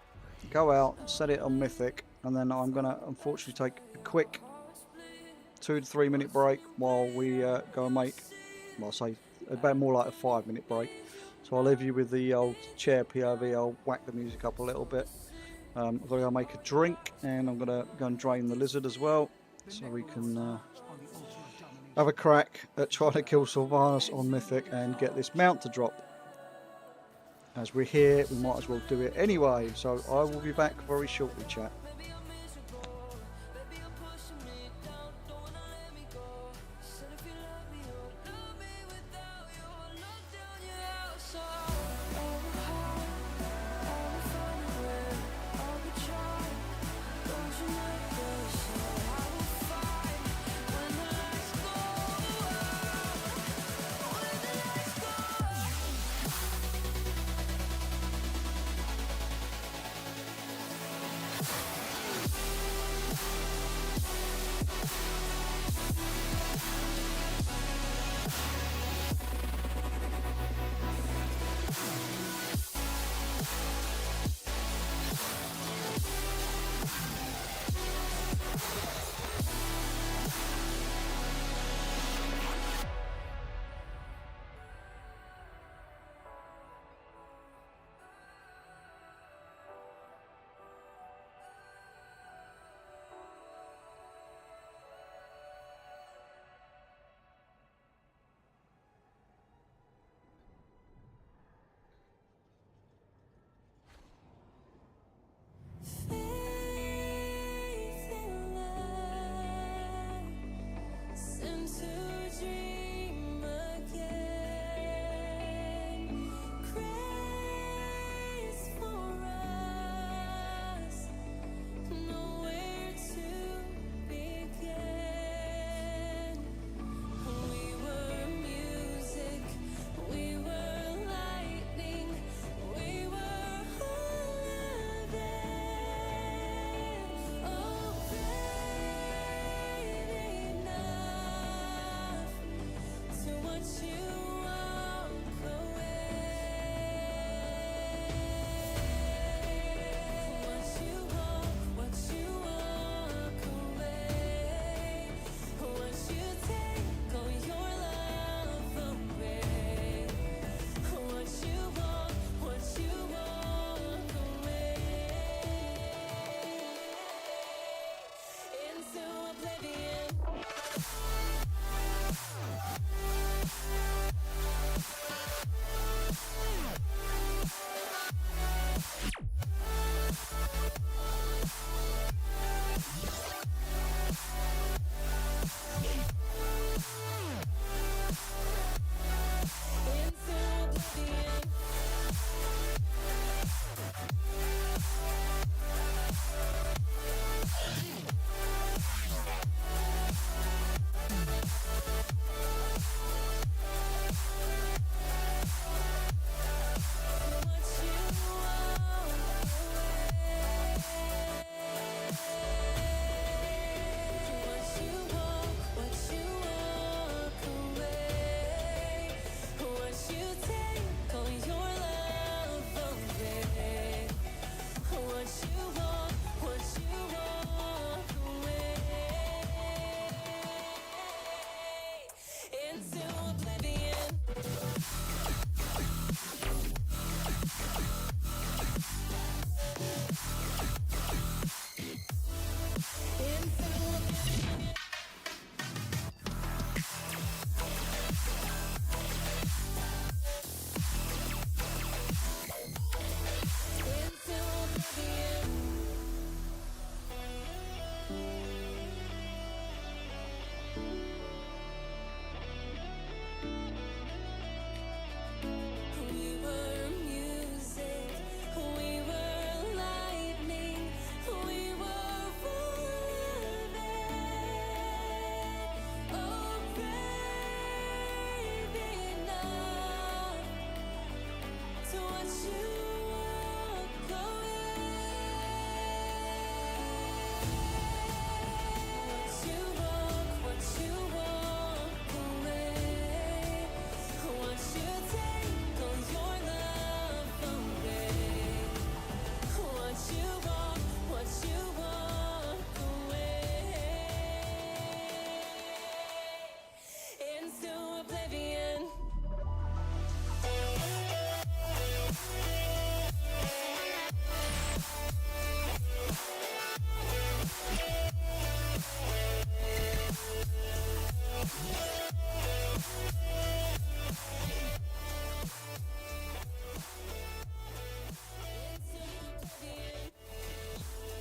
go out, set it on Mythic, and then I'm going to unfortunately take a quick 2 to 3 minute break while we go and make, well, I'll say about more like a 5-minute break. So I'll leave you with the old chair POV. I'll whack the music up a little bit. I'm going to make a drink, and I'm going to go and drain the lizard as well, so we can have a crack at trying to kill Sylvanas on Mythic and get this mount to drop. As we're here, we might as well do it anyway. So I will be back very shortly, chat.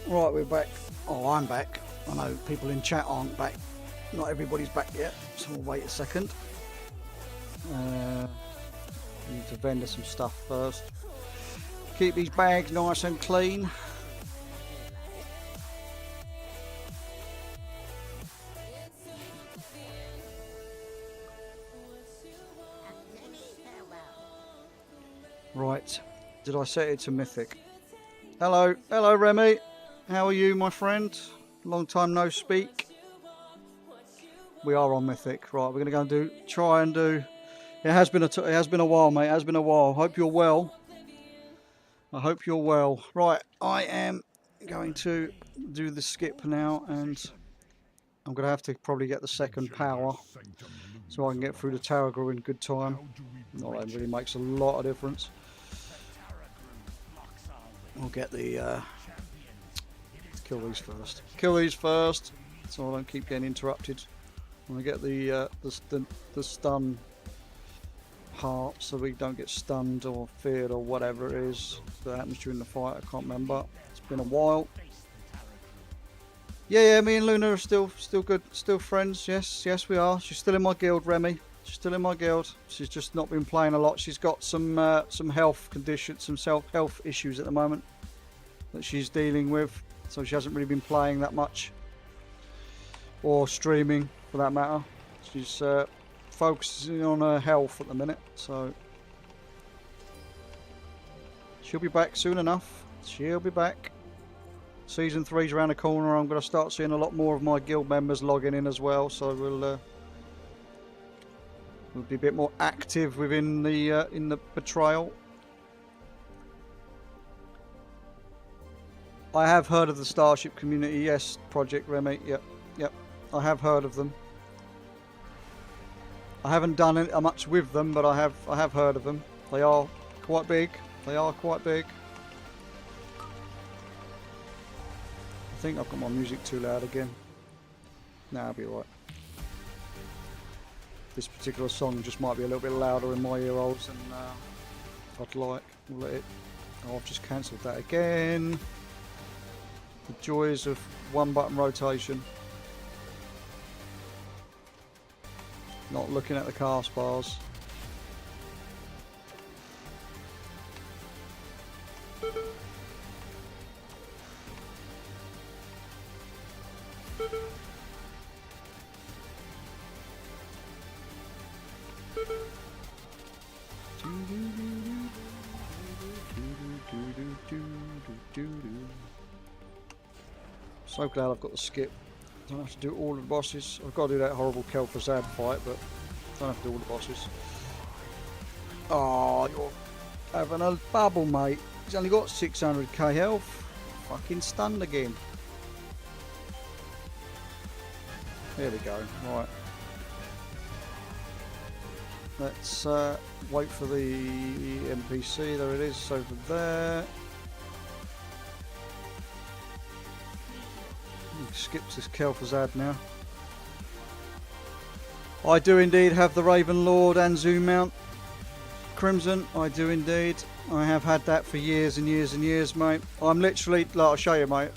Right, we're back. Oh, I'm back. I know people in chat aren't back. Not everybody's back yet, so we'll wait a second. Need to vendor some stuff first. Keep these bags nice and clean. Right, did I set it to Mythic? Hello, Remy. How are you, my friend? Long time no speak. We are on Mythic. Right, we're going to go and try and do. It has been a while, mate. It has been a while. Hope you're well. I hope you're well. Right, I am going to do the skip now, and I'm going to have to probably get the second power so I can get through the Tarragra in good time. Not that really makes a lot of difference. I'll get the kill these first. Kill these first, so I don't keep getting interrupted. I'm gonna get the stun heart, so we don't get stunned or feared or whatever it is that happens during the fight. I can't remember. It's been a while. Yeah, me and Luna are still good, still friends. Yes, we are. She's still in my guild, Remy. She's still in my guild. She's just not been playing a lot. She's got some health conditions, some health issues at the moment that she's dealing with. So she hasn't really been playing that much, or streaming for that matter. She's focusing on her health at the minute. So she'll be back soon enough. She'll be back. Season 3's around the corner. I'm going to start seeing a lot more of my guild members logging in as well. So we'll be a bit more active within the in the betrayal. I have heard of the Starship community. Yes, Project Remy. Yep. I have heard of them. I haven't done much with them, but I have heard of them. They are quite big. They are quite big. I think I've got my music too loud again. Nah, I'll be alright. This particular song just might be a little bit louder in my ear holes than I'd like. We'll let it. Oh, I've just cancelled that again. The joys of one button rotation. Not looking at the cast bars. So glad I've got the skip. Don't have to do all of the bosses. I've got to do that horrible Kel'Thuzad fight, but don't have to do all the bosses. Oh, you're having a bubble, mate. He's only got 600k health. Fucking stunned again. There we go. Right. Let's wait for the NPC. There it is. It's over there. Skips this Kel'Thuzad now. I do indeed have the Raven Lord and Zoom mount. Crimson, I do indeed. I have had that for years and years and years, mate. I'm literally, like, I'll show you, mate,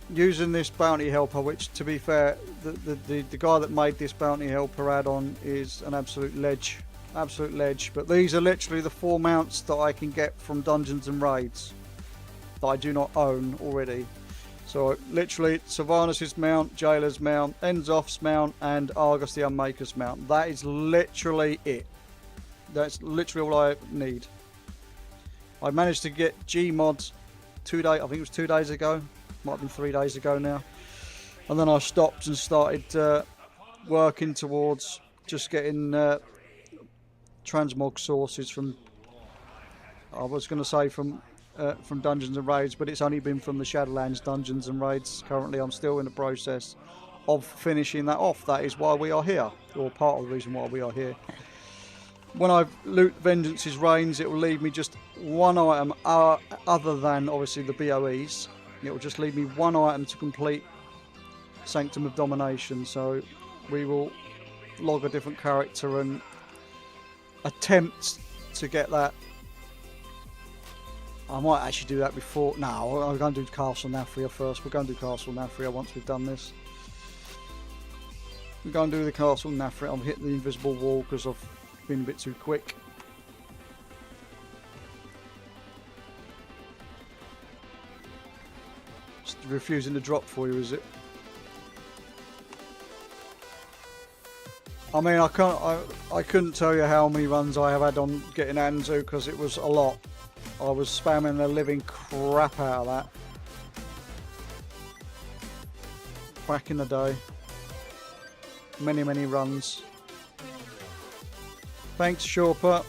using this bounty helper, which, to be fair, the guy that made this bounty helper add-on is an absolute ledge. Absolute ledge. But these are literally the 4 mounts that I can get from dungeons and raids that I do not own already. So literally Sylvanas' mount, Jailer's mount, Enzoth's mount, and Argus the Unmaker's mount. That is literally it. That's literally all I need. I managed to get Gmods 2 days, I think it was 2 days ago. Might have been 3 days ago now. And then I stopped and started working towards just getting transmog sources from, I was going to say from Dungeons and Raids, but it's only been from the Shadowlands Dungeons and Raids. Currently I'm still in the process of finishing that off. That is why we are here, or part of the reason why we are here. When I loot Vengeance's Reigns, it will leave me just one item other than obviously the BOEs. It will just leave me one item to complete Sanctum of Domination, so we will log a different character and attempt to get that I might actually do that before. No, I'm going to do Castle Nafria first. We're going to do Castle Nafria once we've done this. We're going to do the Castle Nafria. I'm hitting the invisible wall because I've been a bit too quick. Just refusing to drop for you, is it? I mean, I couldn't tell you how many runs I have had on getting Anzu because it was a lot. I was spamming the living crap out of that back in the day. Many runs. Thanks, Shorper.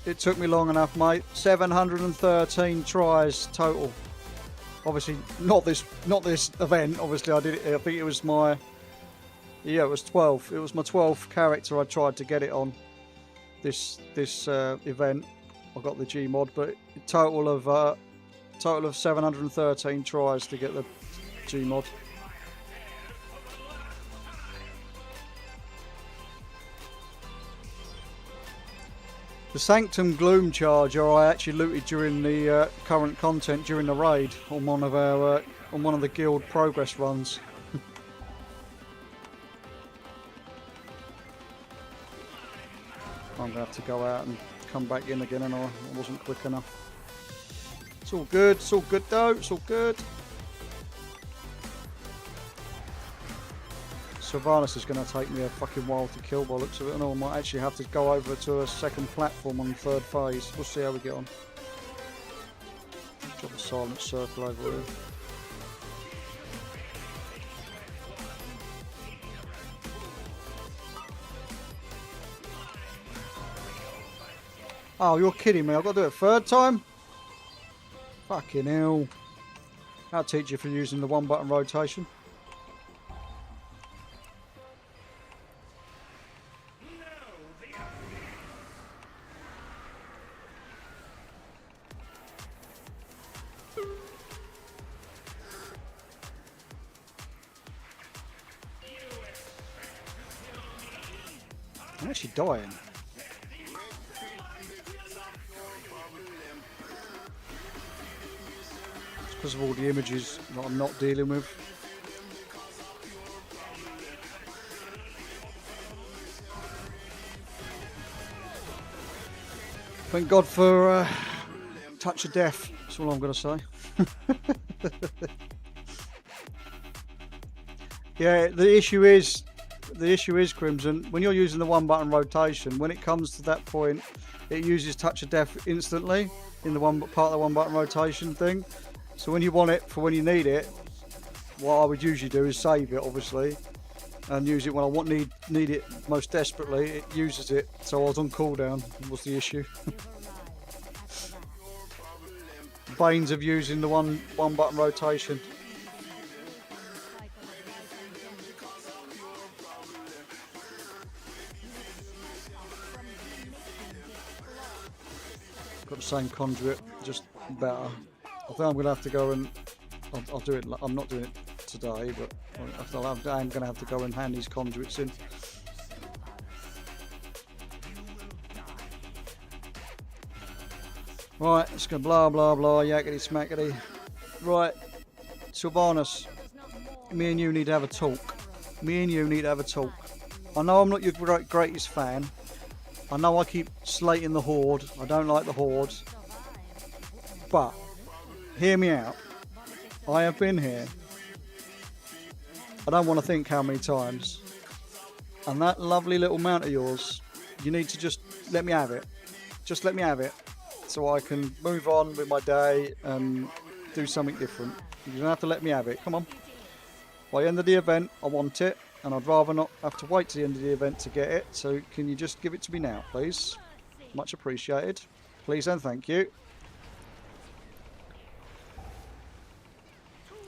It took me long enough, mate. 713 tries total. Obviously, not this event. Obviously, I did it. I think it was my. Yeah, it was 12. It was my 12th character I tried to get it on this event. I got the G mod, but total of 713 tries to get the G mod. The Sanctum Gloom Charger I actually looted during the current content during the raid on one of our on one of the guild progress runs. I'm gonna have to go out and come back in again, and I wasn't quick enough. It's all good. It's all good though. It's all good. Sylvanas is going to take me a fucking while to kill by the looks of it, and I might actually have to go over to a second platform on the third phase. We'll see how we get on. Drop a silent circle over here. Oh, you're kidding me. I've got to do it a third time? Fucking hell. I'll teach you for using the one button rotation. I'm actually dying. It's because of all the images that I'm not dealing with. Thank God for Touch of Death. That's all I'm going to say. Yeah, the issue is, Crimson, when you're using the one button rotation, when it comes to that point, it uses Touch of Death instantly in the part of the one button rotation thing. So when you want it for when you need it, what I would usually do is save it, obviously, and use it when I need it most desperately. It uses it, so I was on cooldown. Was the issue. Banes of using the one button rotation. Got the same conduit, just better. I think I'm going to have to go and I'll do it. I'm not doing it today, but I'm going to have to go and hand these conduits in. Right, it's going to blah blah blah, yakety smackety. Right, Sylvanas, me and you need to have a talk. I know I'm not your greatest fan. I know I keep slating the Horde. I don't like the Horde. But, hear me out. I have been here. I don't want to think how many times. And that lovely little mount of yours, you need to just let me have it. Just let me have it. So I can move on with my day and do something different. You don't have to let me have it. Come on. By the end of the event, I want it. And I'd rather not have to wait to the end of the event to get it. So can you just give it to me now, please? Much appreciated. Please and thank you.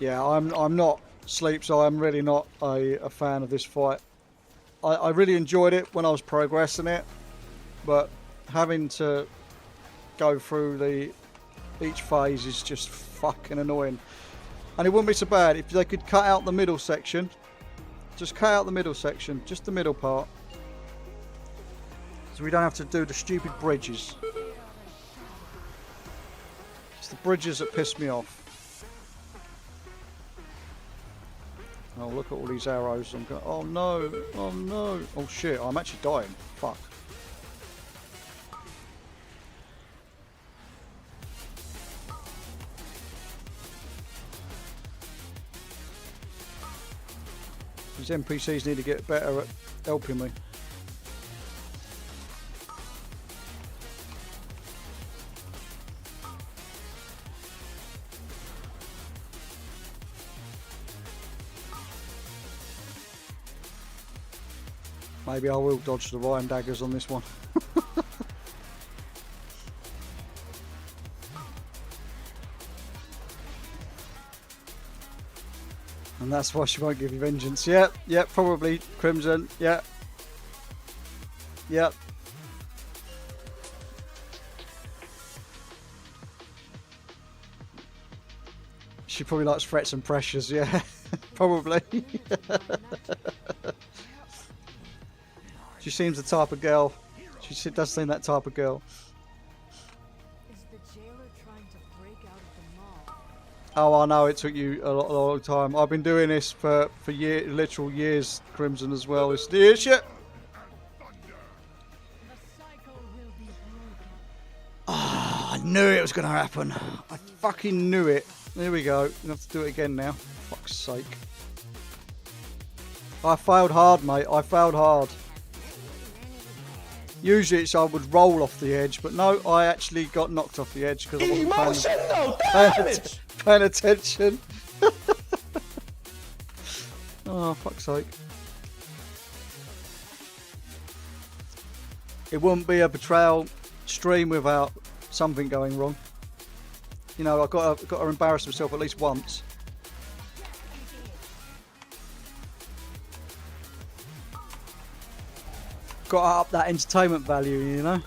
Yeah, I'm not Sleep, so I'm really not a fan of this fight. I really enjoyed it when I was progressing it, but having to go through each phase is just fucking annoying. And it wouldn't be so bad if they could cut out the middle section. Just cut out the middle section, just the middle part, so we don't have to do the stupid bridges. It's the bridges that piss me off. Oh, look at all these arrows. I'm going, oh no, oh no. Oh shit, I'm actually dying. Fuck. These NPCs need to get better at helping me. Maybe I will dodge the Ryan daggers on this one. And that's why she won't give you vengeance. Yep, yep, probably Crimson. Yep. Yep. She probably likes threats and pressures, yeah. Probably. She seems the type of girl. She does seem that type of girl. Is the jailer trying to break out of the mall? Oh, I know it took you a long time. I've been doing this for literal years, Crimson, as well. It's the shit. Ah, I knew it was going to happen. I fucking knew it. There we go. You have to do it again now. For fuck's sake. I failed hard, mate. I failed hard. Usually it's I would roll off the edge, but no, I actually got knocked off the edge because I wasn't paying attention. Oh, fuck's sake. It wouldn't be a betrayal stream without something going wrong. You know, I've got to embarrass myself at least once. Got to up that entertainment value, you know.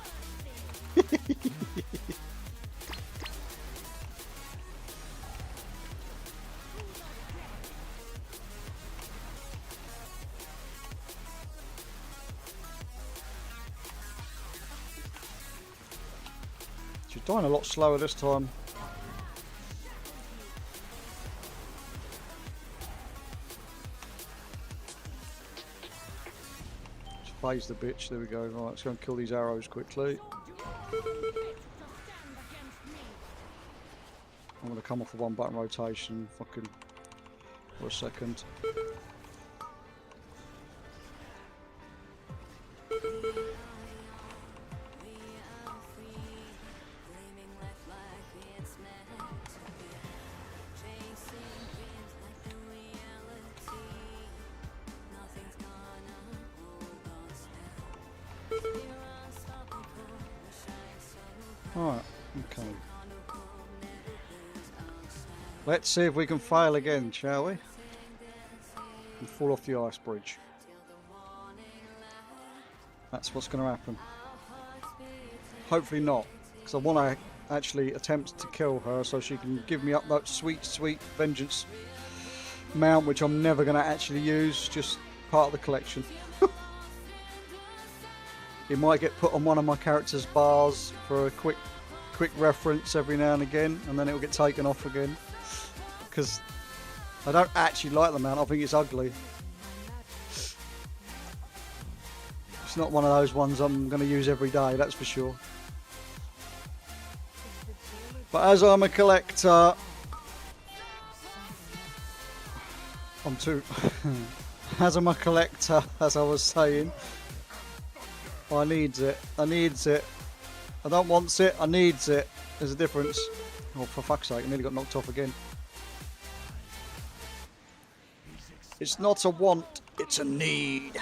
She's dying a lot slower this time. Phase the bitch. There we go. Right, let's go and kill these arrows quickly. I'm going to come off the one button rotation fucking for a second. Alright, okay. Let's see if we can fail again, shall we? And fall off the ice bridge. That's what's going to happen. Hopefully not, because I want to actually attempt to kill her so she can give me up that sweet, sweet vengeance mount, which I'm never going to actually use, just part of the collection. It might get put on one of my characters' bars for a quick reference every now and again, and then it will get taken off again. Because I don't actually like the mount, I think it's ugly. It's not one of those ones I'm going to use every day, that's for sure. But as I'm a collector, I'm too... as I'm a collector, as I was saying, I needs it. I needs it. I don't want it. I needs it. There's a difference. Oh, for fuck's sake! I nearly got knocked off again. It's not a want. It's a need.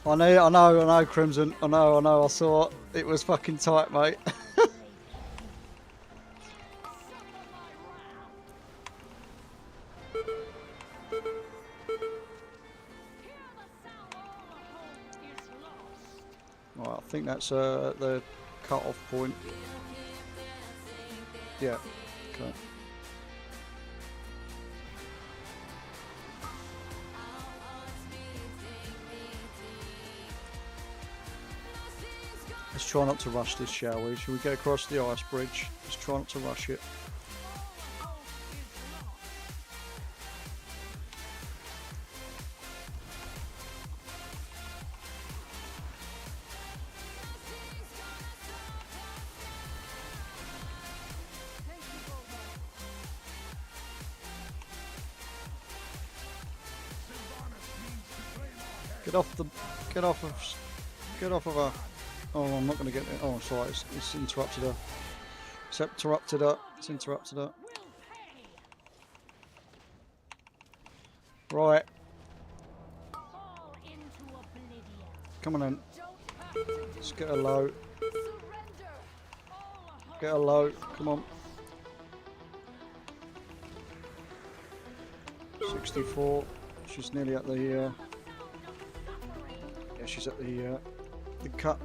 I know, Crimson. I know. I saw it. It was fucking tight, mate. Right, I think that's the cut-off point. Yeah, okay. Let's try not to rush this, shall we? Shall we get across the ice bridge? Let's try not to rush it. Get off of her. Oh, I'm not going to get it. Oh, sorry, it's interrupted her. It's interrupted her. It's interrupted her. Right. Come on in. Let's get her low. Get her low. Come on. 64. She's nearly at the. Yeah, she's at the cut.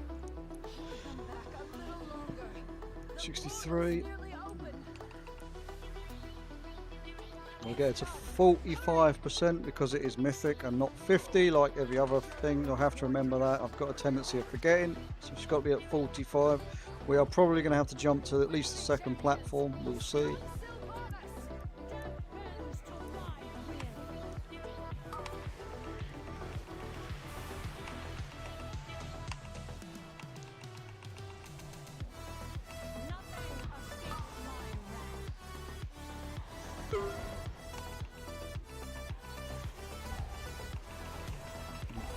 63. We'll get it to 45% because it is mythic and not 50 like every other thing. I'll have to remember that. I've got a tendency of forgetting. So she's got to be at 45. We are probably going to have to jump to at least the second platform. We'll see.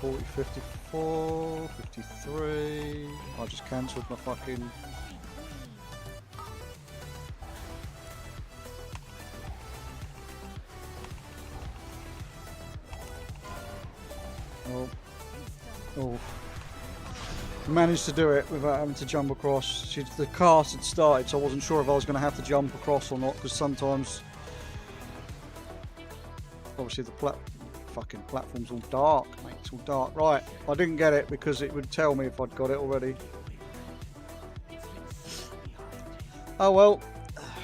Forty, 54, 53. I just cancelled my fucking. Oh. Managed to do it without having to jump across. The cast had started, so I wasn't sure if I was going to have to jump across or not, because sometimes. Obviously, the fucking platform's all dark, mate. It's all dark. Right, I didn't get it because it would tell me if I'd got it already. Oh well,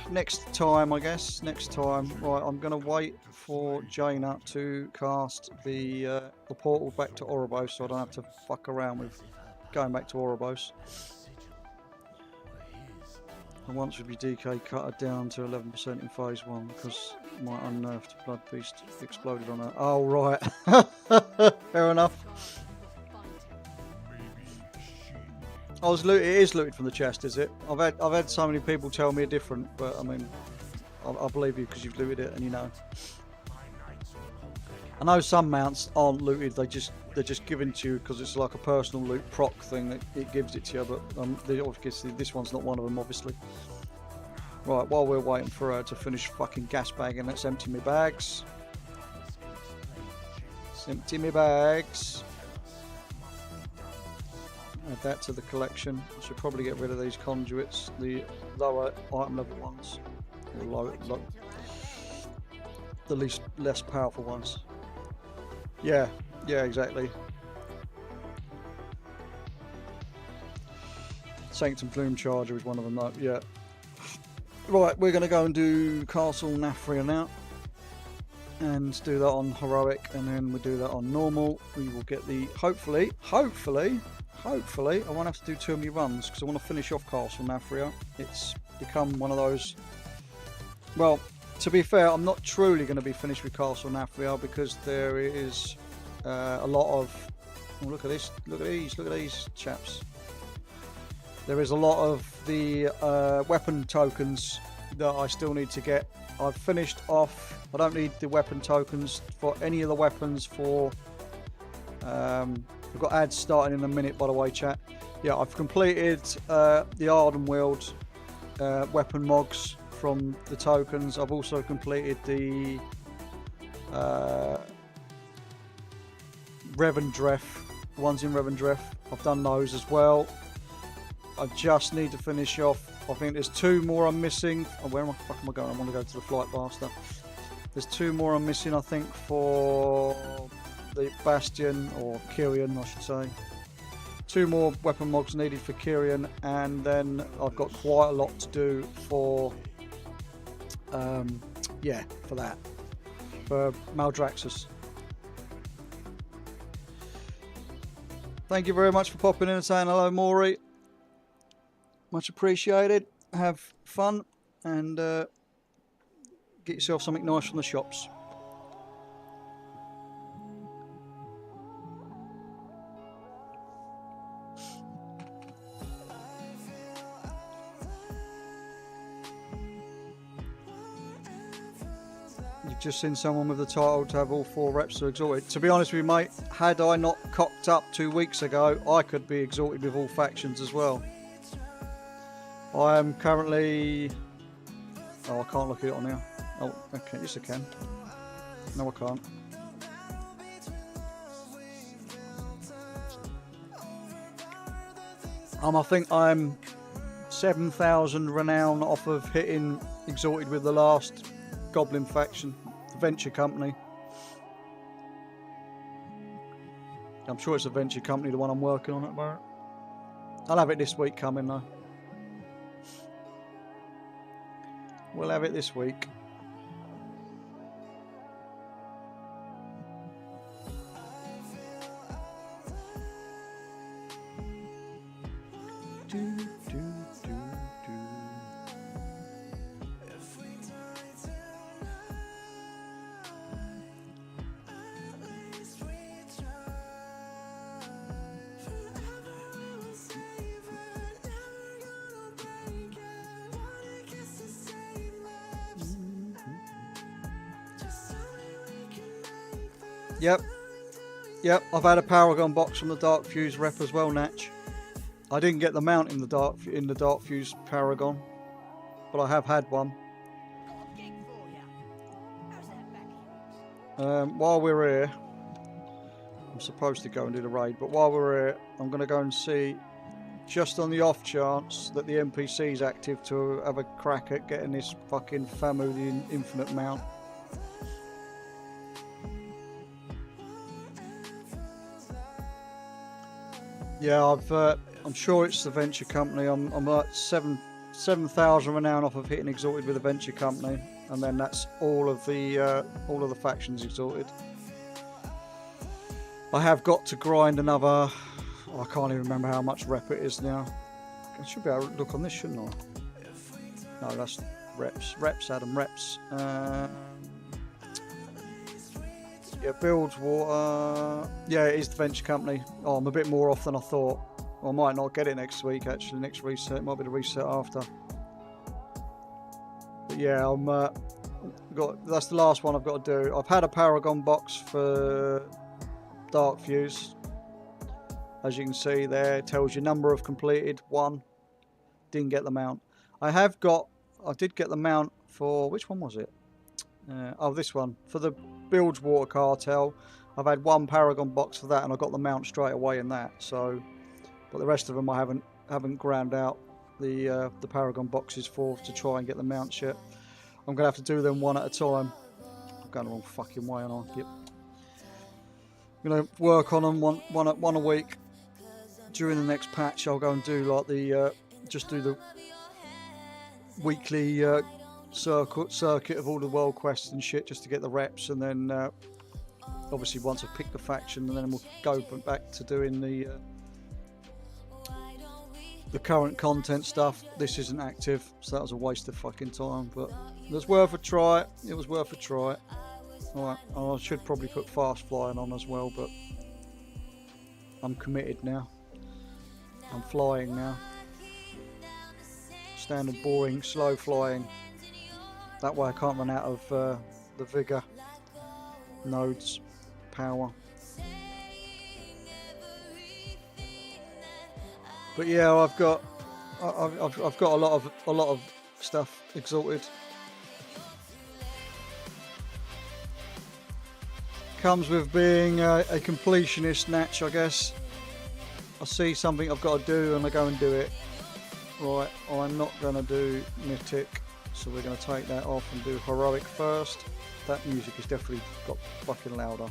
next time, I guess. Next time. Right, I'm going to wait for Jaina to cast the portal back to Oribos, so I don't have to fuck around with going back to Oribos. And once with your DK, cut her down to 11% in phase 1 because my unnerved blood beast exploded on her. Oh right, fair enough. It is looted from the chest, is it? I've had so many people tell me different, but I mean, I believe you because you've looted it and you know. I know some mounts aren't looted; they're just given to you because it's like a personal loot proc thing that it gives it to you. But obviously this one's not one of them, obviously. Right, while we're waiting for her to finish fucking gas bagging, let's empty my bags. Let's empty my bags. Add that to the collection. I should probably get rid of these conduits, the lower item level ones, or the less powerful ones. Yeah, exactly. Sanctum Plume Charger is one of them, though. Yeah. Right, we're going to go and do Castle Nafria now, and do that on heroic, and then we'll do that on normal. We will get the hopefully I won't have to do too many runs because I want to finish off Castle Nafria. It's become one of those. Well, to be fair, I'm not truly going to be finished with Castle Nafria because there is a lot of. Oh, look at this! Look at these chaps. There is a lot of the weapon tokens that I still need to get. I've finished off. I don't need the weapon tokens for any of the weapons for. We've got ads starting in a minute, by the way, chat. Yeah, I've completed the Ardenweald weapon mogs from the tokens. I've also completed the Revendreth, the ones in Revendreth. I've done those as well. I just need to finish off. I think there's 2 more I'm missing. Oh, where the fuck am I going? I want to go to the flight master. There's 2 more I'm missing, I think, for the Bastion, or Kyrian, I should say. 2 more weapon mods needed for Kyrian, and then I've got quite a lot to do for yeah, for that, for Maldraxxus. Thank you very much for popping in and saying hello, Maury. Much appreciated. Have fun and get yourself something nice from the shops. You've just seen someone with the title to have all 4 reps to exalted. To be honest with you, mate, had I not cocked up 2 weeks ago, I could be exalted with all factions as well. I am currently... Oh, I can't look at it on here. Oh, okay, yes I can. No, I can't. I think I'm 7,000 renown off of hitting exalted with the last Goblin faction, the Venture Company. I'm sure it's a Venture Company, the one I'm working on at the moment. I'll have it this week coming though. We'll have it this week. Yep, I've had a Paragon box from the Dark Fuse rep as well, Natch. I didn't get the mount in the Dark Fuse Paragon, but I have had one. While we're here, I'm supposed to go and do the raid, but while we're here, I'm going to go and see, just on the off chance that the NPC is active, to have a crack at getting this fucking Famu the Infinite mount. Yeah, I'm sure it's the Venture Company. I'm like 7,000 renown off of hitting exalted with the Venture Company, and then that's all of the factions exalted. I have got to grind another. I can't even remember how much rep it is now. I should be able to look on this, shouldn't I? No, that's reps. Reps, Adam. Reps. Yeah, builds water. Yeah, it is the Venture Company. Oh, I'm a bit more off than I thought. Well, I might not get it next week, actually. Next reset, it might be the reset after. But yeah, that's the last one I've got to do. I've had a Paragon box for Dark Fuse. As you can see there, it tells you number of completed, 1. Didn't get the mount. I did get the mount for, which one was it? Oh, this one. For the Bilgewater Cartel, I've had 1 Paragon box for that, and I got the mount straight away in that. So, but the rest of them I haven't ground out the Paragon boxes for to try and get the mounts yet. I'm gonna have to do them one at a time. I'm going the wrong fucking way, aren't I? Yep. I'm gonna work on them one a week. During the next patch, I'll go and do like the just do the weekly circuit of all the world quests and shit, just to get the reps, and then obviously once I've picked the faction, and then we'll go back to doing the current content stuff. This isn't active, so that was a waste of fucking time, but it was worth a try. It was worth a try. Alright, I should probably put fast flying on as well, but I'm committed now. I'm flying now. Standard boring, slow flying. That way I can't run out of the vigor nodes power. But yeah, I've got a lot of stuff exalted. Comes with being a completionist, Natch, I guess. I see something I've got to do and I go and do it. Right, I'm not going to do mythic, so we're going to take that off and do heroic first. That music has definitely got fucking louder.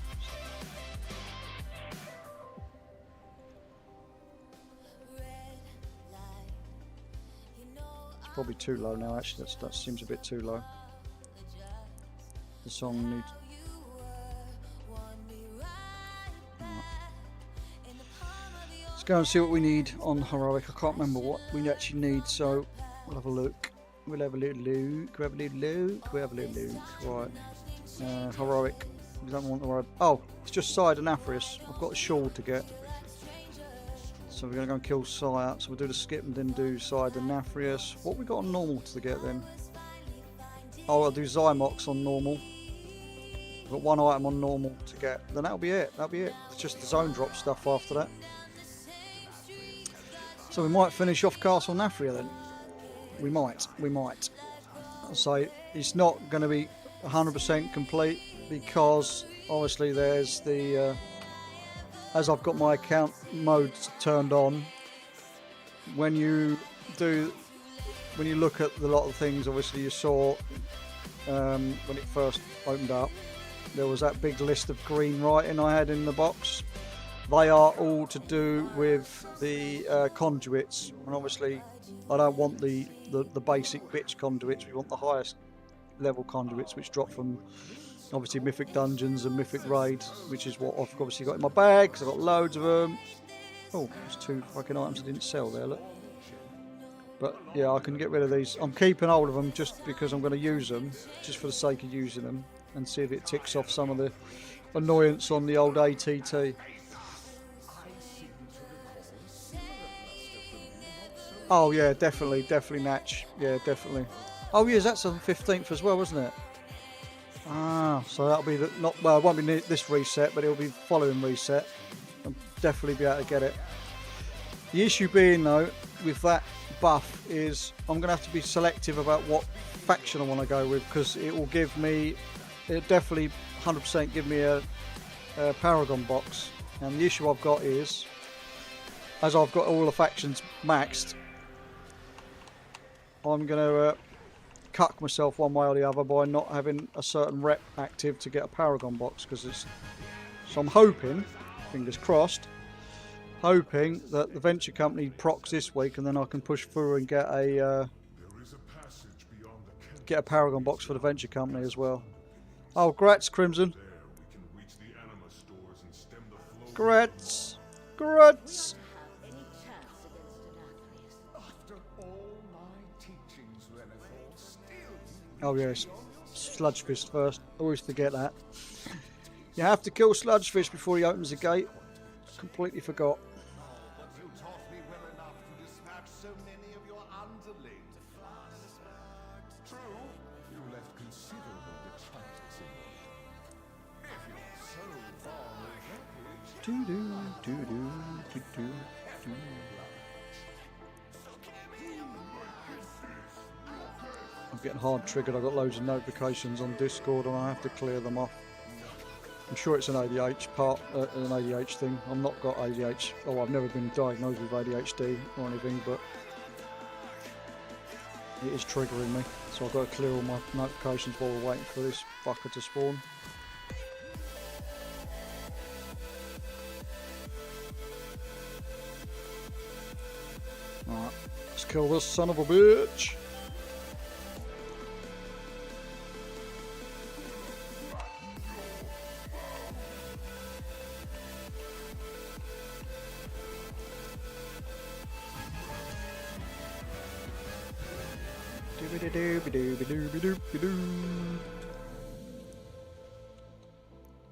probably too low now. Actually, that seems a bit too low. The song needs. Let's go and see what we need on heroic. I can't remember what we actually need, so we'll have a look. We'll have a little look. We'll have a little look. We'll have a little look. Right. Heroic. We don't want the robe. Oh, it's just Side and Aphrius. I've got a shawl to get. So we're going to go and kill Sire. So we'll do the skip and then do Side and Aphrius. What we got on normal to get then? Oh, I'll do Zymox on normal. I've got one item on normal to get. Then that'll be it. That'll be it. It's just the zone drop stuff after that. So we might finish off Castle Nafria then. We might. So it's not going to be 100% complete because obviously there's the as I've got my account modes turned on, when you look at a lot of things, obviously you saw when it first opened up there was that big list of green writing I had in the box. They are all to do with the conduits, and obviously I don't want the basic bitch conduits. We want the highest level conduits, which drop from obviously Mythic Dungeons and Mythic Raids, which is what I've obviously got in my bag, because I've got loads of them. Oh, there's 2 fucking items I didn't sell there, look. But yeah, I can get rid of these. I'm keeping hold of them just because I'm going to use them, just for the sake of using them, and see if it ticks off some of the annoyance on the old ATT. Oh yeah, definitely Natch. Yeah, definitely. Oh yeah, that's on the 15th as well, wasn't it? Ah, so that'll be it won't be this reset, but it'll be following reset. I'll definitely be able to get it. The issue being though, with that buff is I'm going to have to be selective about what faction I want to go with, because it'll definitely 100% give me a Paragon box. And the issue I've got is, as I've got all the factions maxed, I'm going to cuck myself one way or the other by not having a certain rep active to get a Paragon box, because it's. So I'm hoping, fingers crossed, hoping that the venture company procs this week, and then I can push through and get a Paragon box for the venture company as well. Oh, grats, Crimson. Grats. Oh yes, Sludgefish first. Always forget that. You have to kill Sludgefish before he opens the gate. Completely forgot. You taught me well enough to dispatch so many of your underlings. True, you left considerable detritus in them. If you're so fond of wreckage, I'm getting hard triggered. I've got loads of notifications on Discord and I have to clear them off. I'm sure it's an ADHD thing. I've not got ADHD. Oh, I've never been diagnosed with ADHD or anything, but it is triggering me. So I've got to clear all my notifications while we're waiting for this fucker to spawn. Alright, let's kill this son of a bitch.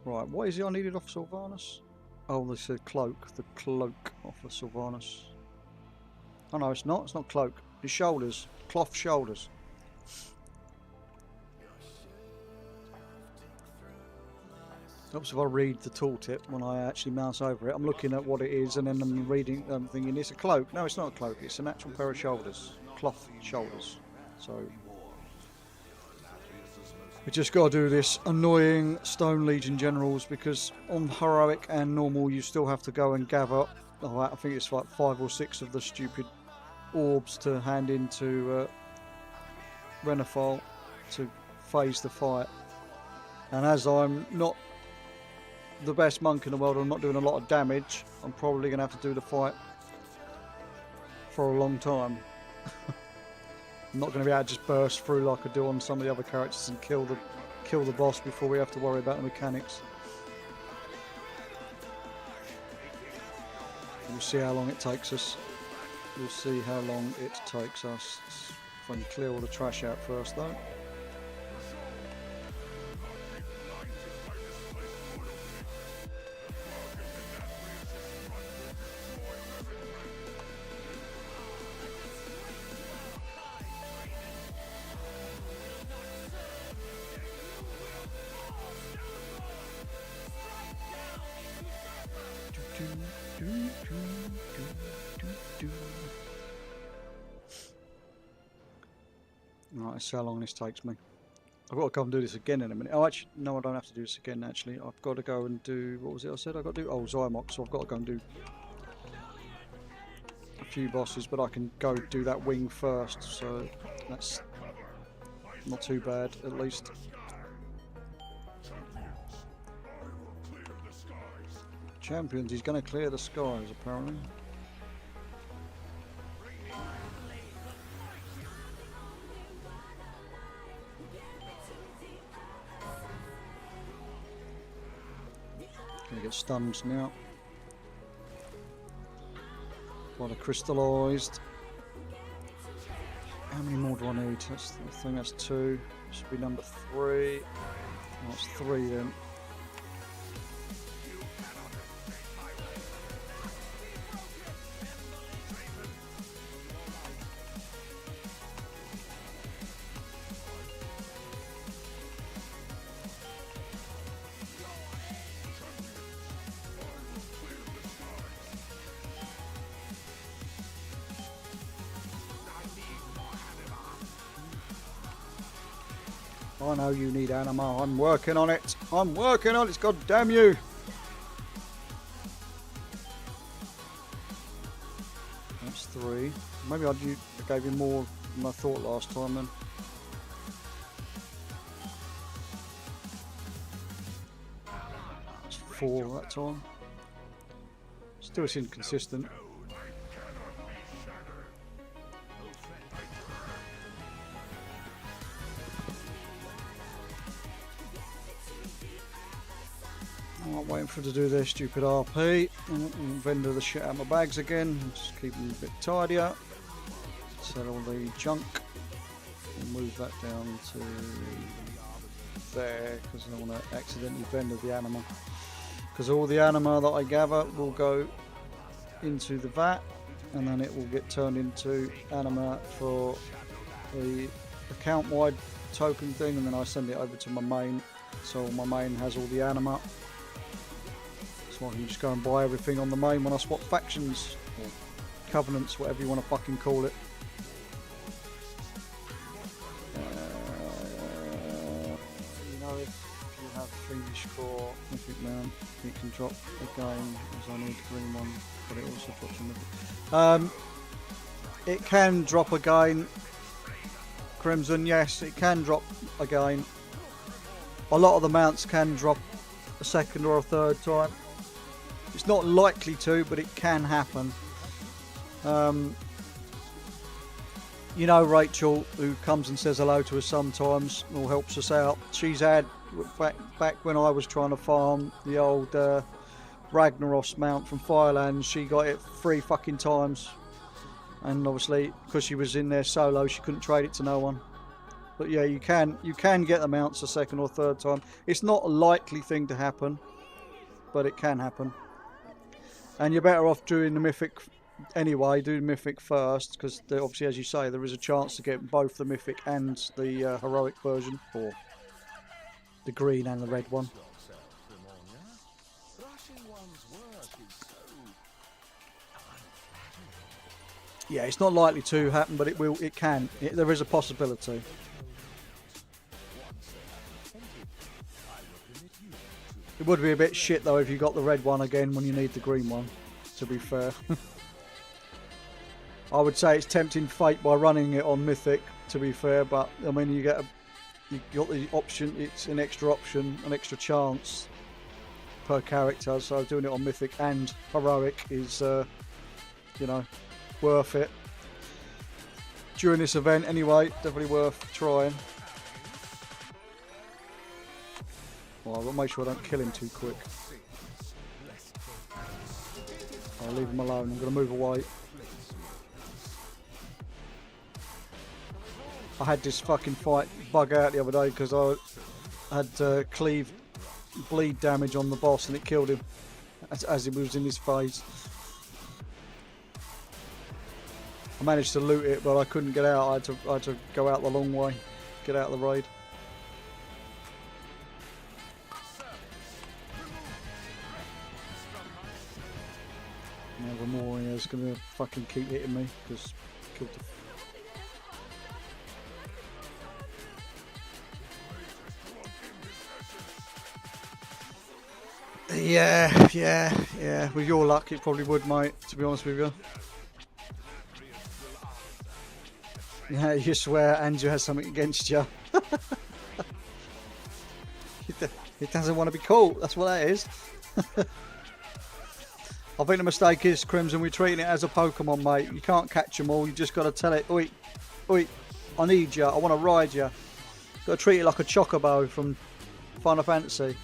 Right, what is it I needed off Sylvanas? Oh, they said cloak. The cloak off of Sylvanas. Oh no, it's not cloak. It's shoulders. Cloth shoulders. Helps if I read the tooltip when I actually mouse over it. I'm looking at what it is and then I'm reading, thinking it's a cloak. No, it's not a cloak. It's an actual pair of shoulders. Cloth shoulders. So we just got to do this annoying Stone Legion generals, because on heroic and normal you still have to go and gather. Oh, I think it's like 5 or 6 of the stupid orbs to hand into Renafal to phase the fight. And as I'm not the best monk in the world, I'm not doing a lot of damage, I'm probably going to have to do the fight for a long time. I'm not going to be able to just burst through like I do on some of the other characters and kill the boss before we have to worry about the mechanics. We'll see how long it takes us. We'll see how long it takes us. If I can clear all the trash out first though. Right, let's see how long this takes me. I've got to come and do this again in a minute. Oh, actually, no, I don't have to do this again, actually. I've got to go and do... What was it I said? I've got to do... Oh, Zymox, so I've got to go and do a few bosses, but I can go do that wing first, so that's not too bad, at least. Champions, he's going to clear the skies, apparently. Gonna get stunned now. By the crystallised. How many more do I need? I think that's 2. Should be number 3. Oh, it's 3 then. I know you need anima. I'm working on it. I'm working on it. God damn you. That's 3. Maybe I gave you more than I thought last time then. That's 4 that time. Still it's inconsistent. Waiting for her to do their stupid RP and vendor the shit out of my bags again. Just keep them a bit tidier. Sell all the junk and move that down to there because I don't want to accidentally vendor the anima. Because all the anima that I gather will go into the vat and then it will get turned into anima for the account-wide token thing, and then I send it over to my main. So my main has all the anima. So I can just go and buy everything on the main when I swap factions or covenants, whatever you want to fucking call it. You know, if you have Fiendish Core, Mythic Mount, it can drop again, as I need the green one, but it also drops a Mythic. It can drop again. Crimson, yes, it can drop again. A lot of the mounts can drop a second or a third time. It's not likely to, but it can happen. You know Rachel, who comes and says hello to us sometimes, or helps us out. She's had, back when I was trying to farm the old Ragnaros mount from Firelands, she got it 3 fucking times. And obviously, because she was in there solo, she couldn't trade it to no one. But yeah, you can get the mounts a second or third time. It's not a likely thing to happen, but it can happen. And you're better off doing the Mythic anyway. Do the Mythic first, because obviously, as you say, there is a chance to get both the Mythic and the Heroic version, or the green and the red one. Yeah, it's not likely to happen, but it will. It can. There is a possibility. It would be a bit shit though if you got the red one again when you need the green one, to be fair. I would say it's tempting fate by running it on Mythic, to be fair, but I mean you got the option, it's an extra option, an extra chance per character, so doing it on Mythic and Heroic is, you know, worth it. during this event anyway. Definitely worth trying. Well, I've got to make sure I don't kill him too quick. I'll leave him alone. I'm going to move away. I had this fucking fight bug out the other day because I had cleave bleed damage on the boss and it killed him as he was in his phase. I managed to loot it, but I couldn't get out. I had to go out the long way, get out of the raid. Now the more is going to fucking keep hitting me because killed the. Yeah. With your luck, it probably would, mate. To be honest with you. Yeah, you swear Andrew has something against you. He doesn't want to be caught. That's what that is. I think the mistake is, Crimson, we're treating it as a Pokemon, mate. You can't catch them all. You just got to tell it, oi, I need you. I want to ride you. Got to treat it like a Chocobo from Final Fantasy.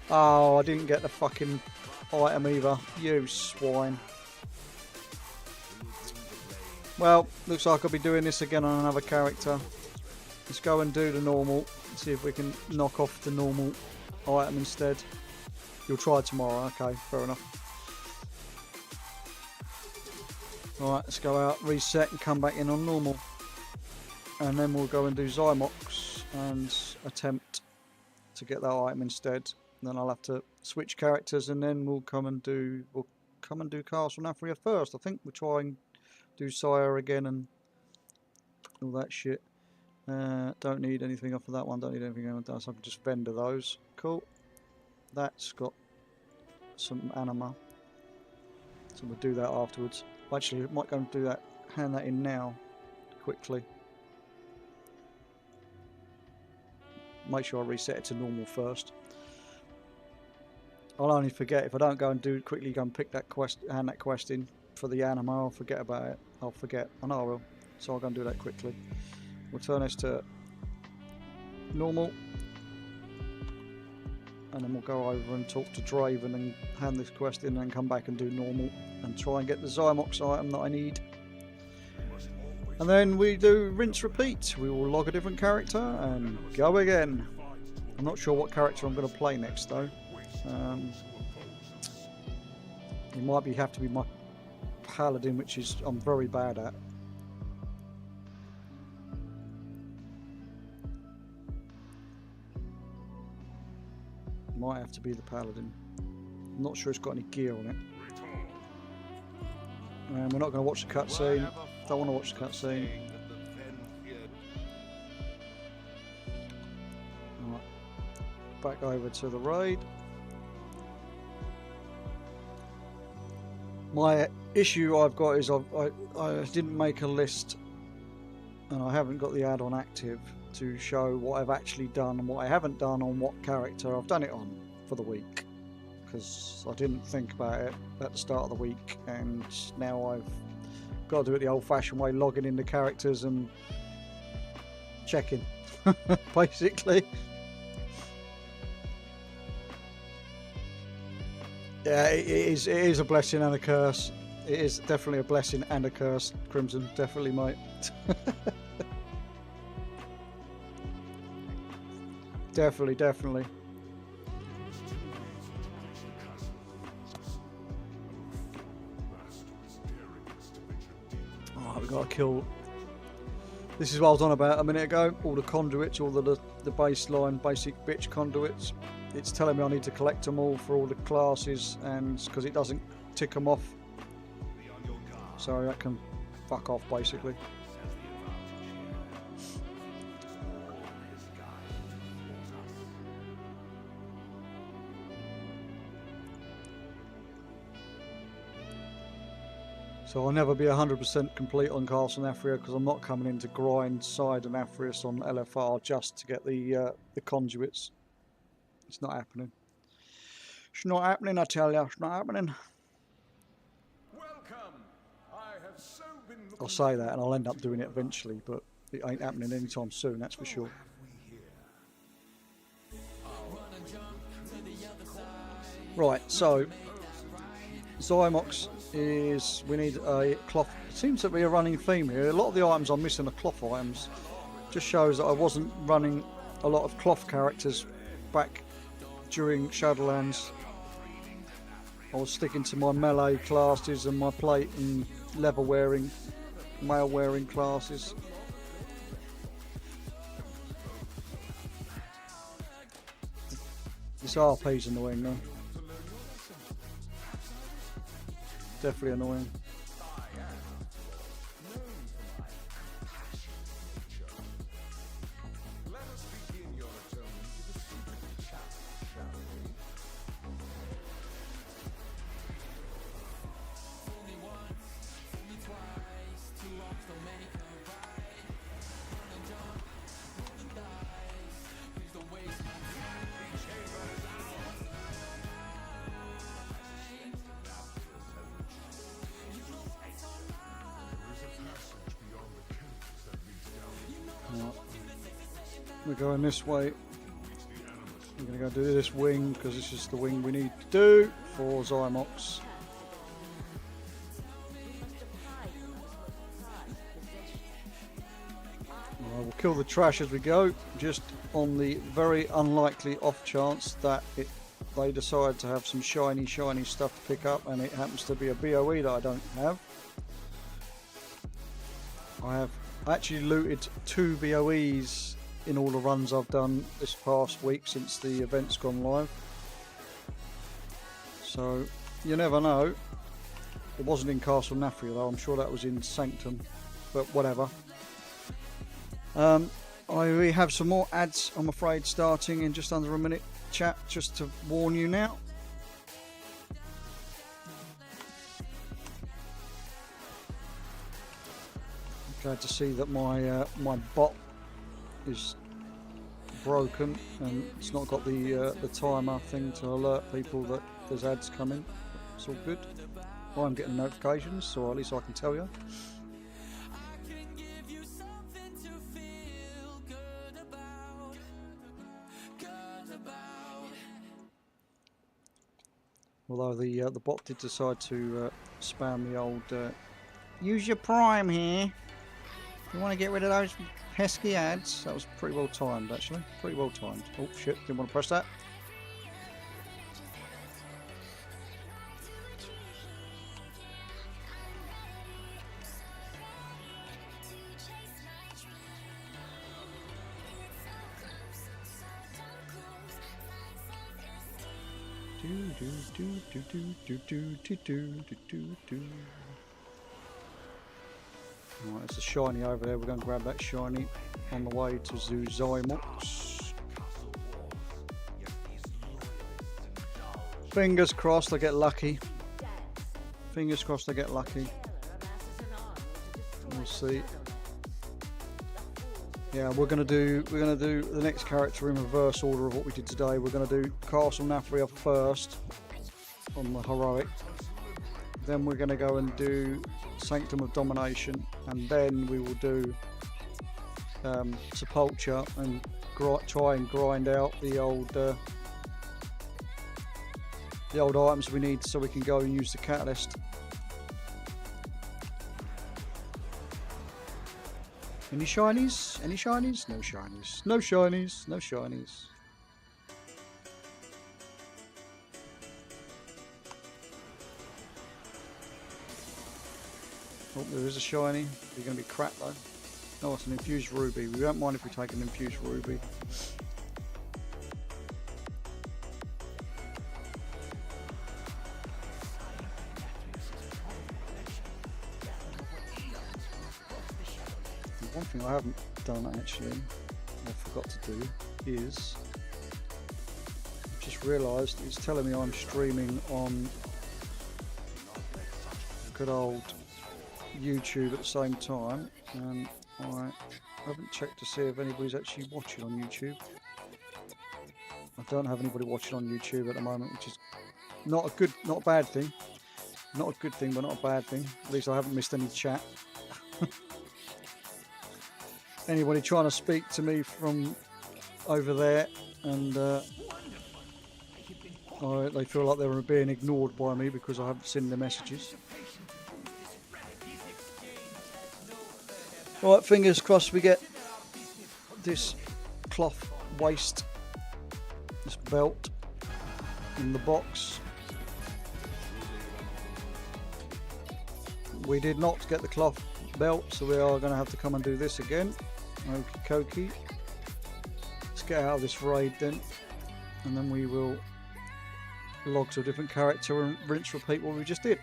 Oh, I didn't get the fucking item either. You swine. Well, looks like I'll be doing this again on another character. Let's go and do the normal. See if we can knock off the normal item instead. You'll try tomorrow. Okay, fair enough. Alright, let's go out, reset and come back in on normal. And then we'll go and do Zymox and attempt to get that item instead. Then I'll have to switch characters and then we'll come and do Castle Nafria first. I think we'll try and do Sire again and all that shit. Don't need anything off of that one, don't need anything else, so I can just vendor those. Cool. That's got some anima. So we'll do that afterwards. Actually, I might go and do that, hand that in now, quickly. Make sure I reset it to normal first. I'll only forget if I don't go and do it quickly, go and pick that quest, hand that quest in for the anima, I'll forget about it. I'll forget. I know I will. So I'll go and do that quickly. We'll turn this to normal. And then we'll go over and talk to Draven and hand this quest in and come back and do normal. And try and get the Zymox item that I need. And then we do rinse repeat. We will log a different character and go again. I'm not sure what character I'm going to play next though. It might have to be my Paladin, which is I'm very bad at. Might have to be the Paladin. I'm not sure it's got any gear on it. And we're not going to watch the cutscene. Don't want to watch the cutscene. Right. Back over to the raid. My issue I've got is I didn't make a list and I haven't got the add-on active to show what I've actually done and what I haven't done on what character I've done it on for the week, because I didn't think about it at the start of the week and now I've got to do it the old-fashioned way, logging in the characters and checking basically. Yeah, it is a blessing and a curse. It is definitely a blessing and a curse, Crimson. Definitely, mate. Definitely. Alright, we've got to kill... This is what I was on about a minute ago. All the conduits, all the baseline, basic bitch conduits. It's telling me I need to collect them all for all the classes, and because it doesn't tick them off, so that can fuck off basically. So I'll never be 100% complete on Castle Nafria because I'm not coming in to grind Side and Nafrius on LFR just to get the conduits. It's not happening. It's not happening, I tell you. It's not happening. Welcome! I have I'll say that and I'll end up doing it eventually, but it ain't happening anytime soon, that's for sure. Right, so Zymox is, we need a cloth. It seems to be a running theme here. A lot of the items I'm missing are cloth items. Just shows that I wasn't running a lot of cloth characters back during Shadowlands. I was sticking to my melee classes and my plate and leather wearing, mail wearing classes. This RP's annoying though. Definitely annoying. We're going this way. We're going to go do this wing because this is the wing we need to do for Zymox. We'll kill the trash as we go, just on the very unlikely off chance that they decide to have some shiny stuff to pick up, and it happens to be a BOE that I don't have. I have actually looted 2 BOEs in all the runs I've done this past week since the event's gone live. So you never know. It wasn't in Castle Nafria though, I'm sure that was in Sanctum, but whatever. We have some more ads, I'm afraid, starting in just under a minute. Chat, just to warn you now. Glad to see that my bot is broken and it's not got the timer thing to alert people that there's ads coming. It's all good. I'm getting notifications, so at least I can tell you. Although the bot did decide to spam the old use your Prime here. If you want to get rid of those pesky ads. That was pretty well timed, actually. Pretty well timed. Oh shit, didn't want to press that. Right, there's a shiny over there. We're going to grab that shiny on the way to Zymox. Fingers crossed I get lucky. Fingers crossed I get lucky. We'll see. Yeah, we're gonna do the next character in reverse order of what we did today. We're gonna do Castle Nafria first on the heroic. Then we're gonna go and do Sanctum of Domination, and then we will do Sepulture and try and grind out the old items we need so we can go and use the catalyst. Any shinies? Any shinies? No shinies. No shinies. No shinies. Oh, there is a shiny. They're going to be crap though. Oh, it's an infused ruby. We don't mind if we take an infused ruby. One thing I haven't done actually, I forgot to do, is I've just realised it's telling me I'm streaming on good old YouTube at the same time, and I haven't checked to see if anybody's actually watching on YouTube. I don't have anybody watching on YouTube at the moment, which is not a bad thing. Not a good thing, but not a bad thing. At least I haven't missed any chat. Anybody trying to speak to me from over there, and they feel like they're being ignored by me because I haven't seen the messages. Right, fingers crossed we get this cloth waist, this belt in the box. We did not get the cloth belt, so we are going to have to come and do this again. Okie dokie. Let's get out of this raid then, and then we will log to a different character and rinse repeat what we just did.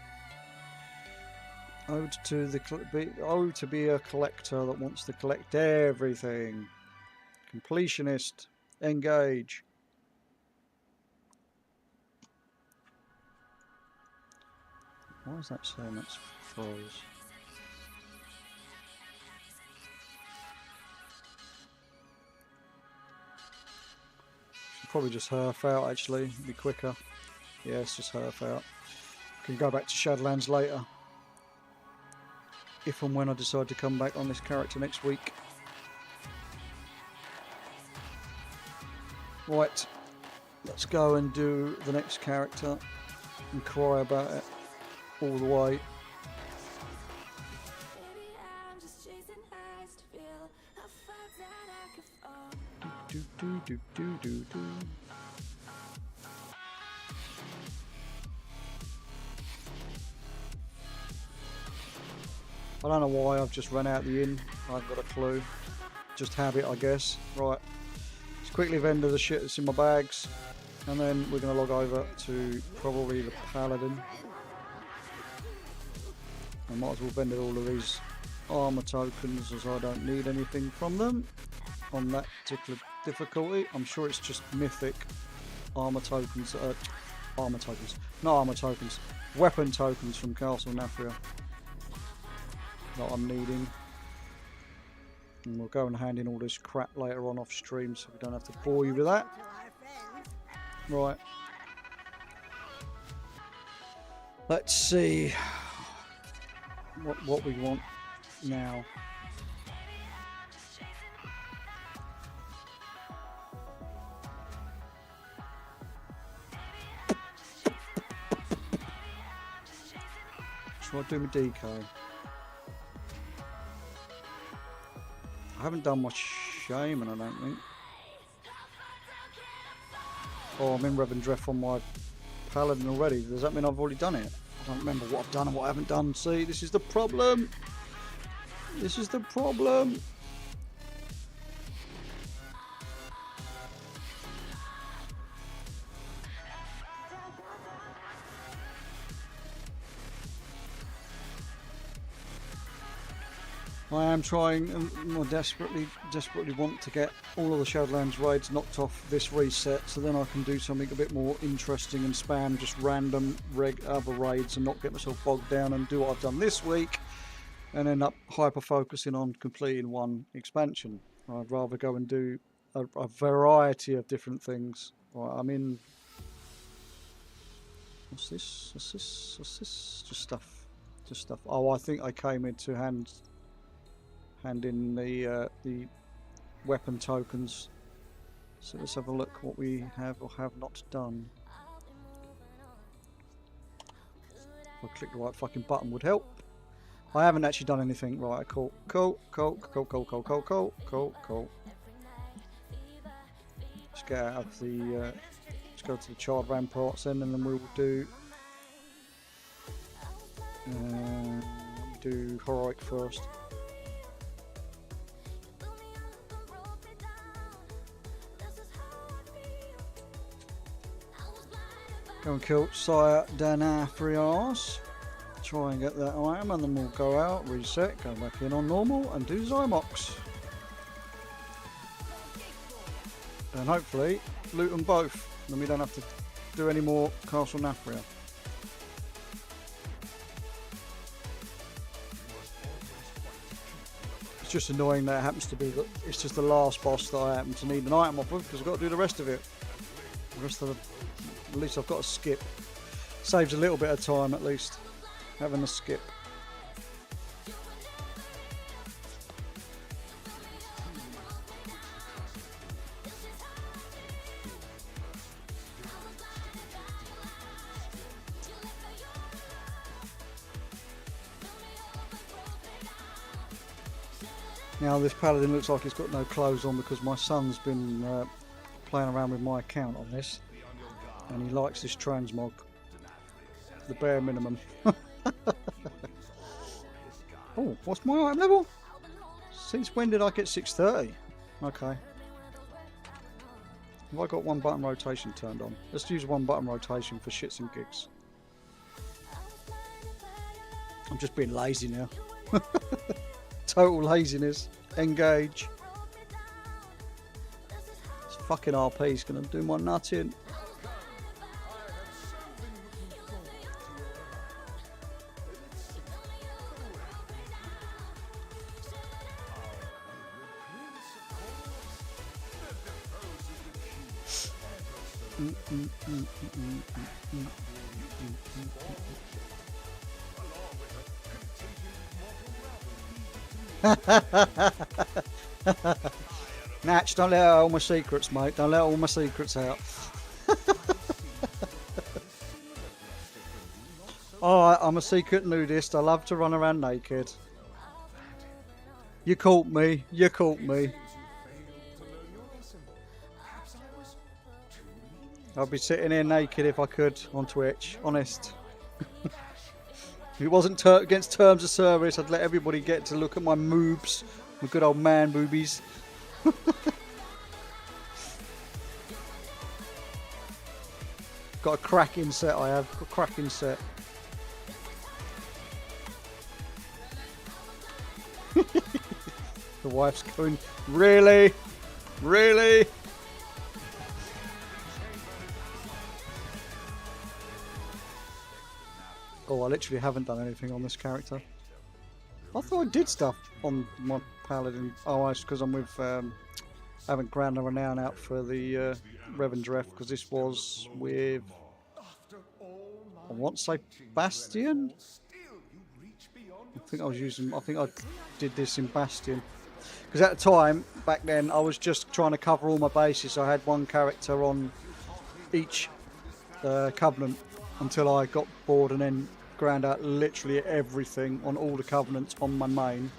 Ode to be a collector that wants to collect everything. Completionist. Engage. Why is that saying that's froze? Should probably just herf out actually, it'd be quicker. Yeah, it's just herf out. Can go back to Shadowlands later. If and when I decide to come back on this character next week. Right, let's go and do the next character and cry about it all the way. Do. I don't know why I've just run out the inn. I haven't got a clue. Just habit, I guess. Right. Let's quickly vendor the shit that's in my bags. And then we're going to log over to probably the Paladin. I might as well vendor all of these armor tokens as I don't need anything from them on that particular difficulty. I'm sure it's just mythic armor tokens. Armor tokens. Not armor tokens. Weapon tokens from Castle Nafria that I'm needing, and we'll go and hand in all this crap later on off stream so we don't have to bore you with that. Right, let's see what we want now. Should I do my DK? I haven't done my shaman, I don't think. Oh, I'm in Revendreth on my Paladin already. Does that mean I've already done it? I don't remember what I've done and what I haven't done. See, this is the problem. This is the problem. I am trying and more desperately want to get all of the Shadowlands raids knocked off this reset, so then I can do something a bit more interesting and spam just random other raids and not get myself bogged down and do what I've done this week and end up hyper focusing on completing one expansion. I'd rather go and do a variety of different things. Right, I'm in. What's this? What's this? What's this? Just stuff. Just stuff. Oh, I think I came in to hand in the weapon tokens. So let's have a look what we have or have not done. If I click the right fucking button would help. I haven't actually done anything. Right, cool. Let's get out of the let's go to the Child Ramparts then, and then we'll do Heroic first. Go and kill Sire Danafrias. Try and get that item, and then we'll go out, reset, go back in on normal, and do Zymox. And hopefully loot them both, then we don't have to do any more Castle Nafria. It's just annoying that it happens to be that it's just the last boss that I happen to need an item off of, because I've got to do the rest of it. The rest of the, at least I've got to skip. Saves a little bit of time at least, having a skip. Now this paladin looks like he's got no clothes on because my son's been playing around with my account on this, and he likes this transmog, the bare minimum. Oh, what's my item level? Since when did I get 630? Okay. Have I got one button rotation turned on? Let's use one button rotation for shits and gigs. I'm just being lazy now. Total laziness. Engage. This fucking RP is going to do my nut in. Natch, don't let out all my secrets, mate. Don't let all my secrets out. Alright, I'm a secret nudist. I love to run around naked. You caught me. You caught me. I'd be sitting here naked if I could on Twitch. Honest. If it wasn't against terms of service, I'd let everybody get to look at my moobs. My good old man boobies. Got a cracking set, I have. Got a cracking set. The wife's going, really? Really? Oh, I literally haven't done anything on this character. I thought I did stuff on my paladin. Oh, it's because I'm with, I haven't ground the renown out for the Revendreth, because this was with, I want to say Bastion? I think I did this in Bastion. Because at the time, back then, I was just trying to cover all my bases. I had one character on each Covenant until I got bored and then ground out literally everything on all the Covenants on my main.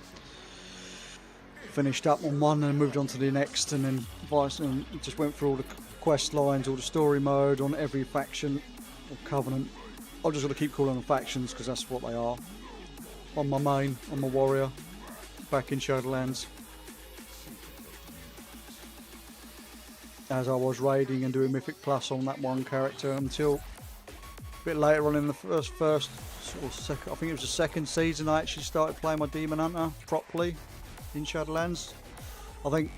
Finished up on one and moved on to the next, and then and just went through all the quest lines, all the story mode on every faction or Covenant. I'm just going to keep calling them factions because that's what they are. On my main, on my warrior, back in Shadowlands. As I was raiding and doing Mythic Plus on that one character until a bit later on in the first or second, I think it was the second season, I actually started playing my Demon Hunter properly in Shadowlands. I think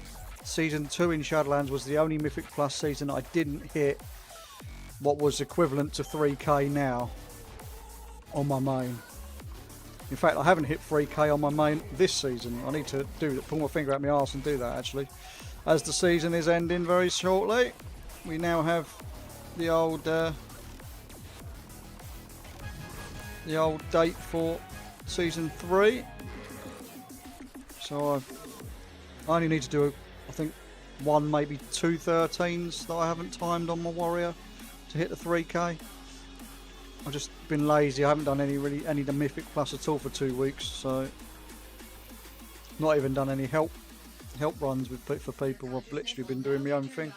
season 2 in Shadowlands was the only Mythic Plus season I didn't hit what was equivalent to 3k now on my main. In fact, I haven't hit 3k on my main this season. I need to pull my finger out my arse and do that actually. As the season is ending very shortly, we now have the old date for season 3. So I only need to do, I think, one, maybe 2 13s that I haven't timed on my warrior to hit the 3k. I've just been lazy. I haven't done any of the Mythic Plus at all for 2 weeks, so not even done any help runs for people. I've literally been doing my own thing.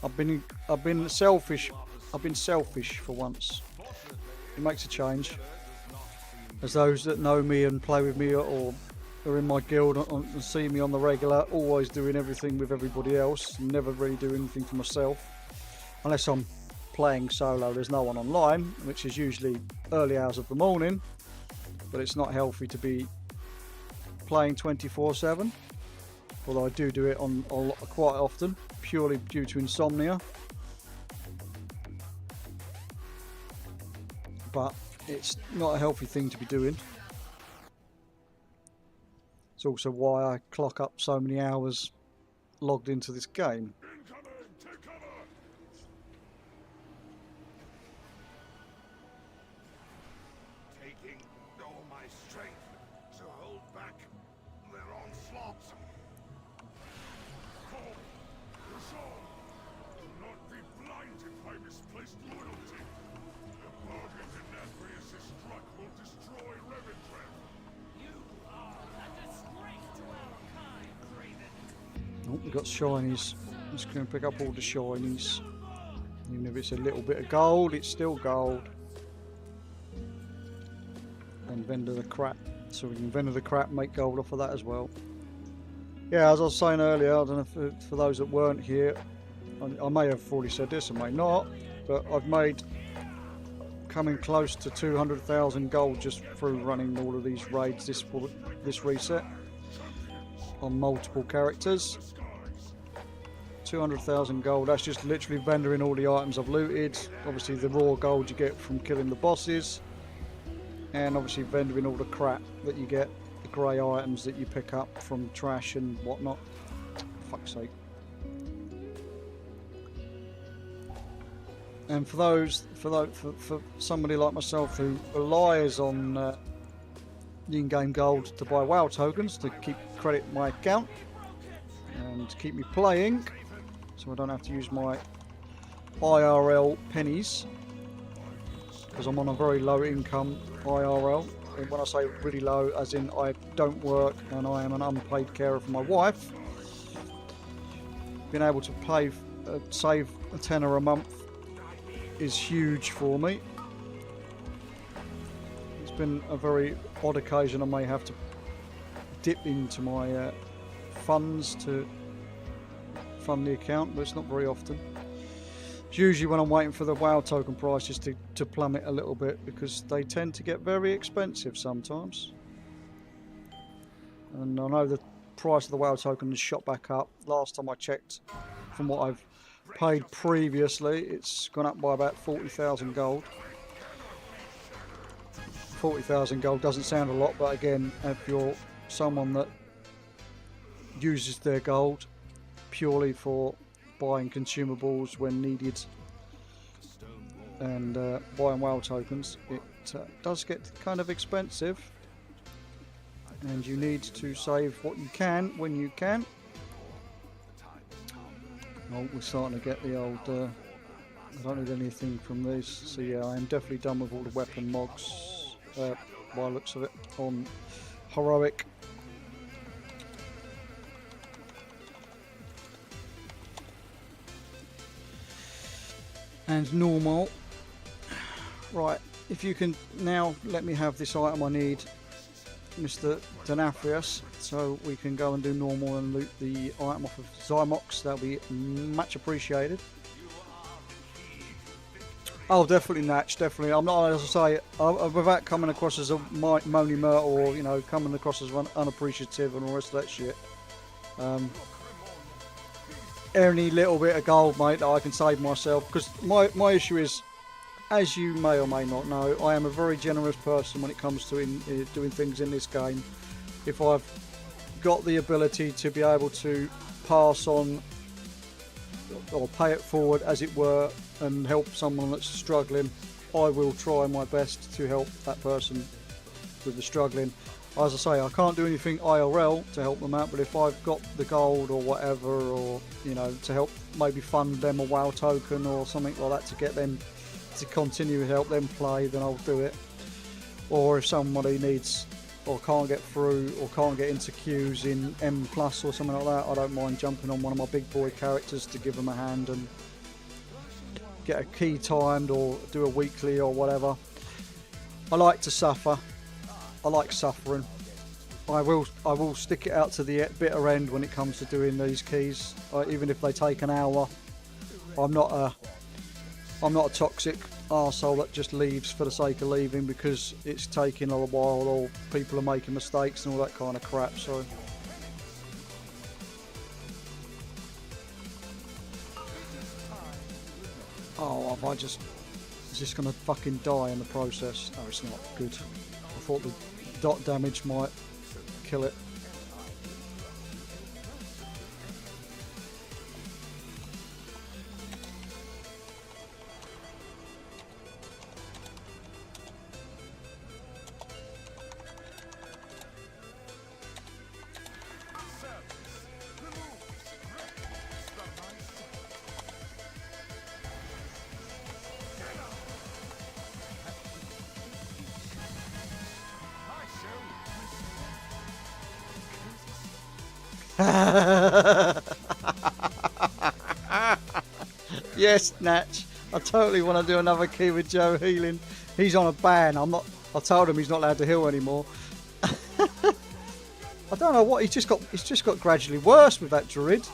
I've been selfish. I've been selfish for once. It makes a change. As those that know me and play with me or are in my guild and see me on the regular, always doing everything with everybody else, never really do anything for myself. Unless I'm playing solo, there's no one online, which is usually early hours of the morning, but it's not healthy to be playing 24/7, although I do it on quite often, purely due to insomnia. But it's not a healthy thing to be doing. It's also why I clock up so many hours logged into this game. Taking all my strength to hold back their onslaught. Do not be blinded by misplaced loyalty. The bargain Denathrius' struck will destroy Revendreth. You are a disgrace to Oh, we've got shinies. I'm just going to pick up all the shinies. Even if it's a little bit of gold, it's still gold. And vendor the crap. So we can vendor the crap and make gold off of that as well. Yeah, as I was saying earlier, I don't know if, for those that weren't here, I may have already said this, I may not, but I've made coming close to 200,000 gold just through running all of these raids this reset on multiple characters. 200,000 gold, that's just literally vendoring all the items I've looted. Obviously the raw gold you get from killing the bosses, and obviously vendoring all the crap that you get, the grey items that you pick up from trash and whatnot. For fuck's sake. And for somebody like myself who relies on the in-game gold to buy WoW tokens to keep credit my account and to keep me playing, so I don't have to use my IRL pennies, because I'm on a very low income IRL. And when I say really low, as in I don't work and I am an unpaid carer for my wife. Being able to pay, save a tenner a month is huge for me. It's been a very odd occasion. I may have to dip into my funds to fund the account, but it's not very often. It's usually when I'm waiting for the WoW token prices to plummet a little bit, because they tend to get very expensive sometimes. And I know the price of the WoW token has shot back up. Last time I checked, from what I've paid previously, it's gone up by about 40,000 gold. 40,000 gold doesn't sound a lot, but again, if you're someone that uses their gold purely for buying consumables when needed and buying WoW tokens, it does get kind of expensive, and you need to save what you can when you can. Oh, we're starting to get the old I don't need anything from this, so yeah, I am definitely done with all the weapon mods by the looks of it on heroic. And normal. Right, if you can now let me have this item I need, Mr. Denafrius, so we can go and do normal and loot the item off of Zymox. That'll be much appreciated. Oh, definitely, Natch, definitely. I'm not, as I say, without coming across as a moany myrtle, or, you know, coming across as unappreciative and all the rest of that shit. Any little bit of gold, mate, that I can save myself, because my issue is, as you may or may not know, I am a very generous person when it comes to doing things in this game. If I've got the ability to be able to pass on or pay it forward, as it were, and help someone that's struggling, I will try my best to help that person with the struggling. As I say, I can't do anything IRL to help them out, but if I've got the gold or whatever, or, you know, to help maybe fund them a WoW token or something like that to get them to continue to help them play, then I'll do it. Or if somebody needs or can't get through or can't get into queues in M+ or something like that, I don't mind jumping on one of my big boy characters to give them a hand and get a key timed or do a weekly or whatever. I like to suffer. I like suffering. I will stick it out to the bitter end when it comes to doing these keys, even if they take an hour. I'm not a toxic arsehole that just leaves for the sake of leaving because it's taking a while or people are making mistakes and all that kind of crap. So is this gonna fucking die in the process? No, it's not good. I thought the dot damage might kill it. Yes, Natch. I totally want to do another key with Joe healing. He's on a ban. I told him he's not allowed to heal anymore. I don't know what, it's just got gradually worse with that druid.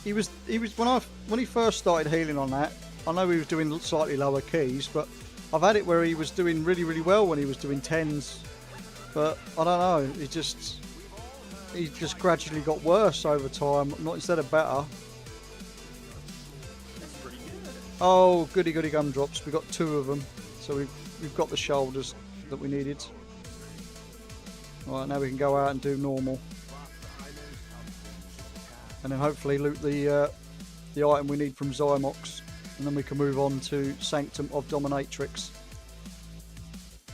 He was when he first started healing on that, I know he was doing slightly lower keys, but I've had it where he was doing really, really well when he was doing 10s. But I don't know, he just gradually got worse over time, not instead of better. Oh, goody goody gumdrops. We got 2 of them, so we've got the shoulders that we needed. Right, now we can go out and do normal, and then hopefully loot the item we need from Zymox, and then we can move on to Sanctum of Dominatrix,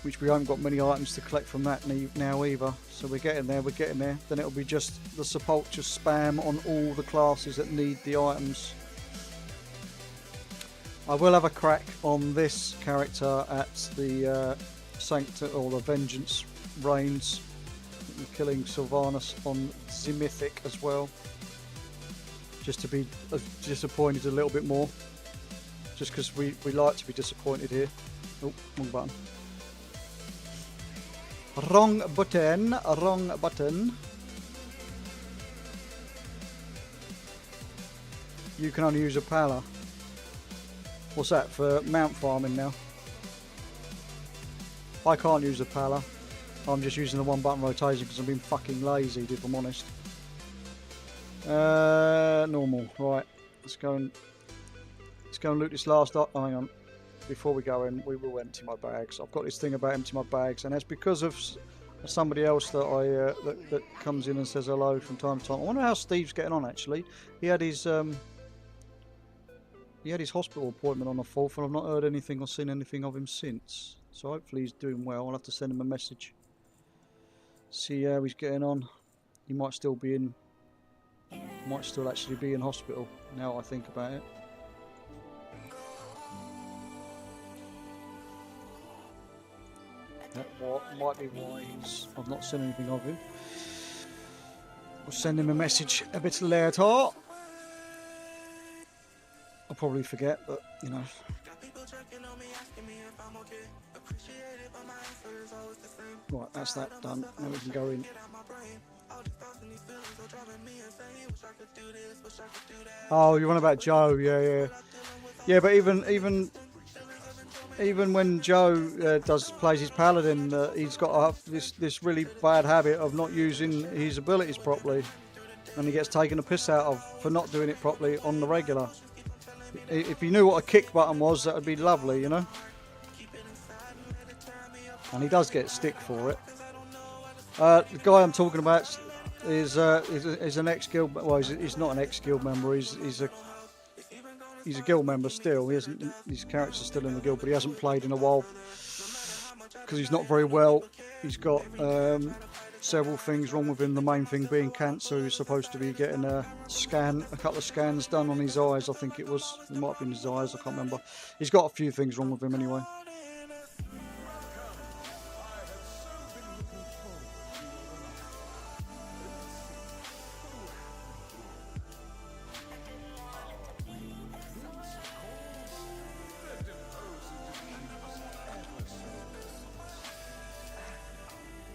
which we haven't got many items to collect from that now either. So we're getting there. Then it'll be just the support, just spam on all the classes that need the items. I will have a crack on this character at the Sanctum or the Vengeance Reigns, killing Sylvanas on Zemythic as well, just to be disappointed a little bit more, just because we like to be disappointed here. Oh, wrong button. Wrong button. You can only use a pala. What's that, for mount farming now? I can't use a pala. I'm just using the 1 button rotation because I'm being fucking lazy, if I'm honest. Normal. Right. Let's go and loot this last. Oh, hang on. Before we go in, we will empty my bags. I've got this thing about empty my bags, and that's because of somebody else that that comes in and says hello from time to time. I wonder how Steve's getting on. Actually, he had his hospital appointment on the 4th, and I've not heard anything or seen anything of him since. So hopefully he's doing well. I'll have to send him a message. See how he's getting on. He might still be in. Might still actually be in hospital. Now I think about it. That might be why I've not seen anything of him. I'll send him a message a bit later. I'll probably forget, but you know. Right, that's that done. Now we can go in. Oh, you're on about Joe? Yeah. But even when Joe plays his paladin, he's got this really bad habit of not using his abilities properly, and he gets taken a piss out of for not doing it properly on the regular. If he knew what a kick button was, that would be lovely, you know. And he does get stick for it. The guy I'm talking about is an ex-guild. Well, he's not an ex-guild member. He's a guild member still. His character's still in the guild, but he hasn't played in a while because he's not very well. He's got several things wrong with him. The main thing being cancer. He's supposed to be getting a couple of scans done on his eyes. I think it was. It might have been his eyes. I can't remember. He's got a few things wrong with him anyway.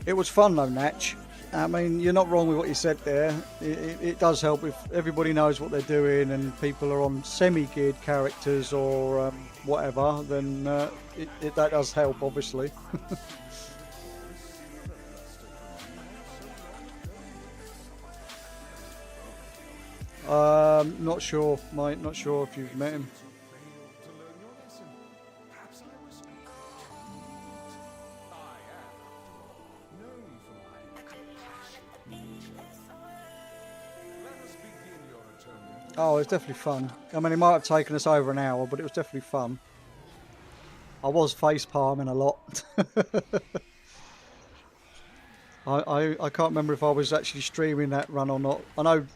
It was fun though, Natch. I mean, you're not wrong with what you said there. It does help if everybody knows what they're doing and people are on semi-geared characters or whatever, then that does help, obviously. Not sure, mate. Not sure if you've met him. Oh, it was definitely fun. I mean, it might have taken us over an hour, but it was definitely fun. I was face palming a lot. I can't remember if I was actually streaming that run or not. I know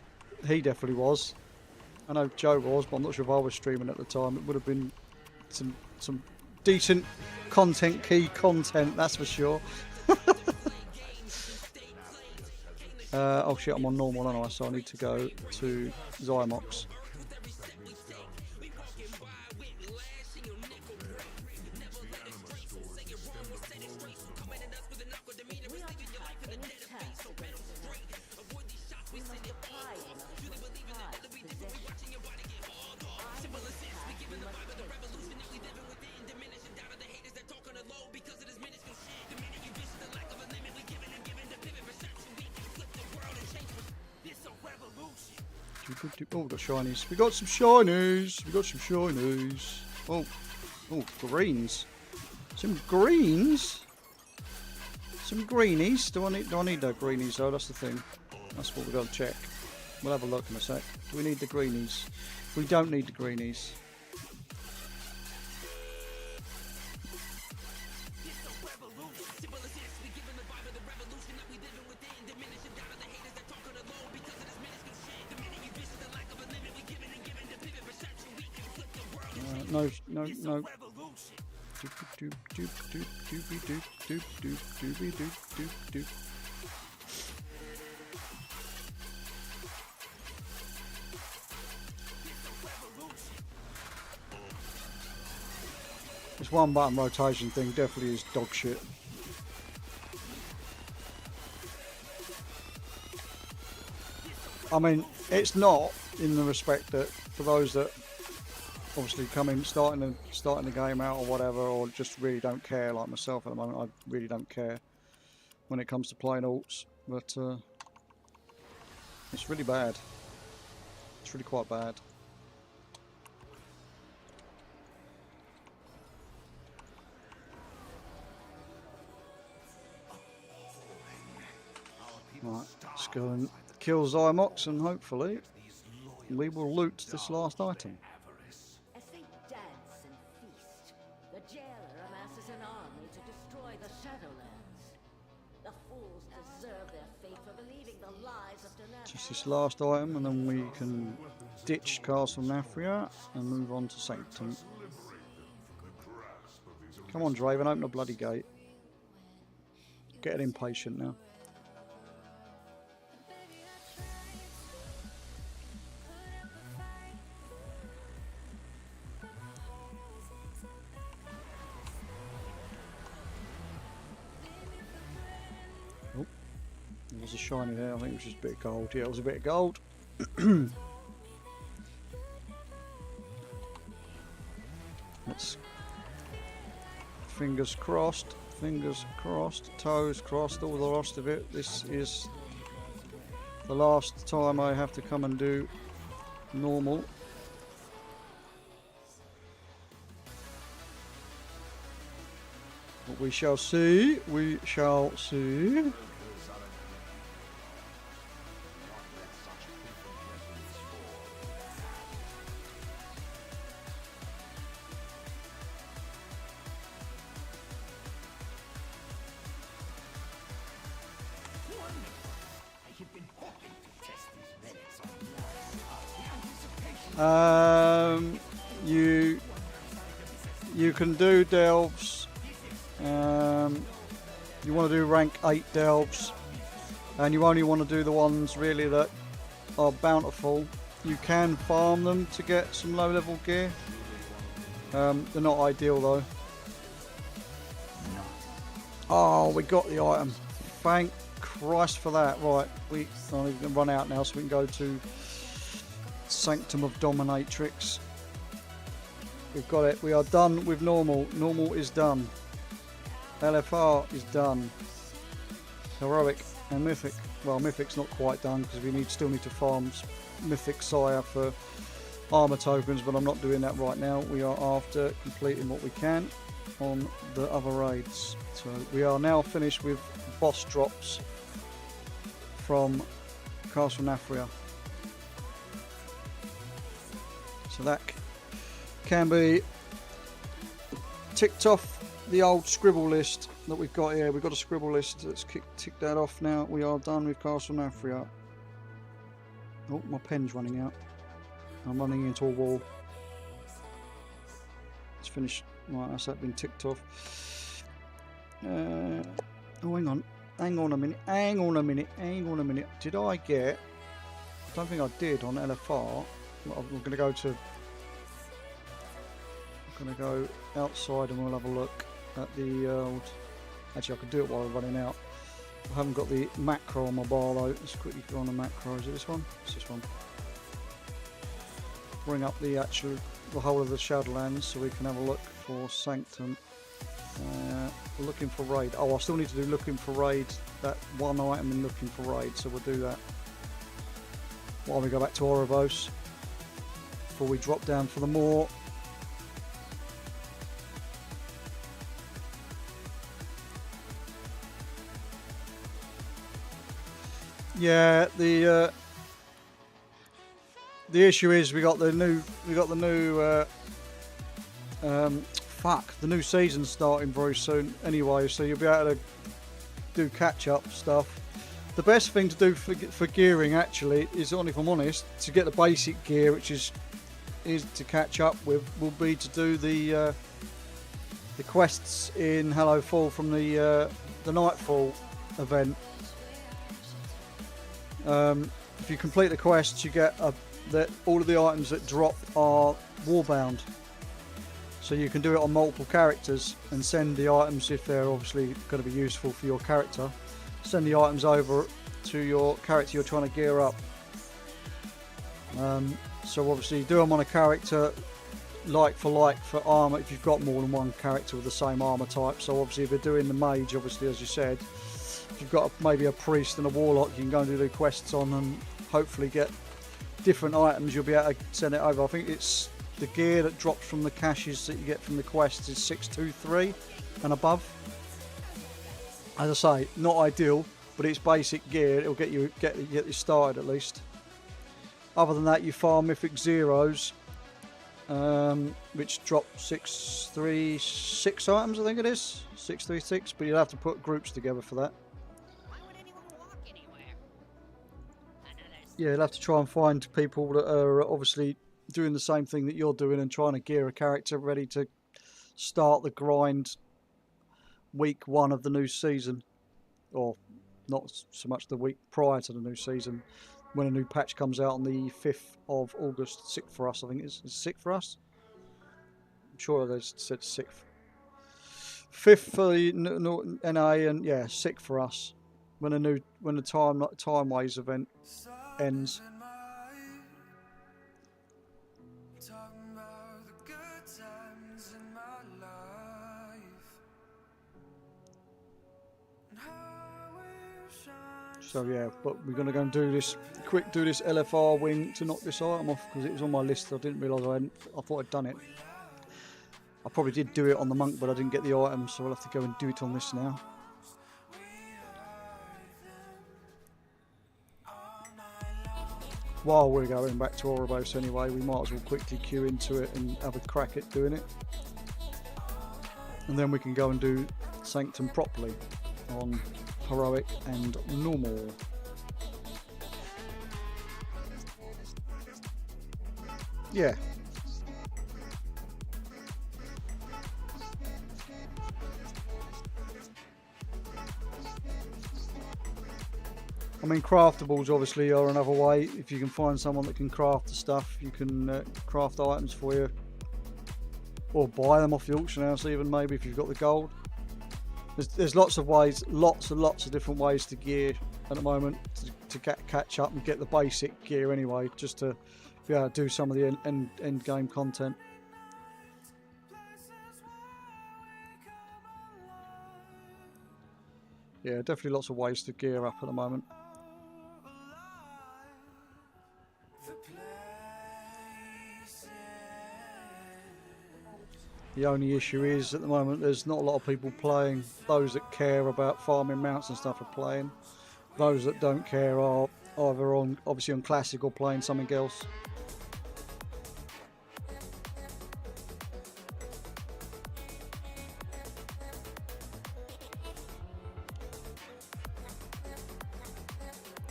he definitely was. I know Joe was, but I'm not sure if I was streaming at the time. It would have been some decent content, key content, that's for sure. Oh shit, I'm on normal, aren't I? So I need to go to Zymox. Oh, we got shinies. We got some shinies. We got some shinies. Oh, greens. Some greens. Some greenies. Do I need no greenies though? That's the thing. That's what we've got to check. We'll have a look in a sec. Do we need the greenies? We don't need the greenies. No. This one button rotation thing definitely is dog shit. I mean, it's not in the respect that for those that obviously starting the game out or whatever, or just really don't care, like myself at the moment. I really don't care when it comes to playing alts, but it's really bad. It's really quite bad. Right, let's go and kill Zymox, and hopefully we will loot this last item. As they dance and feast, the jailer amasses an army to destroy the Shadowlands. The fools deserve their fate for believing the lies of Denethor. Just this last item, and then we can ditch Castle Nafria and move on to Sanctum. Come on, Draven, open the bloody gate. Getting impatient now. There's a shiny there, I think it was just a bit of gold. Yeah, it was a bit of gold. Let's fingers crossed, toes crossed, all the rest of it. This is the last time I have to come and do normal. But we shall see, we shall see. You can do delves. You want to do rank 8 delves, and you only want to do the ones really that are bountiful. You can farm them to get some low level gear. They're not ideal though. Oh, we got the item. Thank Christ for that. Right, we can run out now so we can go to Sanctum of Dominatrix. We've got it. We are done with normal. Normal is done. LFR is done. Heroic and Mythic. Well, Mythic's not quite done because we still need to farm Mythic Sire for armor tokens, but I'm not doing that right now. We are after completing what we can on the other raids. So we are now finished with boss drops from Castle Nafria. So that can be ticked off the old scribble list that we've got here. We've got a scribble list. Let's tick that off now. We are done with Castle Nafria. Oh, my pen's running out. I'm running into a wall. Let's finish. Right, that's that been ticked off. Oh, hang on. Hang on a minute. Did I get... I don't think I did on LFR. I'm going to go to... I'm going to go outside and we'll have a look at the old... Actually, I can do it while I'm running out. I haven't got the macro on my bar though. Let's quickly go on the macro. Is it this one? It's this one. Bring up the whole of the Shadowlands so we can have a look for Sanctum. Looking for raid. Oh, I still need to do looking for raid. That one item in looking for raid, so we'll do that. while we go back to Oribos before we drop down for the more. Yeah, the issue is we got the new the new season starting very soon anyway, so you'll be able to do catch up stuff. The best thing to do for gearing actually is, if I'm honest, to get the basic gear, which is to catch up with, will be to do the quests in Hello Fall from the Nightfall event. If you complete the quests, you get that all of the items that drop are warbound, so you can do it on multiple characters and send the items, if they're obviously going to be useful for your character, send the items over to your character you're trying to gear up. So obviously do them on a character like for armor if you've got more than one character with the same armor type. So obviously if you're doing the mage, obviously as you said, if you've got maybe a priest and a warlock, you can go and do the quests on and hopefully get different items. You'll be able to send it over. I think it's the gear that drops from the caches that you get from the quests is 623 and above. As I say, not ideal, but it's basic gear. It'll get you started at least. Other than that, you farm mythic zeros, which drop 636 items. I think it is 636, but you'll have to put groups together for that. Yeah, you'll have to try and find people that are obviously doing the same thing that you're doing and trying to gear a character ready to start the grind week 1 of the new season, or not so much the week prior to the new season, when a new patch comes out on the 5th of August. 6th for us, I think. Is 6th for us? I'm sure they said 6th. 5th for the NA, and yeah, 6th for us, when the time ways event ends. So yeah, but we're going to go and do this LFR wing to knock this item off, because it was on my list. I didn't realise I thought I'd done it. I probably did do it on the monk, but I didn't get the item, so I'll have to go and do it on this now. While we're going back to Oribos anyway, we might as well quickly queue into it and have a crack at doing it. And then we can go and do Sanctum properly on heroic and normal. Yeah. I mean, craftables obviously are another way. If you can find someone that can craft the stuff, you can craft items for you, or buy them off the auction house even, maybe, if you've got the gold. There's lots of ways, lots and lots of different ways to gear at the moment to catch up and get the basic gear anyway, just to be able to do some of the end game content. Yeah, definitely lots of ways to gear up at the moment. The only issue is, at the moment, there's not a lot of people playing. Those that care about farming mounts and stuff are playing. Those that don't care are either obviously on classic or playing something else.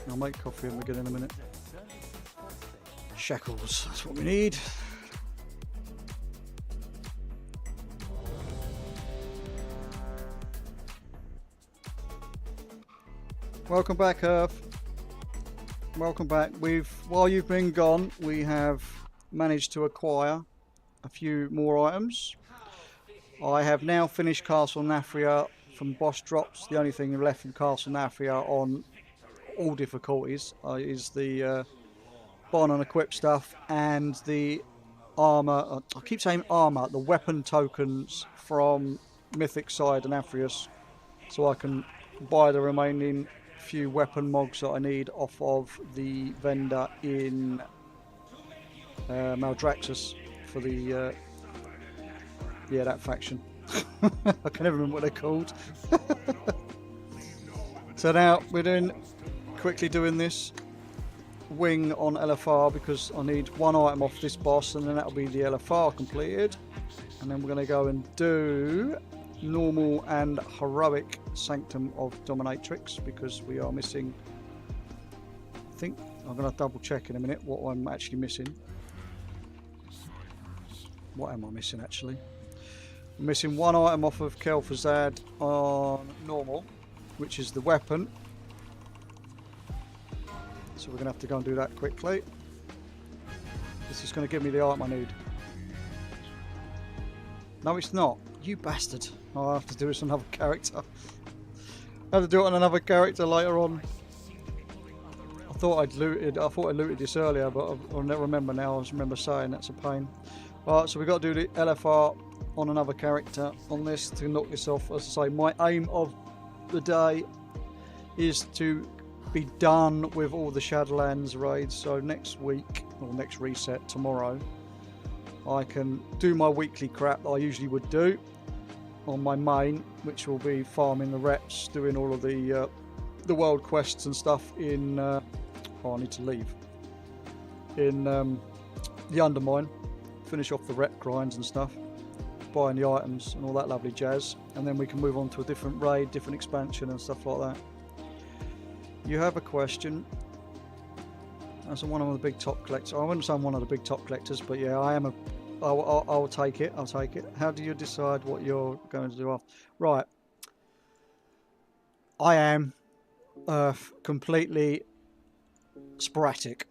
I'll make coffee and we'll get in a minute. Shackles, that's what we need. Welcome back, Earth. Welcome back. While you've been gone, we have managed to acquire a few more items. I have now finished Castle Nafria from boss drops. The only thing left from Castle Nafria on all difficulties is the Bond and equip stuff and the armor. I keep saying armor. The weapon tokens from Mythic Side and Afrius, so I can buy the remaining few weapon mogs that I need off of the vendor in Maldraxxus for the that faction. I can never remember what they're called. So now we're quickly doing this wing on LFR because I need one item off this boss, and then that'll be the LFR completed. And then we're going to go and do normal and heroic Sanctum of Dominatrix because we are missing, I think I'm going to double check in a minute what I'm actually missing. What am I missing actually? I'm missing one item off of Kel'Thuzad on normal, which is the weapon. So we're going to have to go and do that quickly. This is going to give me the item I need. No, it's not. You bastard. I'll have to do this on another character. I have to do it on another character later on. I thought I looted this earlier, but I'll never remember now. I just remember saying that's a pain. Alright, so we've got to do the LFR on another character on this to knock this off. As I say, my aim of the day is to be done with all the Shadowlands raids. So next week, or next reset, tomorrow, I can do my weekly crap that I usually would do on my main, which will be farming the reps, doing all of the world quests and stuff in I need to leave in the Undermine, finish off the rep grinds and stuff, buying the items and all that lovely jazz, and then we can move on to a different raid, different expansion and stuff like that. You have a question. As one of the big top collectors, I wouldn't say I'm one of the big top collectors, but yeah, I am I'll take it. I'll take it. How do you decide what you're going to do after? Right. I am completely sporadic.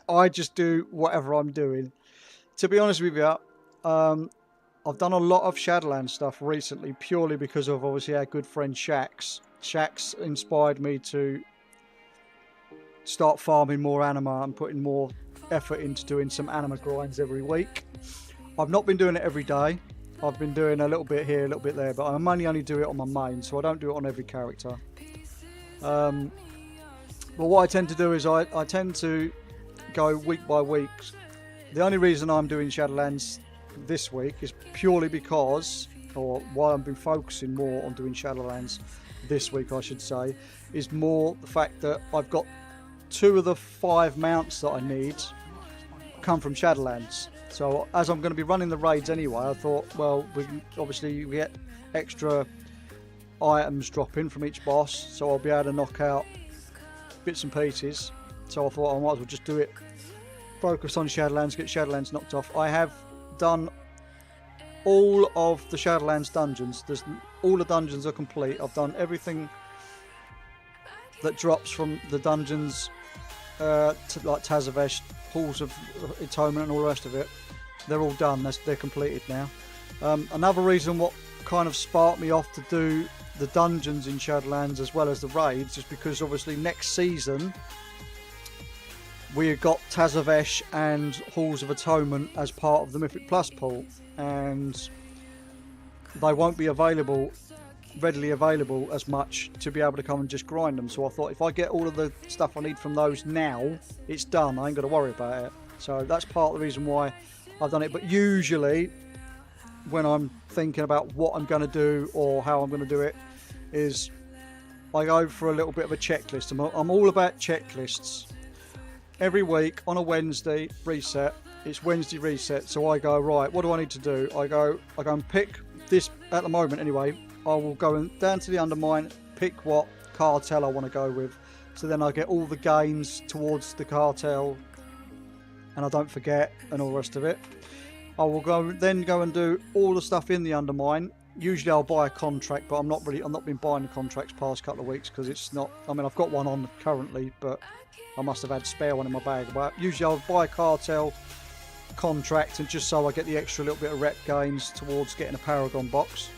I just do whatever I'm doing. To be honest with you, I've done a lot of Shadowlands stuff recently, purely because of obviously our good friend Shax. Shax inspired me to start farming more anima and putting more effort into doing some anima grinds every week. I've not been doing it every day. I've been doing a little bit here, a little bit there, but I only do it on my main, so I don't do it on every character. But what I tend to do is I tend to go week by week. The only reason I'm doing Shadowlands this week is purely because, or why I've been focusing more on doing Shadowlands this week, I should say, is more the fact that I've got 2 of the 5 mounts that I need come from Shadowlands. So as I'm going to be running the raids anyway, I thought, well, we get extra items dropping from each boss, so I'll be able to knock out bits and pieces. So I thought I might as well just do it, focus on Shadowlands, get Shadowlands knocked off. I have done all of the Shadowlands dungeons. All the dungeons are complete. I've done everything that drops from the dungeons, like Tazavesh, Halls of Atonement and all the rest of it. They're all done. They're completed now. Another reason what kind of sparked me off to do the dungeons in Shadowlands as well as the raids is because obviously next season we've got Tazavesh and Halls of Atonement as part of the Mythic Plus pool, and they won't be readily available as much to be able to come and just grind them. So I thought if I get all of the stuff I need from those now, it's done. I ain't got to worry about it. So that's part of the reason why I've done it. But usually when I'm thinking about what I'm going to do or how I'm going to do it, is I go for a little bit of a checklist. I'm all about checklists. Every week on a Wednesday reset, it's Wednesday reset, so I go, right, what do I need to do? I go and pick this, at the moment anyway, I will go down to the Undermine, pick what cartel I want to go with, so then I get all the gains towards the cartel and I don't forget and all the rest of it. I will go and do all the stuff in the Undermine. Usually I'll buy a contract, but I've not been buying the contracts past couple of weeks because it's not, I mean, I've got one on currently, but I must have had a spare one in my bag. But usually I'll buy a cartel contract, and just so I get the extra little bit of rep gains towards getting a Paragon box.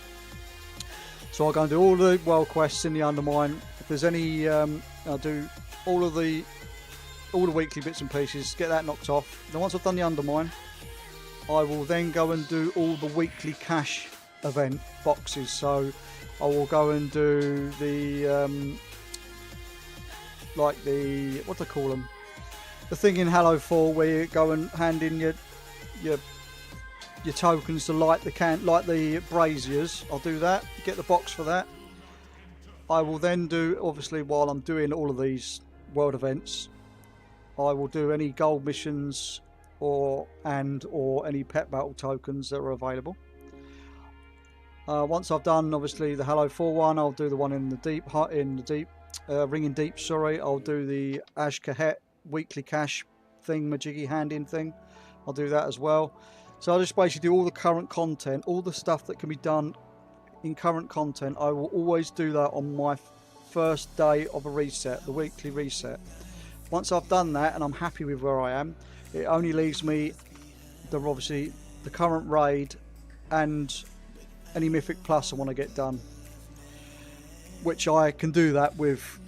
So I'll go and do all the world quests in the Undermine. If there's any, I'll do all the weekly bits and pieces, get that knocked off. Then once I've done the Undermine, I will then go and do all the weekly cash event boxes. So I will go and do the like the, what do they call them? The thing in Halo 4 where you go and hand in your tokens to light the braziers. I'll do that. Get the box for that. I will then do, obviously, while I'm doing all of these world events, I will do any gold missions or any pet battle tokens that are available. Once I've done, obviously, the Halo 4 one, I'll do the one in the deep, Ringing Deep. Sorry, I'll do the Ash Kahet weekly cash thing, majiggy hand-in thing. I'll do that as well. So I'll just basically do all the current content, all the stuff that can be done in current content. I will always do that on my first day of a reset, the weekly reset. Once I've done that and I'm happy with where I am, it only leaves me obviously the current raid and any Mythic Plus I want to get done, which I can do that with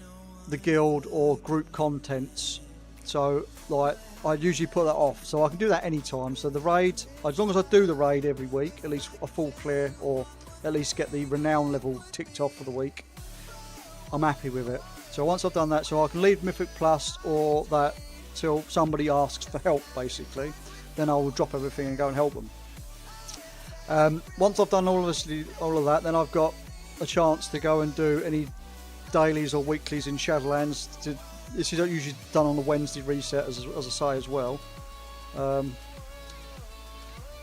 the guild or group contents. So like I usually put that off, so I can do that anytime. So the raid, as long as I do the raid every week, at least a full clear, or at least get the renown level ticked off for the week, I'm happy with it. So once I've done that, so I can leave Mythic Plus or that till somebody asks for help, basically. Then I will drop everything and go and help them. Once I've done all of that, then I've got a chance to go and do any dailies or weeklies in Shadowlands. This is usually done on the Wednesday reset, as I say, as well.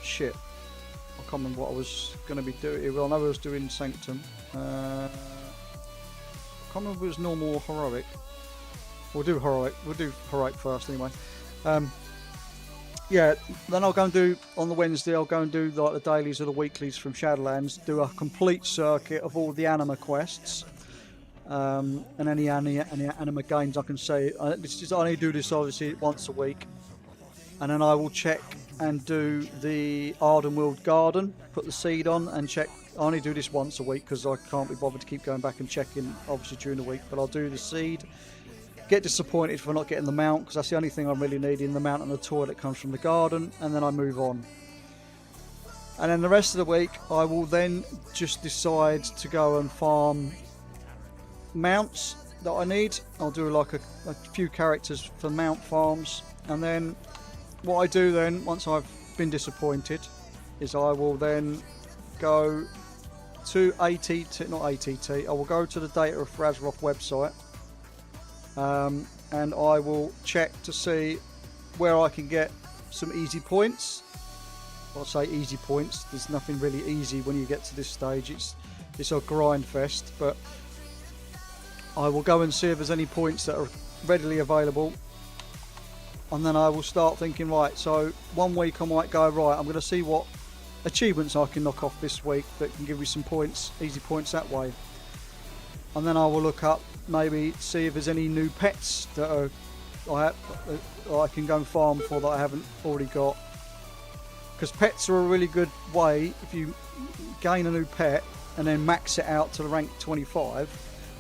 Shit. I can't remember what I was going to be doing. Well, I know I was doing Sanctum. I can't remember if it was normal or heroic. We'll do heroic. We'll do heroic first, anyway. Yeah, then I'll go and do, on the Wednesday, I'll go and do like the dailies or the weeklies from Shadowlands, do a complete circuit of all the anima quests. And any anima games I can say. I only do this obviously once a week, and then I will check and do the Ardenweald Garden, put the seed on and check. I only do this once a week because I can't be bothered to keep going back and checking obviously during the week, but I'll do the seed. Get disappointed for not getting the mount, because that's the only thing I really need in the mount and the toy that comes from the garden, and then I move on. And then the rest of the week I will then just decide to go and farm mounts that I need. I'll do like a few characters for mount farms, and then what I do then, once I've been disappointed, is I will then go to I will go to the Data of Razroth website, and I will check to see where I can get some easy points. I'll say easy points, there's nothing really easy when you get to this stage, it's a grind fest, but I will go and see if there's any points that are readily available, and then I will start thinking, right, so one week I might go, right, I'm going to see what achievements I can knock off this week that can give me some points, easy points that way. And then I will look up, maybe see if there's any new pets that I can go and farm for that I haven't already got. Because pets are a really good way, if you gain a new pet and then max it out to the rank 25,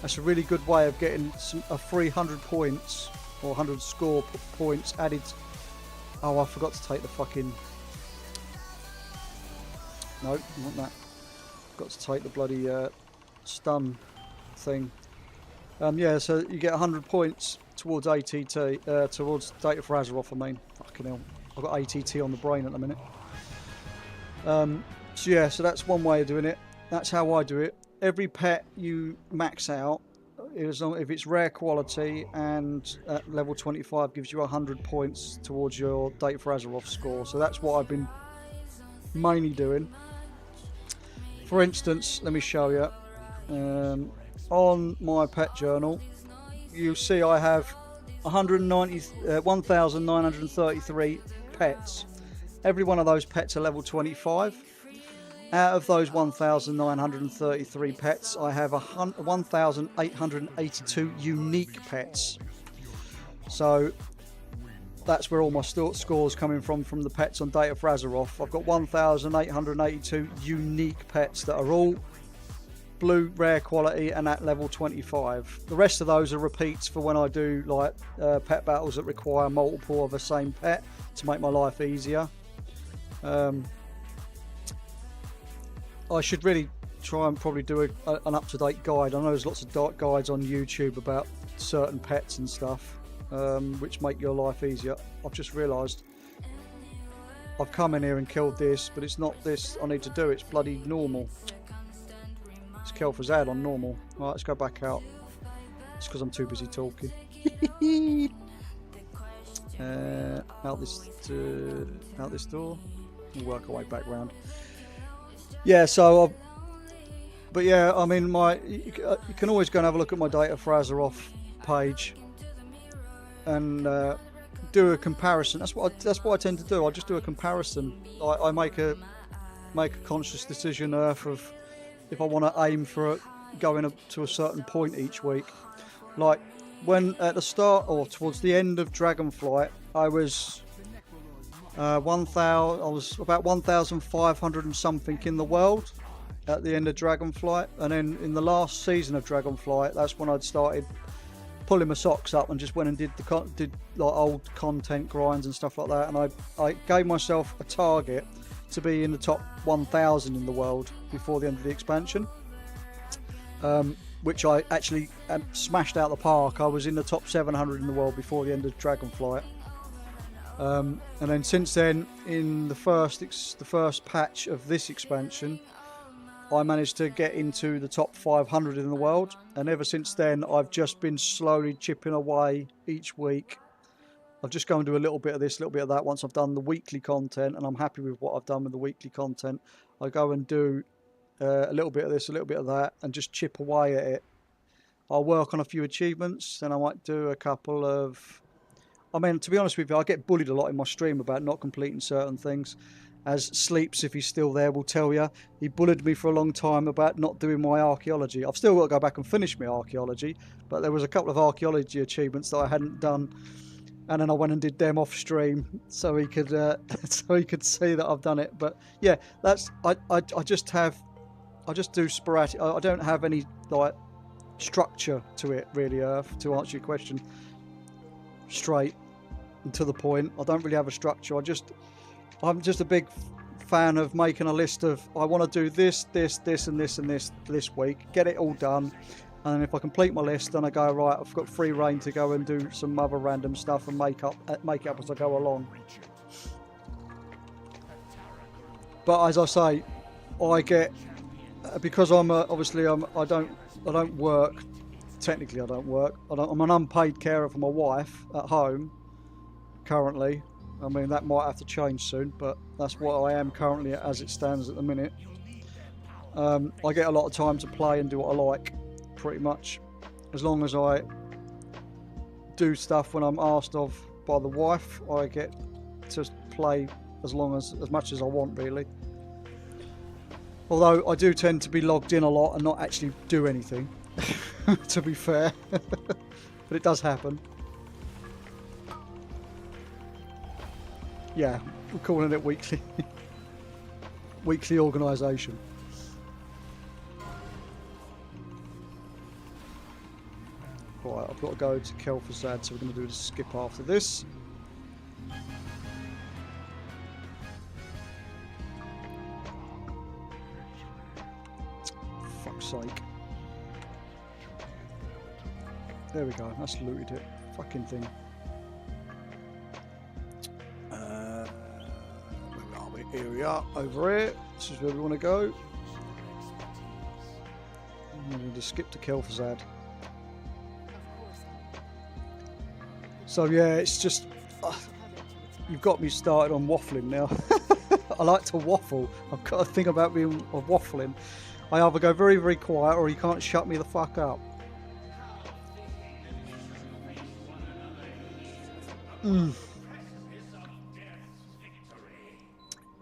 that's a really good way of getting a free 100 points or 100 score points added. Oh, I forgot to take the fucking... No, not that. Got to take the bloody stun thing. Yeah, so you get 100 points towards ATT, towards Data for Azeroth, I mean. Fucking hell. I've got ATT on the brain at the minute. So yeah, so that's one way of doing it. That's how I do it. Every pet you max out, if it's rare quality and at level 25 gives you 100 points towards your Data for Azeroth score. So that's what I've been mainly doing. For instance, let me show you. On my pet journal, you see I have 1,933 pets. Every one of those pets are level 25. Out of those 1,933 pets, I have 1,882 unique pets. So that's where all my scores coming from the pets on Data for Azeroth. I've got 1,882 unique pets that are all blue rare quality and at level 25. The rest of those are repeats for when I do like pet battles that require multiple of the same pet to make my life easier. I should really try and probably do an up-to-date guide. I know there's lots of guides on YouTube about certain pets and stuff, which make your life easier. I've just realised I've come in here and killed this, but it's not this I need to do, it's bloody normal. It's Kel'Thuzad on normal. Right, let's go back out. It's because I'm too busy talking. Out this door. We'll work our way back round. Yeah, so but yeah, I mean, you can always go and have a look at my Data for Azeroth page and do a comparison. That's what I tend to do. I just do a comparison. I make a conscious decision of if I want to aim for going up to a certain point each week. Like when at the start or towards the end of Dragonflight, I was about 1,500 and something in the world at the end of Dragonflight, and then in the last season of Dragonflight, that's when I'd started pulling my socks up and just went and did like old content grinds and stuff like that, and I gave myself a target to be in the top 1,000 in the world before the end of the expansion, which I actually smashed out the park. I was in the top 700 in the world before the end of Dragonflight. And then since then, in the first patch of this expansion, I managed to get into the top 500 in the world, and ever since then I've just been slowly chipping away each week. I've just gone and do a little bit of this, a little bit of that. Once I've done the weekly content and I'm happy with what I've done with the weekly content, I go and do a little bit of this, a little bit of that, and just chip away at it. I'll work on a few achievements, then I might do a couple of... I mean, to be honest with you, I get bullied a lot in my stream about not completing certain things. As Sleeps, if he's still there, will tell you, he bullied me for a long time about not doing my archaeology. I've still got to go back and finish my archaeology, but there was a couple of archaeology achievements that I hadn't done, and then I went and did them off stream so he could see that I've done it. But yeah, I just do sporadic. I don't have any like structure to it really, to answer your question straight and to the point. I don't really have a structure. I'm just a big fan of making a list of, I want to do this, this, this, and this, and this week. Get it all done, and then if I complete my list, then I go, right, I've got free reign to go and do some other random stuff and make it up as I go along. But as I say, I get, because I'm obviously I don't work. Technically, I don't work. I'm an unpaid carer for my wife at home currently. I mean, that might have to change soon, but that's what I am currently as it stands at the minute. I get a lot of time to play and do what I like, pretty much. As long as I do stuff when I'm asked of by the wife, I get to play as much as I want, really. Although I do tend to be logged in a lot and not actually do anything, to be fair. But it does happen. Yeah, we're calling it weekly. Weekly organisation. Right, I've got to go to Kel'Thuzad, so we're going to do the skip after this. Fuck's sake. There we go, that's looted it. Fucking thing. Here we are, over here. This is where we want to go. I'm going to skip to Kel'Thuzad. So yeah, it's just... you've got me started on waffling now. I like to waffle. I've got a thing about being waffling. I either go very, very quiet or you can't shut me the fuck up.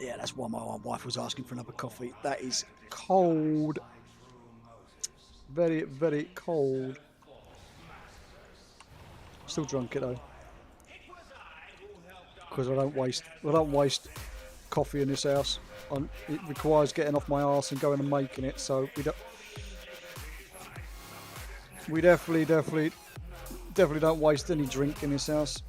Yeah, that's why my wife was asking for another coffee. That is cold. Very, very cold. Still drunk it though, because I don't waste coffee in this house. It requires getting off my arse and going and making it. So we definitely don't waste any drink in this house.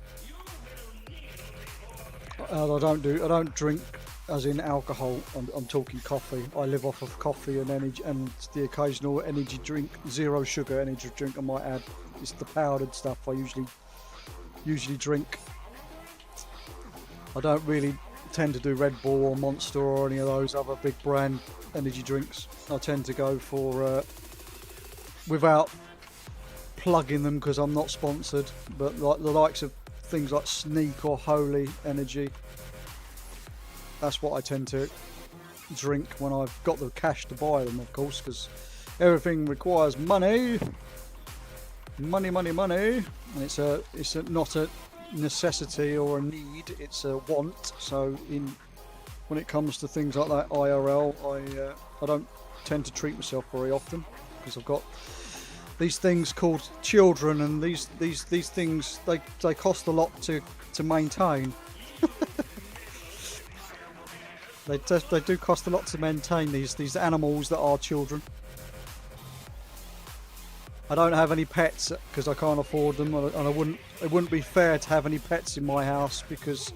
I don't drink as in alcohol. I'm talking coffee. I live off of coffee and energy and the occasional energy drink, zero sugar energy drink I might add. it's the powdered stuff I usually drink. I don't really tend to do Red Bull or Monster or any of those other big brand energy drinks. I tend to go for without plugging them because I'm not sponsored, but like the likes of things like Sneak or Holy Energy. That's what I tend to drink when I've got the cash to buy them, of course, because everything requires money, money, and it's not a necessity or a need, it's a want. So when it comes to things like that IRL, I don't tend to treat myself very often because I've got these things called children, and these things they cost a lot to maintain. They do cost a lot to maintain these animals that are children. I don't have any pets because I can't afford them, and it wouldn't be fair to have any pets in my house because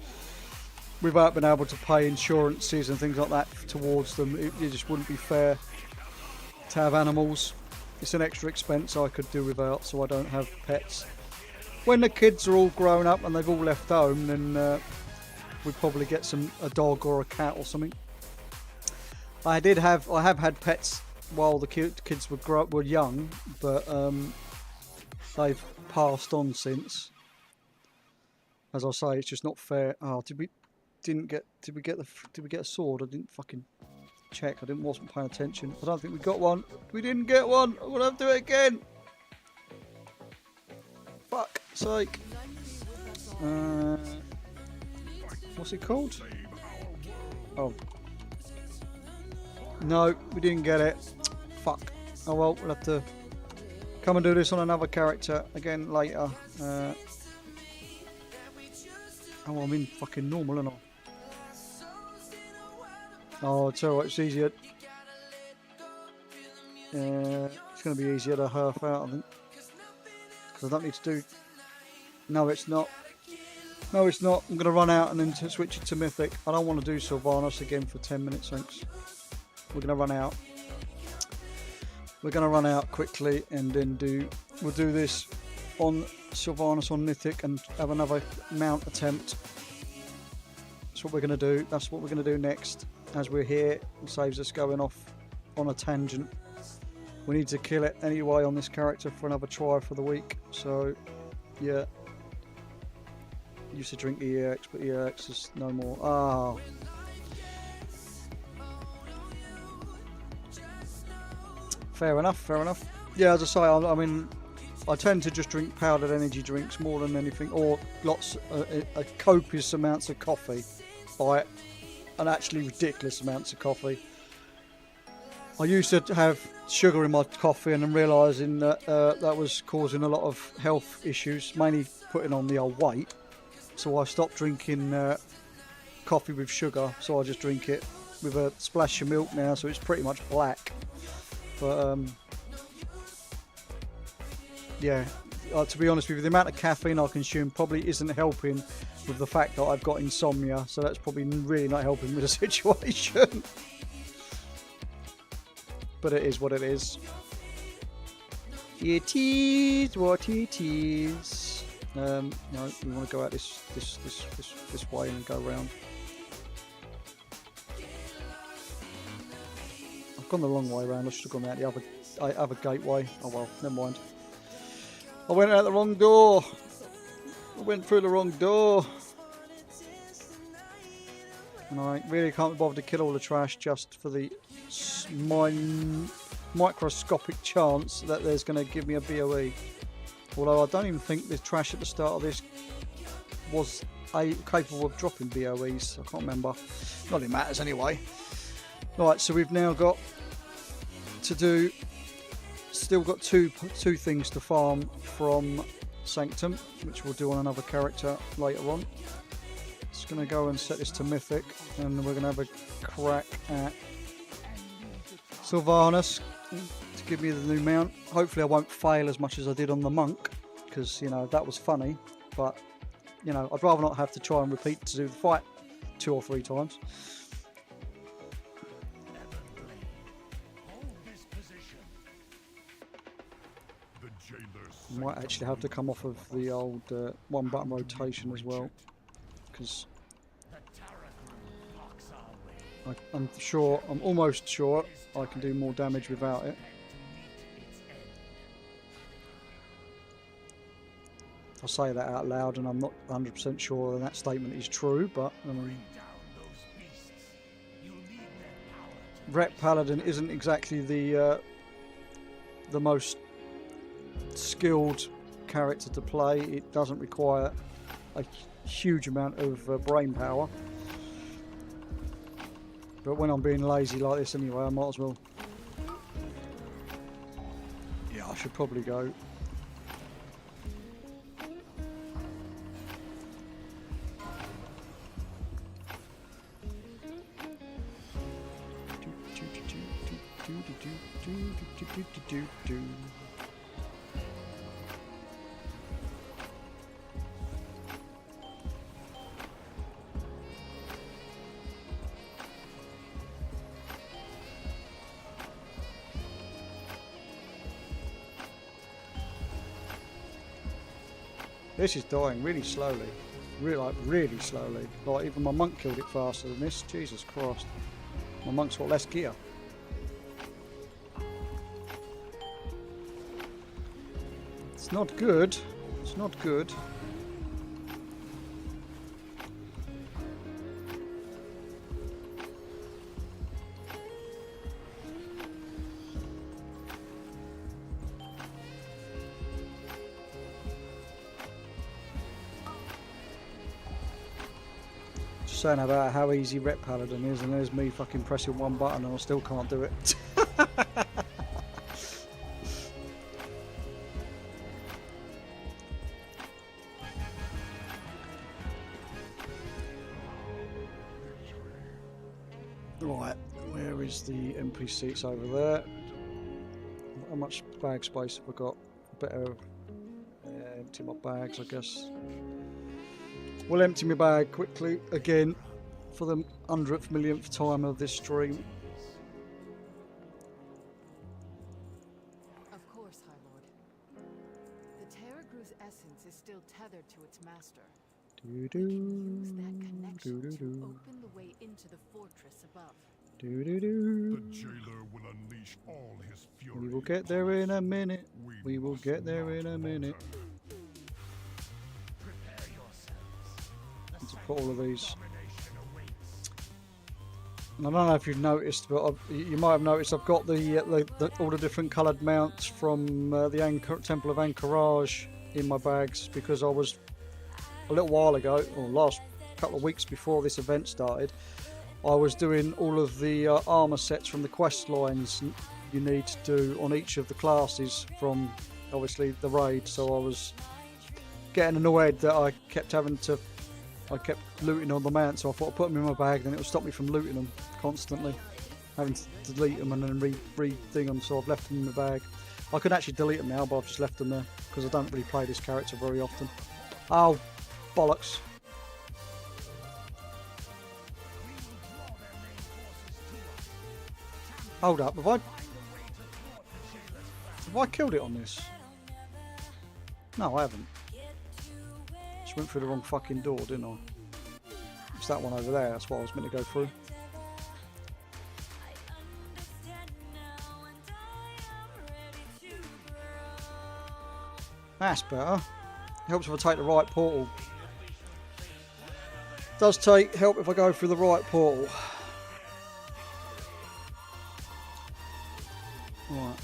without being able to pay insurances and things like that towards them, it just wouldn't be fair to have animals. It's an extra expense I could do without, so I don't have pets. When the kids are all grown up and they've all left home, then we'd probably get a dog or a cat or something. I have had pets while the kids were young, but they've passed on since. As I say, it's just not fair. Oh, did we get a sword? I didn't fucking check. Wasn't paying attention. I don't think we got one. We didn't get one. I'm gonna have to do it again. Fuck sake. What's it called? Oh. No, we didn't get it. Fuck. Oh well, we'll have to come and do this on another character again later. Oh, I'm in fucking normal, aren't I? Oh, it's alright, it's easier. It's going to be easier to half out, I think. Because I don't need to do... No, it's not. No, it's not. I'm going to run out and then switch it to Mythic. I don't want to do Sylvanas again for 10 minutes, thanks. We're going to run out. We're going to run out quickly and then we'll do this on Sylvanas on Mythic and have another mount attempt. That's what we're going to do. That's what we're going to do next. As we're here, it saves us going off on a tangent. We need to kill it anyway on this character for another try for the week. So, yeah. Used to drink EX, but EX is no more. Ah. Fair enough, fair enough. Yeah, as I say, I mean, I tend to just drink powdered energy drinks more than anything, or copious amounts of coffee. Like, and actually ridiculous amounts of coffee. I used to have sugar in my coffee and then realising that that was causing a lot of health issues, mainly putting on the old weight. So I stopped drinking coffee with sugar, so I just drink it with a splash of milk now, so it's pretty much black. But yeah, to be honest with you, the amount of caffeine I consume probably isn't helping with the fact that I've got insomnia, so that's probably really not helping with the situation. But it is what it is. It is what it is. No, we want to go out this way and go around. I've gone the wrong way around. I should have gone out the other gateway. Oh well, never mind. I went out the wrong door. I went through the wrong door. And I really can't be bothered to kill all the trash just for the microscopic chance that there's going to give me a BOE. Although I don't even think the trash at the start of this was capable of dropping BOEs. I can't remember. Not that it matters anyway. Right, so we've now got to do... Still got two things to farm from Sanctum, which we'll do on another character later on. Just going to go and set this to Mythic, and we're going to have a crack at Sylvanas to give me the new mount. Hopefully I won't fail as much as I did on the Monk, because, you know, that was funny, but, you know, I'd rather not have to try and repeat to do the fight 2 or 3 times. I might actually have to come off of the old one button rotation as well, because I'm almost sure I can do more damage without it. I say that out loud and I'm not 100% sure that statement is true, but Rep Paladin isn't exactly the most skilled character to play. It doesn't require a huge amount of brain power, but when I'm being lazy like this anyway, I might as well. Yeah, I should probably go. This is dying really slowly, really slowly. Like even my monk killed it faster than this. Jesus Christ, my monk's got less gear. It's not good. It's not good. Saying about how easy Rep Paladin is, and there's me fucking pressing one button and I still can't do it. Right, where is the NPC? It's over there. How much bag space have I got? Better empty my bags, I guess. We'll empty my bag quickly again for the 100th millionth time of this stream. Of course, High Lord. The Terragru's essence is still tethered to its master. We can use that connection to open the way into the fortress above. The jailer will unleash all his fury. We will get there in a minute. We will get there in a minute. To put all of these. And I don't know if you've noticed, but you might have noticed I've got all the different coloured mounts from the Temple of Anchorage in my bags, because I was a little while ago, or last couple of weeks before this event started, I was doing all of the armour sets from the quest lines you need to do on each of the classes from obviously the raid. So I was getting annoyed that I kept looting on the mount, so I thought I'd put them in my bag, then it would stop me from looting them constantly, having to delete them and then re-thing them, so I've left them in my bag. I could actually delete them now, but I've just left them there, because I don't really play this character very often. Oh, bollocks. Hold up, have I killed it on this? No, I haven't. Just went through the wrong fucking door, didn't I? It's that one over there, that's what I was meant to go through. That's better. Helps if I take the right portal. Does take help if I go through the right portal. Right.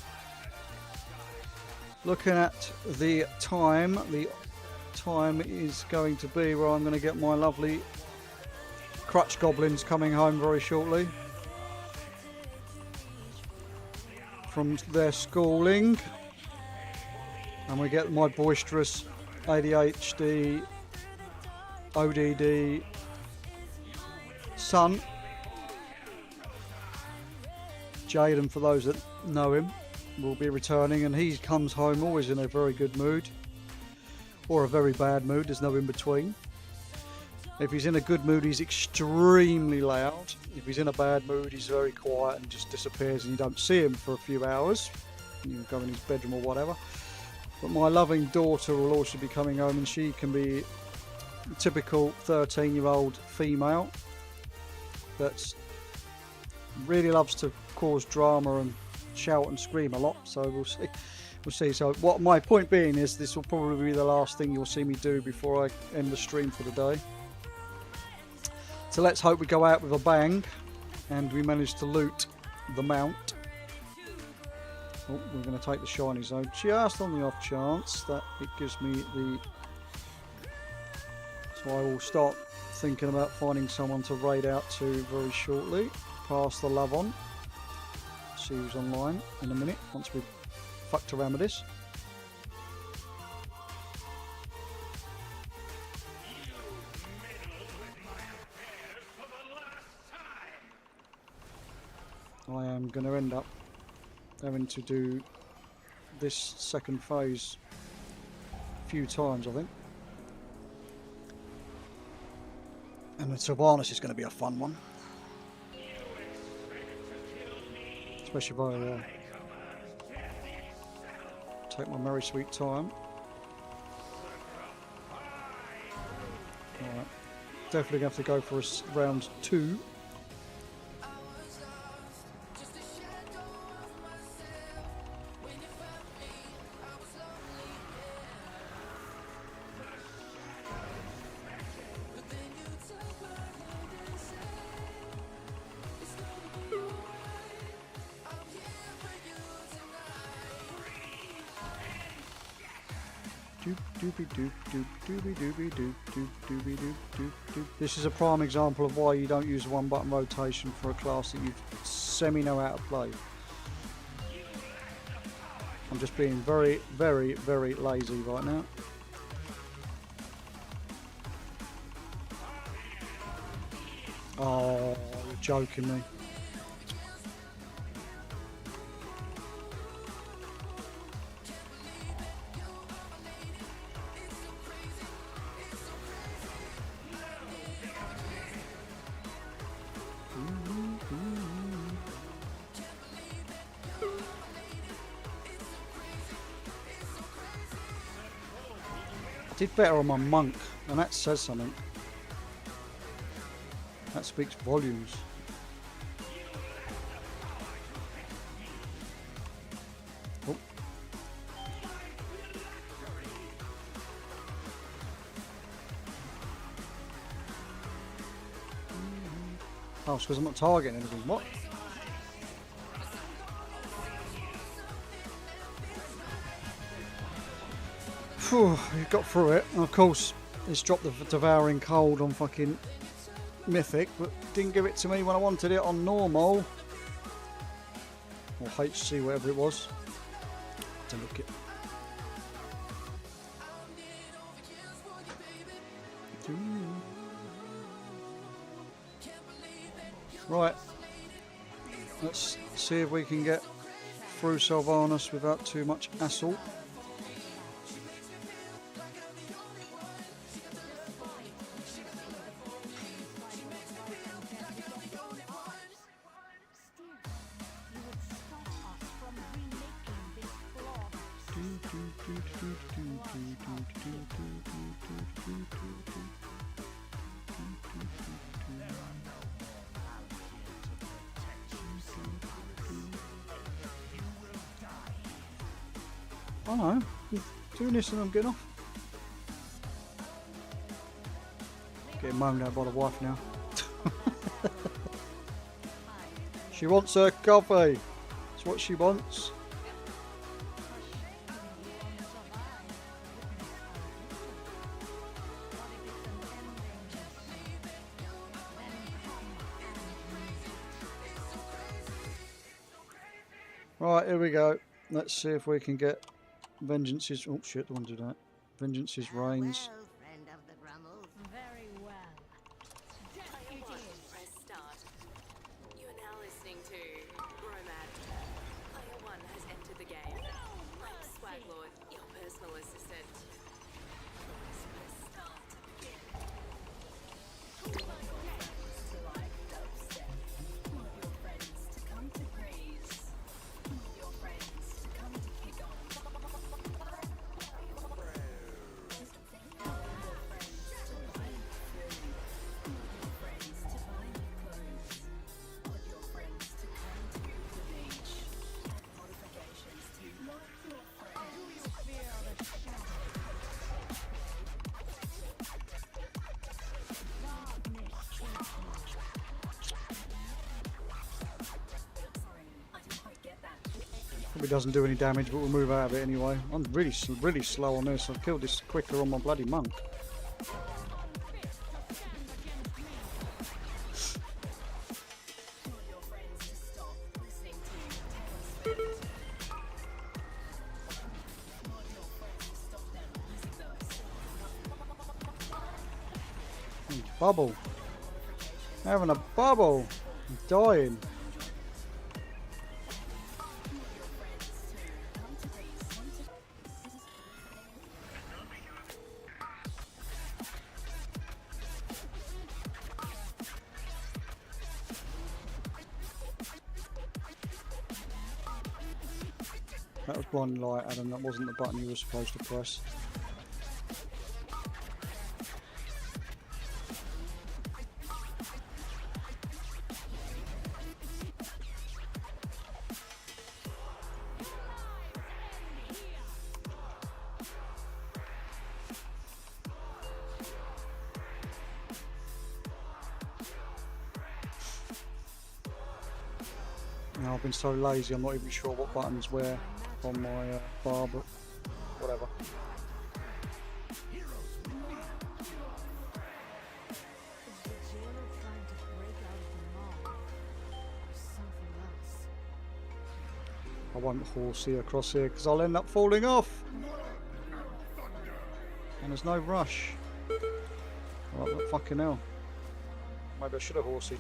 Looking at the time is going to be where I'm going to get my lovely crutch goblins coming home very shortly from their schooling, and we get my boisterous ADHD ODD son Jaden, for those that know him, will be returning, and he comes home always in a very good mood or a very bad mood. There's no in between. If he's in a good mood, he's extremely loud. If he's in a bad mood, he's very quiet and just disappears, and you don't see him for a few hours. You go in his bedroom or whatever. But my loving daughter will also be coming home, and she can be a typical 13-year-old female that really loves to cause drama and shout and scream a lot. So we'll see. We'll see. So what my point being is, this will probably be the last thing you'll see me do before I end the stream for the day. So let's hope we go out with a bang and we manage to loot the mount. Oh, we're going to take the shiny zone just on the off chance that it gives me the... So I will start thinking about finding someone to raid out to very shortly. Pass the love on. See who's online in a minute once we've fucked around with this. I am going to end up having to do this second phase a few times, I think. And the Sylvanas is going to be a fun one. Especially if I take my merry sweet time. Alright. Definitely going to have to go for round 2. This is a prime example of why you don't use one button rotation for a class that you semi know how to play. I'm just being very, very, very lazy right now. Oh, you're joking me. Did better on my monk, and that says something. That speaks volumes. Oh. Oh, it's because I'm not targeting anything. What? Phew, you got through it. And of course, it's dropped the Devouring Cold on fucking Mythic, but didn't give it to me when I wanted it on normal. Or HC, whatever it was. To look it. Right. Let's see if we can get through Sylvanas without too much hassle. I know, I'm doing this and I'm getting off. Getting moaned at by the wife now. She wants her coffee. That's what she wants. Right, here we go. Let's see if we can get Vengeance's... Oh shit, don't want to do that. Vengeance's reigns. Well, friend of the Grummles. Very well. Press start. You are now listening to Romad. Player 1 has entered the game. I'm Swaglord, your personal assistant. Please press start to begin. Your friends to come to graze. Your friends to come to kick on. It doesn't do any damage, but we'll move out of it anyway. I'm really slow on this. I've killed this quicker on my bloody monk. Bubble. Having a bubble. I'm dying. That was blind light, Adam. That wasn't the button you were supposed to press. Now, I've been so lazy, I'm not even sure what buttons where on my bar, but whatever. Is the jailer trying to break out of the mall? Or something else? I won't horsey across here because I'll end up falling off. And there's no rush. Oh, but fucking hell. Maybe I should have horseyed.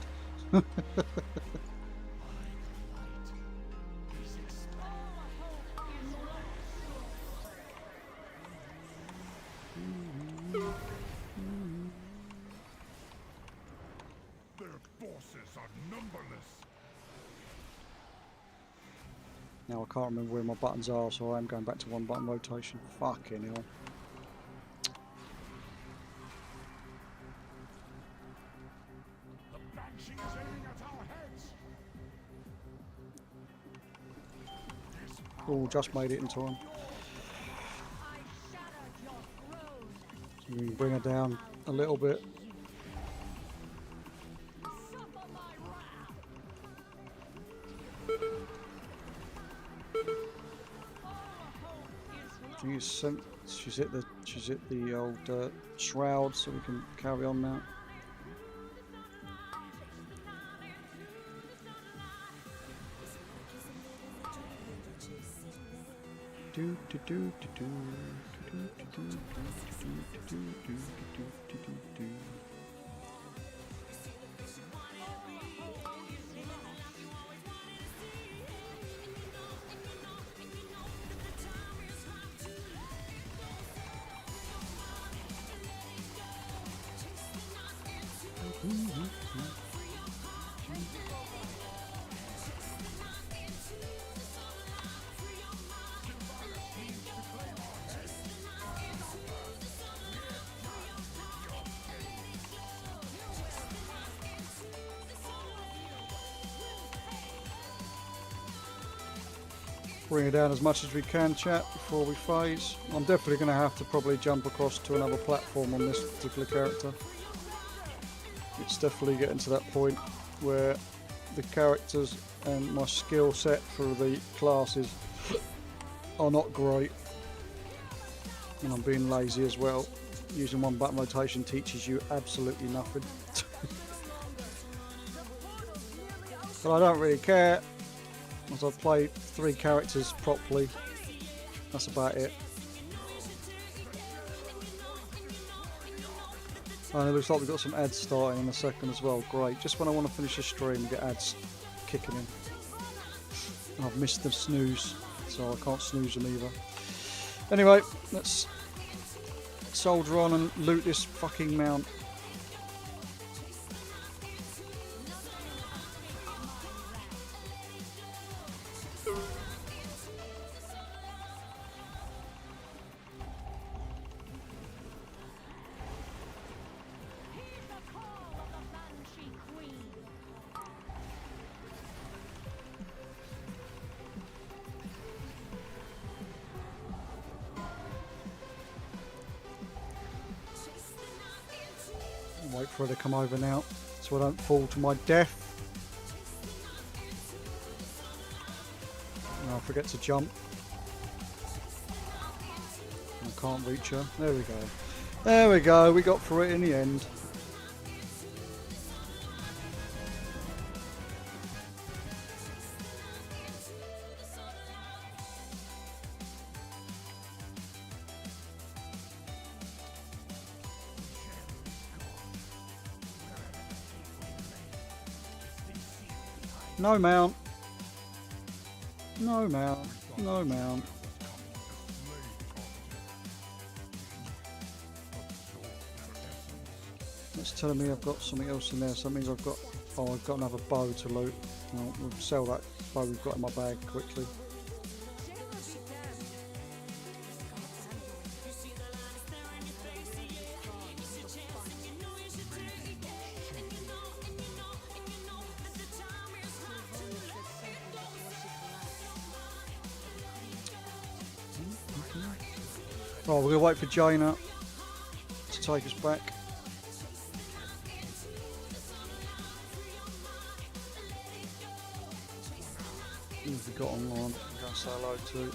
Their forces are numberless. Now I can't remember where my buttons are, so I am going back to one button rotation. Fucking hell. The banshee is aiming at our heads. Oh, just made it in time. So we can bring her down a little bit. I think she's hit the old shroud, so we can carry on now. Do do do do do do do do do do do do do. Bring it down as much as we can, chat, before we phase. I'm definitely going to have to probably jump across to another platform on this particular character. It's definitely getting to that point where the characters and my skill set for the classes are not great. And I'm being lazy as well. Using one button rotation teaches you absolutely nothing. But I don't really care, as I've played 3 characters properly. That's about it. And it looks like we've got some ads starting in a second as well. Great. Just when I want to finish the stream, get ads kicking in. And I've missed the snooze, so I can't snooze them either. Anyway, let's soldier on and loot this fucking mount. Wait for her to come over now, so I don't fall to my death. I forget to jump. I can't reach her. There we go. There we go. We got through it in the end. No mount. No mount. No mount. That's telling me I've got something else in there, so that means I've got... Oh, I've got another bow to loot. We'll sell that bow we've got in my bag quickly. Oh, we're going to wait for Jaina to take us back. Who have we got online? I'm going to say hello to.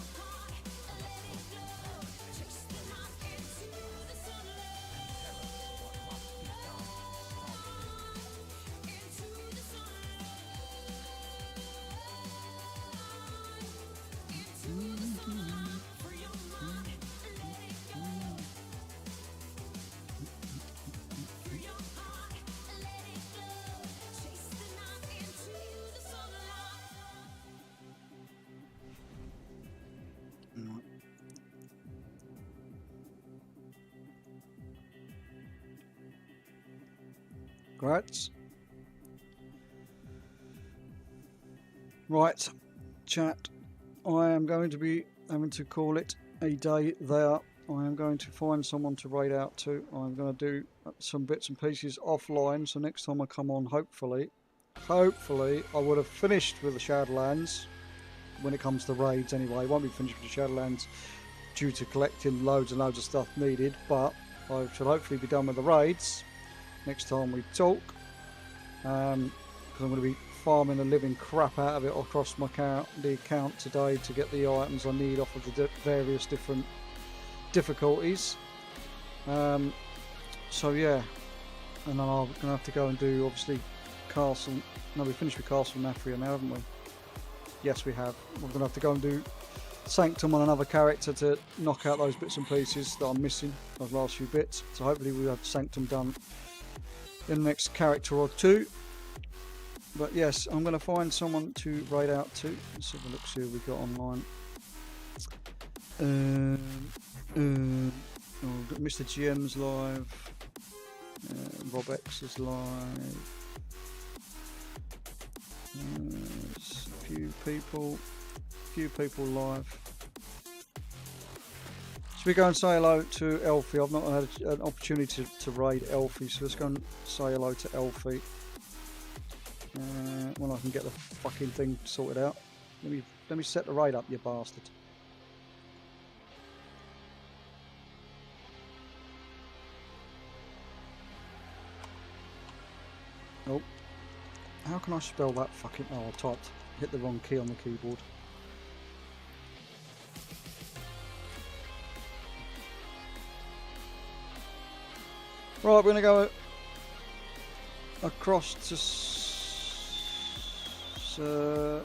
Great. Right, chat. I am going to be having to call it a day there. I am going to find someone to raid out to. I'm going to do some bits and pieces offline, so next time I come on, hopefully, I would have finished with the Shadowlands when it comes to raids anyway. I won't be finished with the Shadowlands due to collecting loads and loads of stuff needed, but I should hopefully be done with the raids next time we talk, because I'm going to be farming the living crap out of it across the account today to get the items I need off of the various different difficulties. So yeah, and then I'm going to have to go and do obviously Castle. No, we finished with Castle Nafria now, haven't we? Yes, we have. We're going to have to go and do Sanctum on another character to knock out those bits and pieces that I'm missing, those last few bits. So hopefully we'll have Sanctum done in the next character or two. But yes, I'm going to find someone to raid out to. Let's have a look, see who we've got online. Got Mr. GM's live. Rob X is live. There's a few people live. Should we go and say hello to Elfie? I've not had an opportunity to raid Elfie, so let's go and say hello to Elfie. When I can get the fucking thing sorted out. Let me set the raid up, you bastard. Oh. How can I spell that fucking... Oh, I hit the wrong key on the keyboard. Right, we're going to go across to...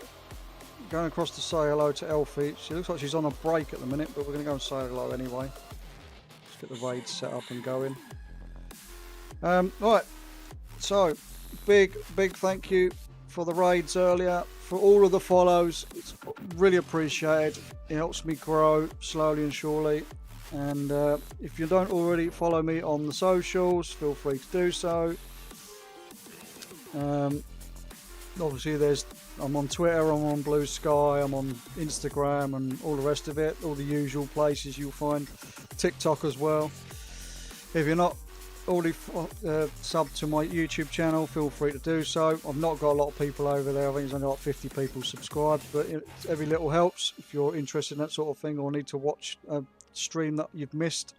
going across to say hello to Elfie. She looks like she's on a break at the minute, but we're going to go and say hello anyway. Let's get the raid set up and going. Right, so... Big thank you for the raids earlier, for all of the follows. It's really appreciated. It helps me grow slowly and surely. And if you don't already follow me on the socials, feel free to do so. Obviously, I'm on Twitter, I'm on Blue Sky, I'm on Instagram, and all the rest of it. All the usual places you'll find. TikTok as well. If you're not already sub to my YouTube channel, feel free to do so. I've not got a lot of people over there. I think there's only like 50 people subscribed, but every little helps. If you're interested in that sort of thing or need to watch a stream that you've missed,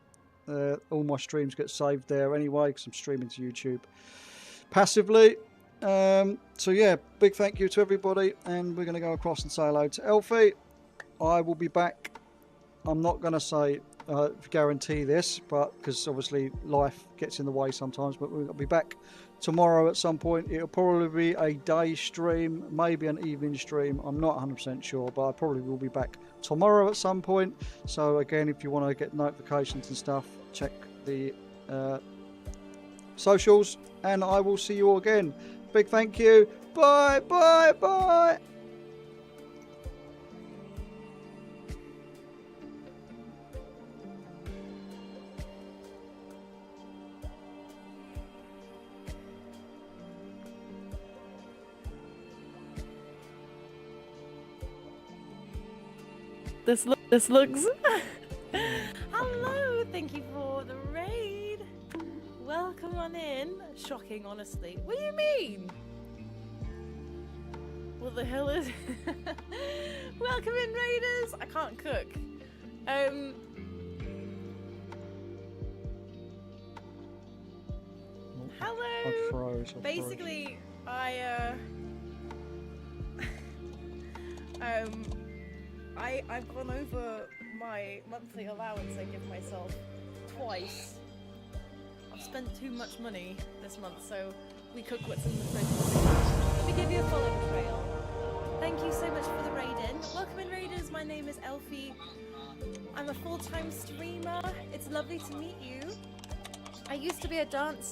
all my streams get saved there anyway because I'm streaming to YouTube passively. So yeah, big thank you to everybody, and we're going to go across and say hello to Elfie. I will be back. I'm not going to say guarantee this, but because obviously life gets in the way sometimes, but we'll be back tomorrow at some point. It'll probably be a day stream, maybe an evening stream. I'm not 100% sure, but I probably will be back tomorrow at some point. So again, if you want to get notifications and stuff, check the socials, and I will see you all again. Big thank you. Bye, bye, bye. This looks. Hello, thank you for the raid. Welcome on in. Shocking, honestly. What do you mean? What the hell is? Welcome in, raiders. I can't cook. Hello. Basically, I've gone over my monthly allowance I give myself twice. I've spent too much money this month, so we cook what's in the fridge. Let me give you a follow trail. Thank you so much for the raid-in. Welcome in, raiders. My name is Elfie. I'm a full-time streamer. It's lovely to meet you. I used to be a dancer.